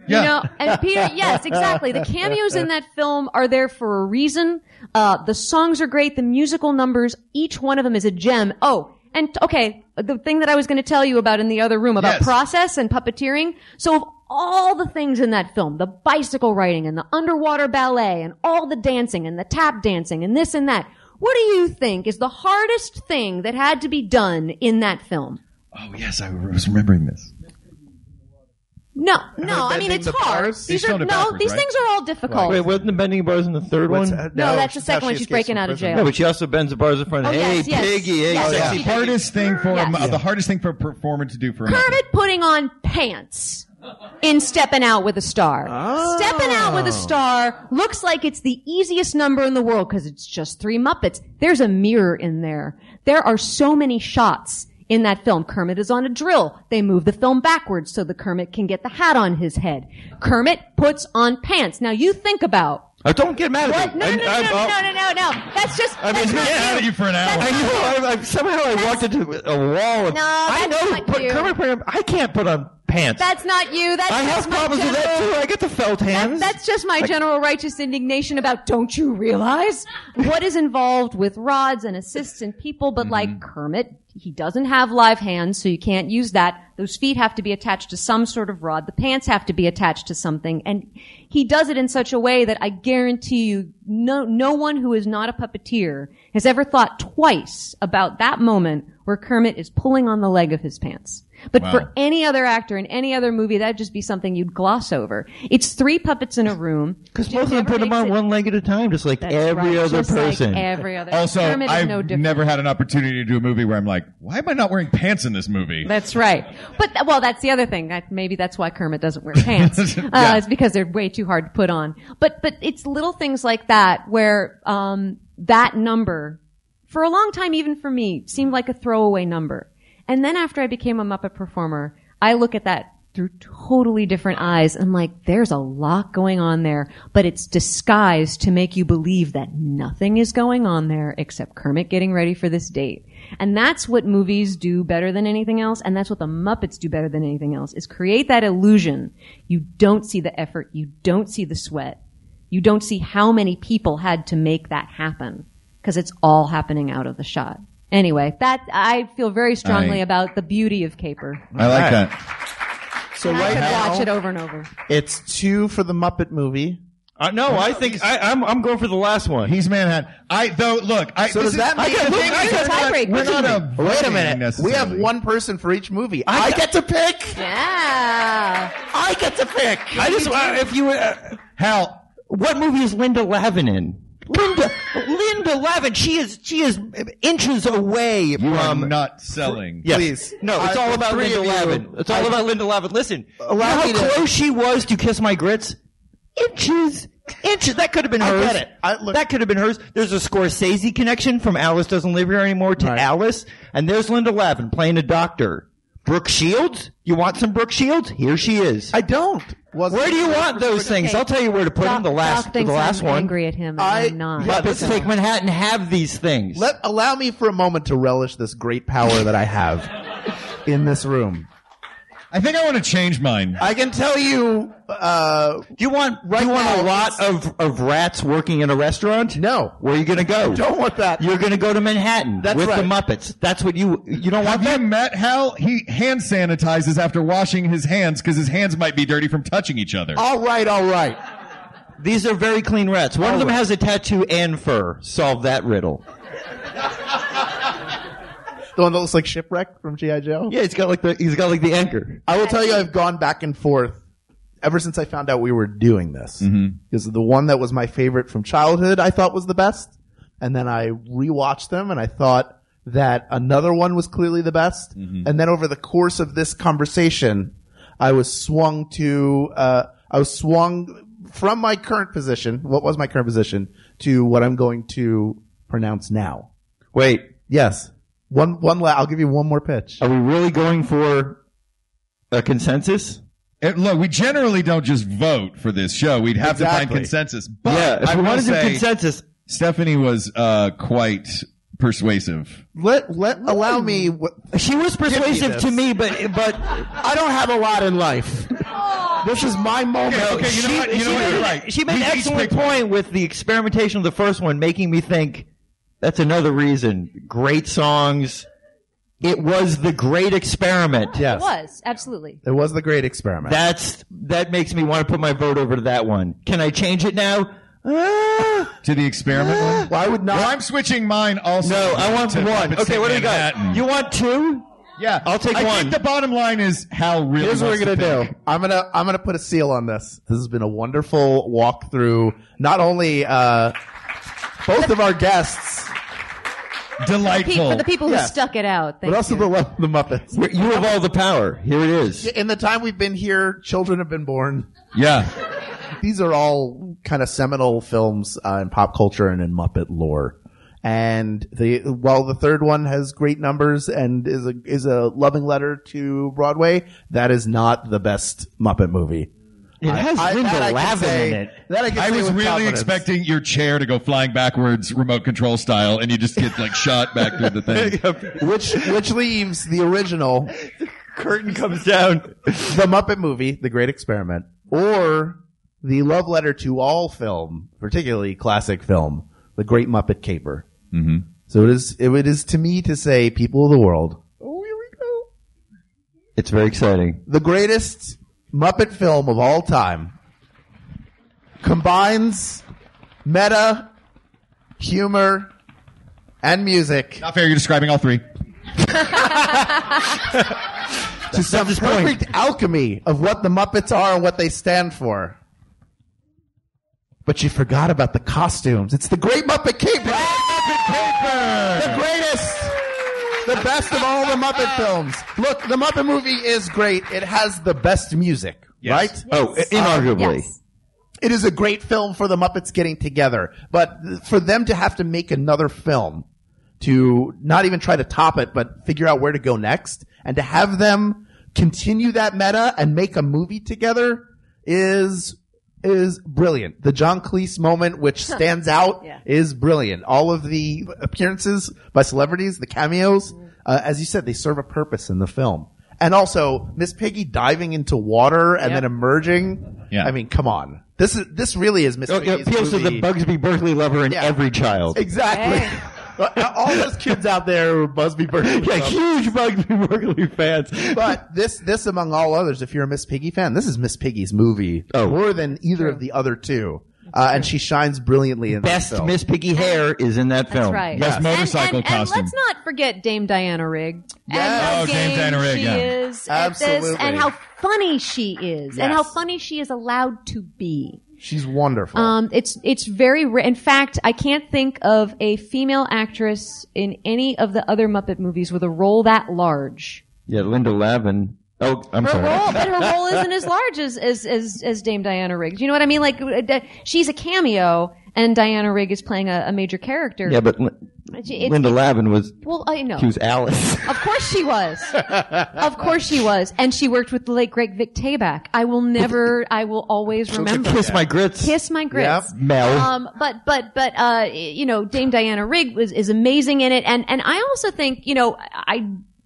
[SPEAKER 6] Yeah.
[SPEAKER 7] You know, and Peter, yes, exactly. The cameos in that film are there for a reason. The songs are great. The musical numbers, each one of them is a gem. Oh, and okay, the thing that I was going to tell you about in the other room about
[SPEAKER 6] Yes.
[SPEAKER 7] process and puppeteering. So of all the things in that film, the bicycle riding and the underwater ballet and all the dancing and the tap dancing and this and that, what do you think is the hardest thing that had to be done in that film?
[SPEAKER 6] Oh, yes, I was remembering this.
[SPEAKER 7] No, I mean,
[SPEAKER 5] bending
[SPEAKER 7] it's
[SPEAKER 5] the
[SPEAKER 7] hard.
[SPEAKER 5] bars?
[SPEAKER 7] These
[SPEAKER 6] They
[SPEAKER 7] are,
[SPEAKER 6] filmed it
[SPEAKER 7] no,
[SPEAKER 6] backwards,
[SPEAKER 7] these
[SPEAKER 6] right?
[SPEAKER 7] things are all difficult.
[SPEAKER 2] Wait, wasn't the bending bars in the third one?
[SPEAKER 7] No, that's the
[SPEAKER 5] how
[SPEAKER 7] second one.
[SPEAKER 5] she
[SPEAKER 7] She's
[SPEAKER 5] escapes
[SPEAKER 7] breaking
[SPEAKER 5] from
[SPEAKER 7] out of
[SPEAKER 5] prison.
[SPEAKER 7] jail.
[SPEAKER 2] No, but she also bends the bars in front.
[SPEAKER 7] Oh,
[SPEAKER 2] Hey,
[SPEAKER 7] yes, yes.
[SPEAKER 2] piggy, hey,
[SPEAKER 7] Yes,
[SPEAKER 2] sexy
[SPEAKER 7] yes.
[SPEAKER 2] piggy.
[SPEAKER 6] Hardest thing for
[SPEAKER 7] Yes.
[SPEAKER 6] the hardest thing for a performer to do for a Muppet.
[SPEAKER 7] Kermit putting on pants in Steppin' Out with a Star.
[SPEAKER 5] Oh.
[SPEAKER 7] Steppin' Out with a Star looks like it's the easiest number in the world because it's just 3 Muppets. There's a mirror in there. There are so many shots in that film. Kermit is on a drill. They move the film backwards so the Kermit can get the hat on his head. Kermit puts on pants. Now you think about
[SPEAKER 2] Oh, don't get mad at
[SPEAKER 7] what?
[SPEAKER 2] me.
[SPEAKER 7] No. That's just.
[SPEAKER 6] I've been
[SPEAKER 7] that's not
[SPEAKER 6] mad at you for an hour.
[SPEAKER 2] I know. Somehow I walked into a wall. And
[SPEAKER 7] No,
[SPEAKER 2] I
[SPEAKER 7] that's
[SPEAKER 2] know.
[SPEAKER 7] not
[SPEAKER 2] But
[SPEAKER 7] you.
[SPEAKER 2] Kermit, I can't put on pants.
[SPEAKER 7] That's not you. That's
[SPEAKER 2] I
[SPEAKER 7] just
[SPEAKER 2] have
[SPEAKER 7] my
[SPEAKER 2] problems with that
[SPEAKER 7] general-
[SPEAKER 2] too. I get the felt hands.
[SPEAKER 7] That's just my general righteous indignation about don't you realize what is involved with rods and assists and people, but like Kermit, he doesn't have live hands, so you can't use that. Those feet have to be attached to some sort of rod. The pants have to be attached to something. And he does it in such a way that I guarantee you no one who is not a puppeteer has ever thought twice about that moment where Kermit is pulling on the leg of his pants. But
[SPEAKER 6] Wow.
[SPEAKER 7] for any other actor in any other movie, that'd just be something you'd gloss over. It's 3 puppets in a room.
[SPEAKER 2] Because most of them put them on one leg at a time, just like
[SPEAKER 7] That's
[SPEAKER 2] every
[SPEAKER 7] right,
[SPEAKER 2] other
[SPEAKER 7] just like
[SPEAKER 2] person.
[SPEAKER 7] every other.
[SPEAKER 6] Also,
[SPEAKER 7] Kermit is
[SPEAKER 6] I've
[SPEAKER 7] no different.
[SPEAKER 6] never had an opportunity to do a movie where I'm like, why am I not wearing pants in this movie?
[SPEAKER 7] That's right. But, well, that's the other thing. Maybe that's why Kermit doesn't wear pants.
[SPEAKER 6] Yeah.
[SPEAKER 7] It's because they're way too hard to put on. But it's little things like that where, that number, for a long time, even for me, seemed like a throwaway number. And then after I became a Muppet performer, I look at that through totally different eyes. I'm like, there's a lot going on there, but it's disguised to make you believe that nothing is going on there except Kermit getting ready for this date. And that's what movies do better than anything else, and that's what the Muppets do better than anything else, is create that illusion. You don't see the effort, you don't see the sweat, you don't see how many people had to make that happen, because it's all happening out of the shot. Anyway, I feel very strongly about the beauty of Caper.
[SPEAKER 6] I like that.
[SPEAKER 5] So
[SPEAKER 7] And I
[SPEAKER 5] right
[SPEAKER 7] could
[SPEAKER 5] now,
[SPEAKER 7] watch it over and over.
[SPEAKER 5] it's 2 for the Muppet movie.
[SPEAKER 2] No, I think I'm going for the last one.
[SPEAKER 6] He's Manhattan.
[SPEAKER 5] So does that mean
[SPEAKER 6] we're not a
[SPEAKER 5] wait a minute?
[SPEAKER 6] necessarily.
[SPEAKER 5] We have one person for each movie. I get to pick.
[SPEAKER 7] Yeah.
[SPEAKER 5] I get to pick.
[SPEAKER 2] I just if you
[SPEAKER 6] Hal,
[SPEAKER 2] what movie is Linda Lavin in? Linda Lavin. She is inches away
[SPEAKER 6] you
[SPEAKER 2] from
[SPEAKER 6] are not selling.
[SPEAKER 2] Yes.
[SPEAKER 5] Please.
[SPEAKER 2] No, it's all about
[SPEAKER 5] three
[SPEAKER 2] Linda
[SPEAKER 5] of you,
[SPEAKER 2] Lavin. It's all about Linda Lavin. Listen, you know
[SPEAKER 5] allow
[SPEAKER 2] how
[SPEAKER 5] me to-
[SPEAKER 2] close she was to Kiss My Grits? Inches. That could have been hers.
[SPEAKER 5] I get it.
[SPEAKER 2] That could have been hers. There's a Scorsese connection from Alice Doesn't Live Here Anymore to
[SPEAKER 5] Right.
[SPEAKER 2] Alice. And there's Linda Lavin playing a doctor. Brooke Shields? You want some Brooke Shields? Here she is.
[SPEAKER 5] I don't.
[SPEAKER 2] Where do you want those things?
[SPEAKER 7] Okay.
[SPEAKER 2] I'll tell you where to put them. The last
[SPEAKER 7] I'm
[SPEAKER 2] one.
[SPEAKER 7] Angry at him. I'm not.
[SPEAKER 2] But let's take Manhattan. Have these things.
[SPEAKER 5] Allow me for a moment to relish this great power that I have in this room.
[SPEAKER 6] I think I want to change mine.
[SPEAKER 5] I can tell you.
[SPEAKER 2] Do you want a lot of rats working in a restaurant?
[SPEAKER 5] No.
[SPEAKER 2] Where are you going to go?
[SPEAKER 5] Don't want that.
[SPEAKER 2] You're going to go to Manhattan with
[SPEAKER 5] right.
[SPEAKER 2] the Muppets. That's what you don't want.
[SPEAKER 6] Have you met Hal? He hand sanitizes after washing his hands because his hands might be dirty from touching each other.
[SPEAKER 5] All right.
[SPEAKER 2] These are very clean rats. One of them has a tattoo and fur. Solve that riddle.
[SPEAKER 5] The one that looks like Shipwreck from G.I. Joe?
[SPEAKER 2] Yeah, he's got like the anchor.
[SPEAKER 5] I will tell you, I've gone back and forth ever since I found out we were doing this. Because the one that was my favorite from childhood I thought was the best. And then I rewatched them and I thought that another one was clearly the best. And then over the course of this conversation, I was swung from my current position, what was my current position, to what I'm going to pronounce now.
[SPEAKER 2] Wait.
[SPEAKER 5] Yes. I'll give you one more pitch.
[SPEAKER 2] Are we really going for a consensus?
[SPEAKER 6] Look, we generally don't just vote for this show. We'd have to find consensus. But
[SPEAKER 2] if we wanted some consensus.
[SPEAKER 6] Stephanie was quite persuasive.
[SPEAKER 5] Allow me.
[SPEAKER 2] She was persuasive to me, but
[SPEAKER 5] I don't have a lot in life. This is my moment.
[SPEAKER 6] Okay, you know what? You're right.
[SPEAKER 2] She made an excellent point with the experimentation of the first one, making me think that's another reason. Great songs. It was the great experiment.
[SPEAKER 5] Yes.
[SPEAKER 7] It was, absolutely.
[SPEAKER 5] It was the great experiment.
[SPEAKER 2] That makes me want to put my vote over to that one. Can I change it now?
[SPEAKER 6] To the experiment one?
[SPEAKER 5] Why would not?
[SPEAKER 6] Well, I'm switching mine also.
[SPEAKER 2] No, I want one. Okay, what do we got? You want two?
[SPEAKER 6] Yeah.
[SPEAKER 2] I'll take one.
[SPEAKER 6] I think the bottom line is how really.
[SPEAKER 5] Here's what we're gonna do. I'm gonna put a seal on this. This has been a wonderful walk through not only both of our guests.
[SPEAKER 6] Delightful.
[SPEAKER 7] For the people who stuck it out.
[SPEAKER 5] But also the Muppets.
[SPEAKER 2] You have all the power. Here it is.
[SPEAKER 5] In the time we've been here, children have been born.
[SPEAKER 6] Yeah.
[SPEAKER 5] These are all kind of seminal films in pop culture and in Muppet lore. And while the third one has great numbers and is a loving letter to Broadway, that is not the best Muppet movie.
[SPEAKER 2] It has Linda Lavin in it.
[SPEAKER 6] I was really expecting your chair to go flying backwards, remote control style, and you just get shot back through the thing.
[SPEAKER 5] Which leaves the original.
[SPEAKER 2] The curtain comes down.
[SPEAKER 5] The Muppet movie, The Great Experiment, or the love letter to all film, particularly classic film, The Great Muppet Caper.
[SPEAKER 6] Mm-hmm.
[SPEAKER 5] So it is to me to say, people of the world. Oh, here we go.
[SPEAKER 2] It's very exciting.
[SPEAKER 5] The greatest Muppet film of all time combines meta, humor, and music.
[SPEAKER 6] Not fair, you're describing all three.
[SPEAKER 5] To some perfect alchemy of what the Muppets are and what they stand for. But you forgot about the costumes. It's the Great Muppet Caper! The greatest! The best of all the Muppet films. Look, the Muppet movie is great. It has the best music, right?
[SPEAKER 2] Yes. Oh, inarguably.
[SPEAKER 7] Yes.
[SPEAKER 5] It is a great film for the Muppets getting together. But for them to have to make another film, to not even try to top it, but figure out where to go next, and to have them continue that meta and make a movie together is brilliant. The John Cleese moment, which stands out, is brilliant. All of the appearances by celebrities, the cameos, as you said, they serve a purpose in the film. And also, Miss Piggy diving into water and then emerging. Yeah. I mean, come on. This really is Miss Piggy's
[SPEAKER 2] it appeals
[SPEAKER 5] movie.
[SPEAKER 2] to the Bugsby Berkeley lover in every child.
[SPEAKER 5] Exactly.
[SPEAKER 7] Hey.
[SPEAKER 5] All those kids out there were Busby Berkeley.
[SPEAKER 2] Yeah, huge Bugsby Berkeley fans.
[SPEAKER 5] But this among all others, if you're a Miss Piggy fan, this is Miss Piggy's movie more than either of the other two. And she shines brilliantly in
[SPEAKER 2] Best
[SPEAKER 5] that film.
[SPEAKER 2] Miss Piggy hair is in that film.
[SPEAKER 7] That's right.
[SPEAKER 6] Best motorcycle costume.
[SPEAKER 7] And let's not forget Dame Diana Rigg.
[SPEAKER 5] Yes.
[SPEAKER 7] And how
[SPEAKER 6] Dame Diana Rigg,
[SPEAKER 7] she
[SPEAKER 6] yeah.
[SPEAKER 7] is at this,
[SPEAKER 5] Absolutely.
[SPEAKER 7] and how funny she is, and
[SPEAKER 5] Yes.
[SPEAKER 7] how funny she is allowed to be.
[SPEAKER 5] She's wonderful.
[SPEAKER 7] It's very in fact, I can't think of a female actress in any of the other Muppet movies with a role that large.
[SPEAKER 2] Yeah, Linda Lavin. Oh, I'm sorry.
[SPEAKER 7] But her role isn't as large as Dame Diana Rigg. You know what I mean? Like, she's a cameo, and Diana Rigg is playing a major character.
[SPEAKER 2] Yeah, but Linda Lavin was.
[SPEAKER 7] Well, I know.
[SPEAKER 2] She was Alice.
[SPEAKER 7] Of course she was. Of course she was. And she worked with the late great Vic Tayback. I will always remember.
[SPEAKER 2] Kiss My Grits.
[SPEAKER 7] Kiss My Grits.
[SPEAKER 2] Yep. Mel.
[SPEAKER 7] Dame Diana Rigg is amazing in it. And I also think,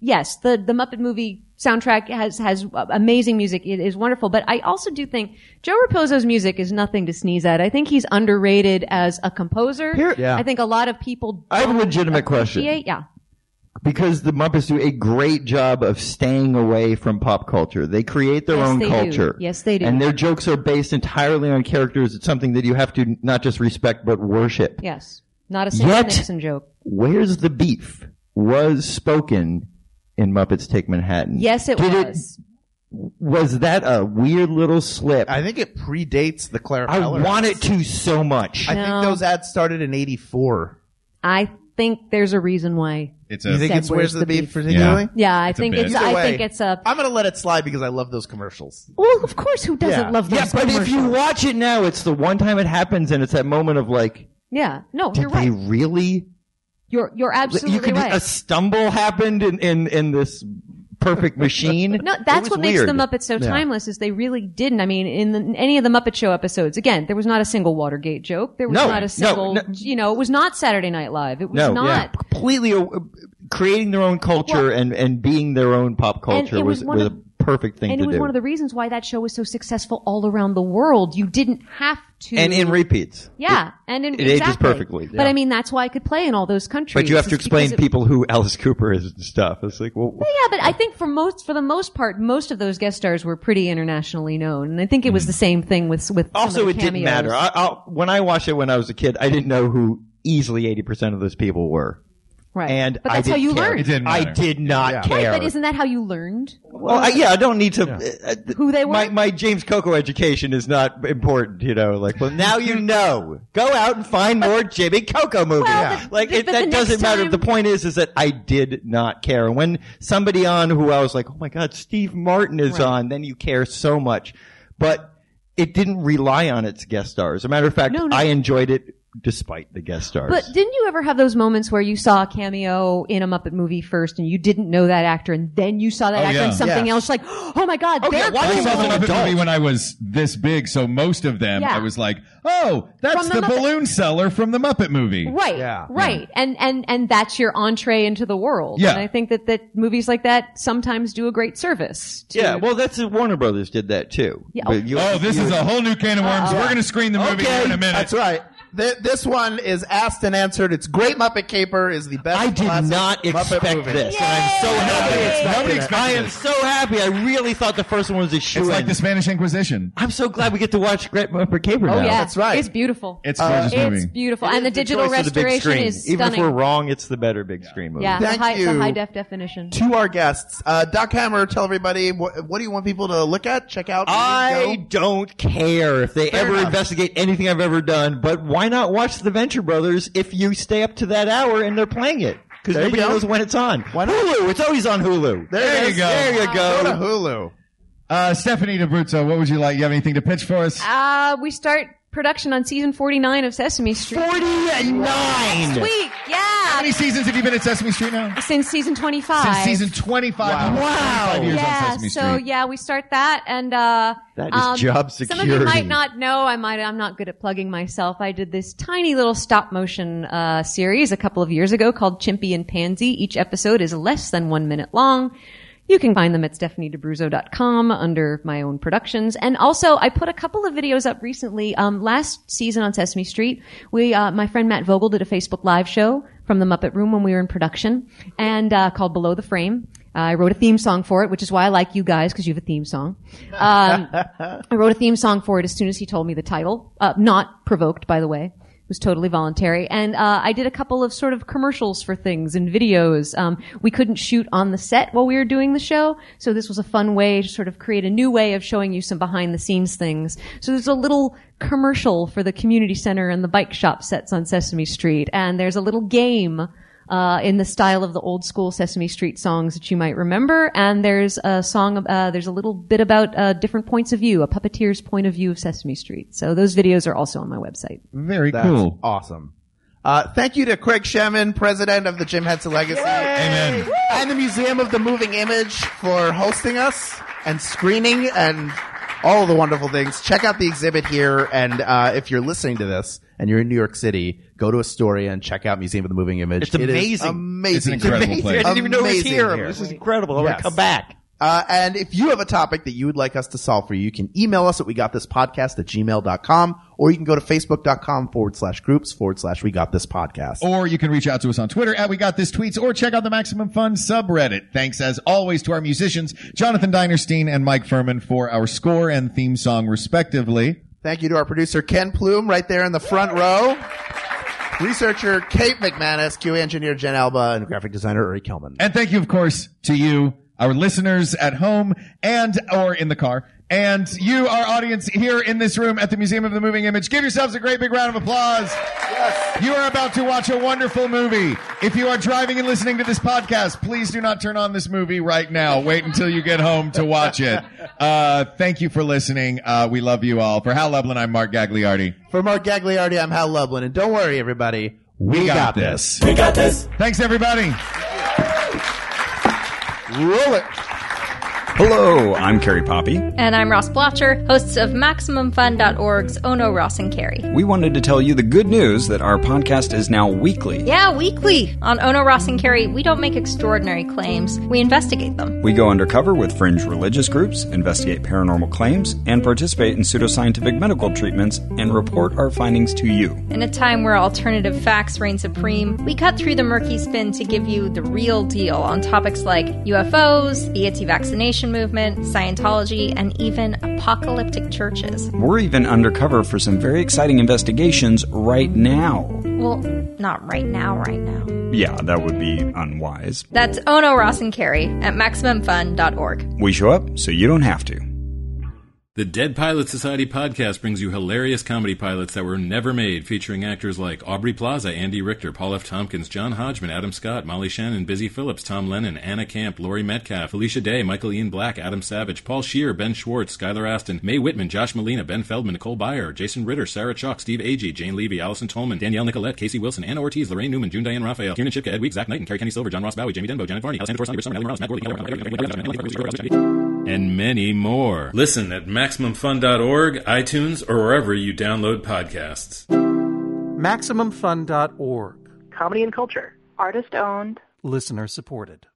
[SPEAKER 7] yes, the Muppet movie soundtrack has amazing music. It is wonderful. But I also do think Joe Raposo's music is nothing to sneeze at. I think he's underrated as a composer. I think a lot of people
[SPEAKER 2] I have a legitimate question.
[SPEAKER 7] Yeah.
[SPEAKER 2] Because the Muppets do a great job of staying away from pop culture. They create their own culture.
[SPEAKER 7] Yes, they do.
[SPEAKER 2] And their jokes are based entirely on characters. It's something that you have to not just respect, but worship.
[SPEAKER 7] Yes. Not a single Nixon joke.
[SPEAKER 2] Where's the Beef was spoken in Muppets Take Manhattan.
[SPEAKER 7] Yes, it was.
[SPEAKER 2] Was that a weird little slip?
[SPEAKER 5] I think it predates the Clara
[SPEAKER 2] I
[SPEAKER 5] Feller
[SPEAKER 2] want
[SPEAKER 5] ads.
[SPEAKER 2] it to so much.
[SPEAKER 5] I think those ads started in 84.
[SPEAKER 7] I think there's a reason why.
[SPEAKER 5] You think it's Where's the Beef particularly?
[SPEAKER 7] Yeah, I think it's a.
[SPEAKER 5] I'm going to let it slide because I love those commercials.
[SPEAKER 7] Well, of course, who doesn't love those
[SPEAKER 2] but
[SPEAKER 7] commercials?
[SPEAKER 2] if you watch it now, it's the one time it happens and it's that moment of like,
[SPEAKER 7] yeah, no,
[SPEAKER 2] did
[SPEAKER 7] you're right.
[SPEAKER 2] they really?
[SPEAKER 7] You're absolutely right.
[SPEAKER 2] A stumble happened in this perfect machine.
[SPEAKER 7] No, that's what makes
[SPEAKER 2] weird.
[SPEAKER 7] the Muppets so timeless is they really didn't. I mean, in any of the Muppet Show episodes, again, there was not a single Watergate joke. There was not a single, it was not Saturday Night Live. It was not.
[SPEAKER 2] Completely creating their own culture and being their own pop culture was a perfect thing to do.
[SPEAKER 7] And it was one of the reasons why that show was so successful all around the world. You didn't have to.
[SPEAKER 2] And in repeats.
[SPEAKER 7] Yeah.
[SPEAKER 2] It ages perfectly.
[SPEAKER 7] But I mean, that's why I could play in all those countries.
[SPEAKER 2] But you have to explain to people who Alice Cooper is and stuff. It's like, well.
[SPEAKER 7] Yeah, but I think for the most part, most of those guest stars were pretty internationally known. And I think it was the same thing with some
[SPEAKER 2] also,
[SPEAKER 7] of the
[SPEAKER 2] it didn't
[SPEAKER 7] cameos.
[SPEAKER 2] matter. When I watched it when I was a kid, I didn't know who easily 80% of those people were.
[SPEAKER 7] Right.
[SPEAKER 2] And
[SPEAKER 7] but that's how you learned.
[SPEAKER 6] It didn't matter.
[SPEAKER 2] I did not care.
[SPEAKER 7] Right, but isn't that how you learned?
[SPEAKER 2] Well, I don't need to.
[SPEAKER 7] Who they were?
[SPEAKER 2] My James Coco education is not important, Like, well, now you know. Go out and find more Jimmy Coco movies.
[SPEAKER 7] Well,
[SPEAKER 2] that doesn't matter. The point is that I did not care. And when somebody on who I was like, oh my God, Steve Martin is on, then you care so much. But it didn't rely on its guest stars. As a matter of fact, I enjoyed it despite the guest stars.
[SPEAKER 7] But didn't you ever have those moments where you saw a cameo in a Muppet movie first and you didn't know that actor and then you saw that actor in something else like, oh my God, they're
[SPEAKER 2] why
[SPEAKER 6] I saw the Muppet
[SPEAKER 2] adult.
[SPEAKER 6] movie when I was this big, so most of them I was like, oh, that's
[SPEAKER 7] From
[SPEAKER 6] the
[SPEAKER 7] the
[SPEAKER 6] balloon seller from the Muppet movie.
[SPEAKER 7] Right, right. And that's your entree into the world.
[SPEAKER 6] Yeah.
[SPEAKER 7] And I think that movies like that sometimes do a great service.
[SPEAKER 2] Well, that's Warner Brothers did that too.
[SPEAKER 7] Yeah.
[SPEAKER 2] But
[SPEAKER 6] This is a whole new can of worms. We're going to screen the movie here in a minute.
[SPEAKER 5] That's right. This one is asked and answered. It's Great Muppet Caper is the best.
[SPEAKER 2] I did not expect this, and I'm so happy.
[SPEAKER 6] Nobody expected
[SPEAKER 2] I am
[SPEAKER 6] it.
[SPEAKER 2] so happy. I really thought the first one was a shoe.
[SPEAKER 6] It's like the Spanish Inquisition.
[SPEAKER 2] I'm so glad we get to watch Great Muppet Caper now.
[SPEAKER 7] Oh yeah,
[SPEAKER 5] That's right.
[SPEAKER 7] It's beautiful.
[SPEAKER 6] It's a gorgeous movie.
[SPEAKER 7] It's beautiful,
[SPEAKER 2] It
[SPEAKER 7] and the
[SPEAKER 2] is
[SPEAKER 7] digital
[SPEAKER 2] choice of the big
[SPEAKER 7] restoration
[SPEAKER 2] screen.
[SPEAKER 7] is
[SPEAKER 2] Even if
[SPEAKER 7] stunning.
[SPEAKER 2] we're wrong, it's the better big screen movie.
[SPEAKER 7] Yeah,
[SPEAKER 5] Thank
[SPEAKER 7] the
[SPEAKER 5] you.
[SPEAKER 7] high def definition.
[SPEAKER 5] To our guests, Doc Hammer, tell everybody what do you want people to look at, check out?
[SPEAKER 2] I don't care if they
[SPEAKER 5] Fair
[SPEAKER 2] ever
[SPEAKER 5] enough.
[SPEAKER 2] investigate anything I've ever done, but why not watch The Venture Brothers if you stay up to that hour and they're playing it? Because
[SPEAKER 5] There you
[SPEAKER 2] nobody
[SPEAKER 5] go.
[SPEAKER 2] knows when it's on.
[SPEAKER 5] Why not?
[SPEAKER 2] Hulu. It's always on Hulu.
[SPEAKER 5] There
[SPEAKER 6] you go.
[SPEAKER 2] There you
[SPEAKER 5] Go to
[SPEAKER 2] go.
[SPEAKER 5] Hulu.
[SPEAKER 6] Stephanie DeBruzzo, what would you like? You have anything to pitch for us?
[SPEAKER 7] We start production on season 49 of Sesame Street.
[SPEAKER 2] 49!
[SPEAKER 7] Next week,
[SPEAKER 6] How
[SPEAKER 7] yeah.
[SPEAKER 6] many seasons have you been at Sesame Street now?
[SPEAKER 7] Since season 25.
[SPEAKER 6] Since season 25.
[SPEAKER 2] Wow.
[SPEAKER 6] 25 years on
[SPEAKER 7] Yeah,
[SPEAKER 6] Sesame Street.
[SPEAKER 7] so we start that, and
[SPEAKER 2] That is job
[SPEAKER 7] Some
[SPEAKER 2] security.
[SPEAKER 7] of you might not know. I'm not good at plugging myself. I did this tiny little stop motion series a couple of years ago called Chimpy and Pansy. Each episode is less than 1 minute long. You can find them at StephanieDeBruzzo.com under my own productions. And also, I put a couple of videos up recently. Last season on Sesame Street, my friend Matt Vogel did a Facebook Live show from the Muppet Room when we were in production, and called Below the Frame. I wrote a theme song for it, which is why I like you guys, because you have a theme song. I wrote a theme song for it as soon as he told me the title. Not provoked, by the way. It was totally voluntary. And I did a couple of sort of commercials for things and videos. We couldn't shoot on the set while we were doing the show, so this was a fun way to sort of create a new way of showing you some behind-the-scenes things. So there's a little commercial for the community center and the bike shop sets on Sesame Street, and there's a little game in the style of the old school Sesame Street songs that you might remember. And there's a song, there's a little bit about different points of view, a puppeteer's point of view of Sesame Street. So those videos are also on my website.
[SPEAKER 6] Very
[SPEAKER 5] That's
[SPEAKER 6] cool.
[SPEAKER 5] awesome. Thank you to Craig Shemin, president of the Jim Henson Legacy.
[SPEAKER 6] Amen.
[SPEAKER 5] And the Museum of the Moving Image for hosting us and screening and all of the wonderful things. Check out the exhibit here. And if you're listening to this and you're in New York City, go to Astoria and check out Museum of the Moving Image.
[SPEAKER 2] It's amazing.
[SPEAKER 5] It is amazing.
[SPEAKER 6] It's an incredible place.
[SPEAKER 2] I didn't even know it was
[SPEAKER 5] Amazing
[SPEAKER 2] here. This is incredible. I want to come back.
[SPEAKER 5] And if you have a topic that you would like us to solve for you, you can email us at wegotThisPodcast@gmail.com, or you can go to facebook.com/groups/wegotThisPodcast.
[SPEAKER 6] Or you can reach out to us on Twitter at We Got This Tweets, or check out the Maximum Fun subreddit. Thanks as always to our musicians, Jonathan Dinerstein and Mike Furman, for our score and theme song respectively.
[SPEAKER 5] Thank you to our producer Ken Plume right there in the front row. Researcher Kate McManus, QA engineer Jen Alba, and graphic designer Uri Kelman.
[SPEAKER 6] And thank you, of course, to you, our listeners at home and or in the car, and you, our audience here in this room at the Museum of the Moving Image. Give yourselves a great big round of applause. Yes. You are about to watch a wonderful movie. If you are driving and listening to this podcast, please do not turn on this movie right now. Wait until you get home to watch it. Thank you for listening. We love you all. For Hal Lublin, I'm Mark Gagliardi.
[SPEAKER 5] For Mark Gagliardi, I'm Hal Lublin. And don't worry, everybody. We got this.
[SPEAKER 6] We got this. Thanks, everybody.
[SPEAKER 5] Roll it.
[SPEAKER 3] Hello, I'm Carrie Poppy.
[SPEAKER 4] And I'm Ross Blotcher, hosts of MaximumFun.org's Ono, Ross, and Carrie.
[SPEAKER 3] We wanted to tell you the good news that our podcast is now weekly.
[SPEAKER 4] Yeah, weekly. On Ono, Ross, and Carrie, we don't make extraordinary claims. We investigate them.
[SPEAKER 3] We go undercover with fringe religious groups, investigate paranormal claims, and participate in pseudoscientific medical treatments, and report our findings to you.
[SPEAKER 4] In a time where alternative facts reign supreme, we cut through the murky spin to give you the real deal on topics like UFOs, the anti-vaccination movement, Scientology, and even apocalyptic churches.
[SPEAKER 3] We're even undercover for some very exciting investigations right now.
[SPEAKER 4] Well, not right now.
[SPEAKER 3] Yeah, that would be unwise.
[SPEAKER 4] That's Ono, Ross, and Carrie at MaximumFun.org.
[SPEAKER 3] We show up so you don't have to.
[SPEAKER 23] The Dead Pilot Society podcast brings you hilarious comedy pilots that were never made, featuring actors like Aubrey Plaza, Andy Richter, Paul F. Tompkins, John Hodgman, Adam Scott, Molly Shannon, Busy Phillips, Tom Lennon, Anna Camp, Laurie Metcalf, Felicia Day, Michael Ian Black, Adam Savage, Paul Scheer, Ben Schwartz, Skylar Aston, Mae Whitman, Josh Molina, Ben Feldman, Nicole Byer, Jason Ritter, Sarah Chalk, Steve Agee, Jane Levy, Allison Tolman, Danielle Nicolette, Casey Wilson, Anna Ortiz, Lorraine Newman, June Diane Raphael, Kieran Shipka, Ed Week, Zach Knight, and Carrie Kenny Silver, John Ross Bowie, Jamie Denbo, Janet Varney, Alessandra Torres, Summer, Ellen Ross, Matt Gorley, and many more. Listen at MaximumFun.org, iTunes, or wherever you download podcasts.
[SPEAKER 24] MaximumFun.org.
[SPEAKER 25] Comedy and culture.
[SPEAKER 26] Artist owned.
[SPEAKER 24] Listener supported.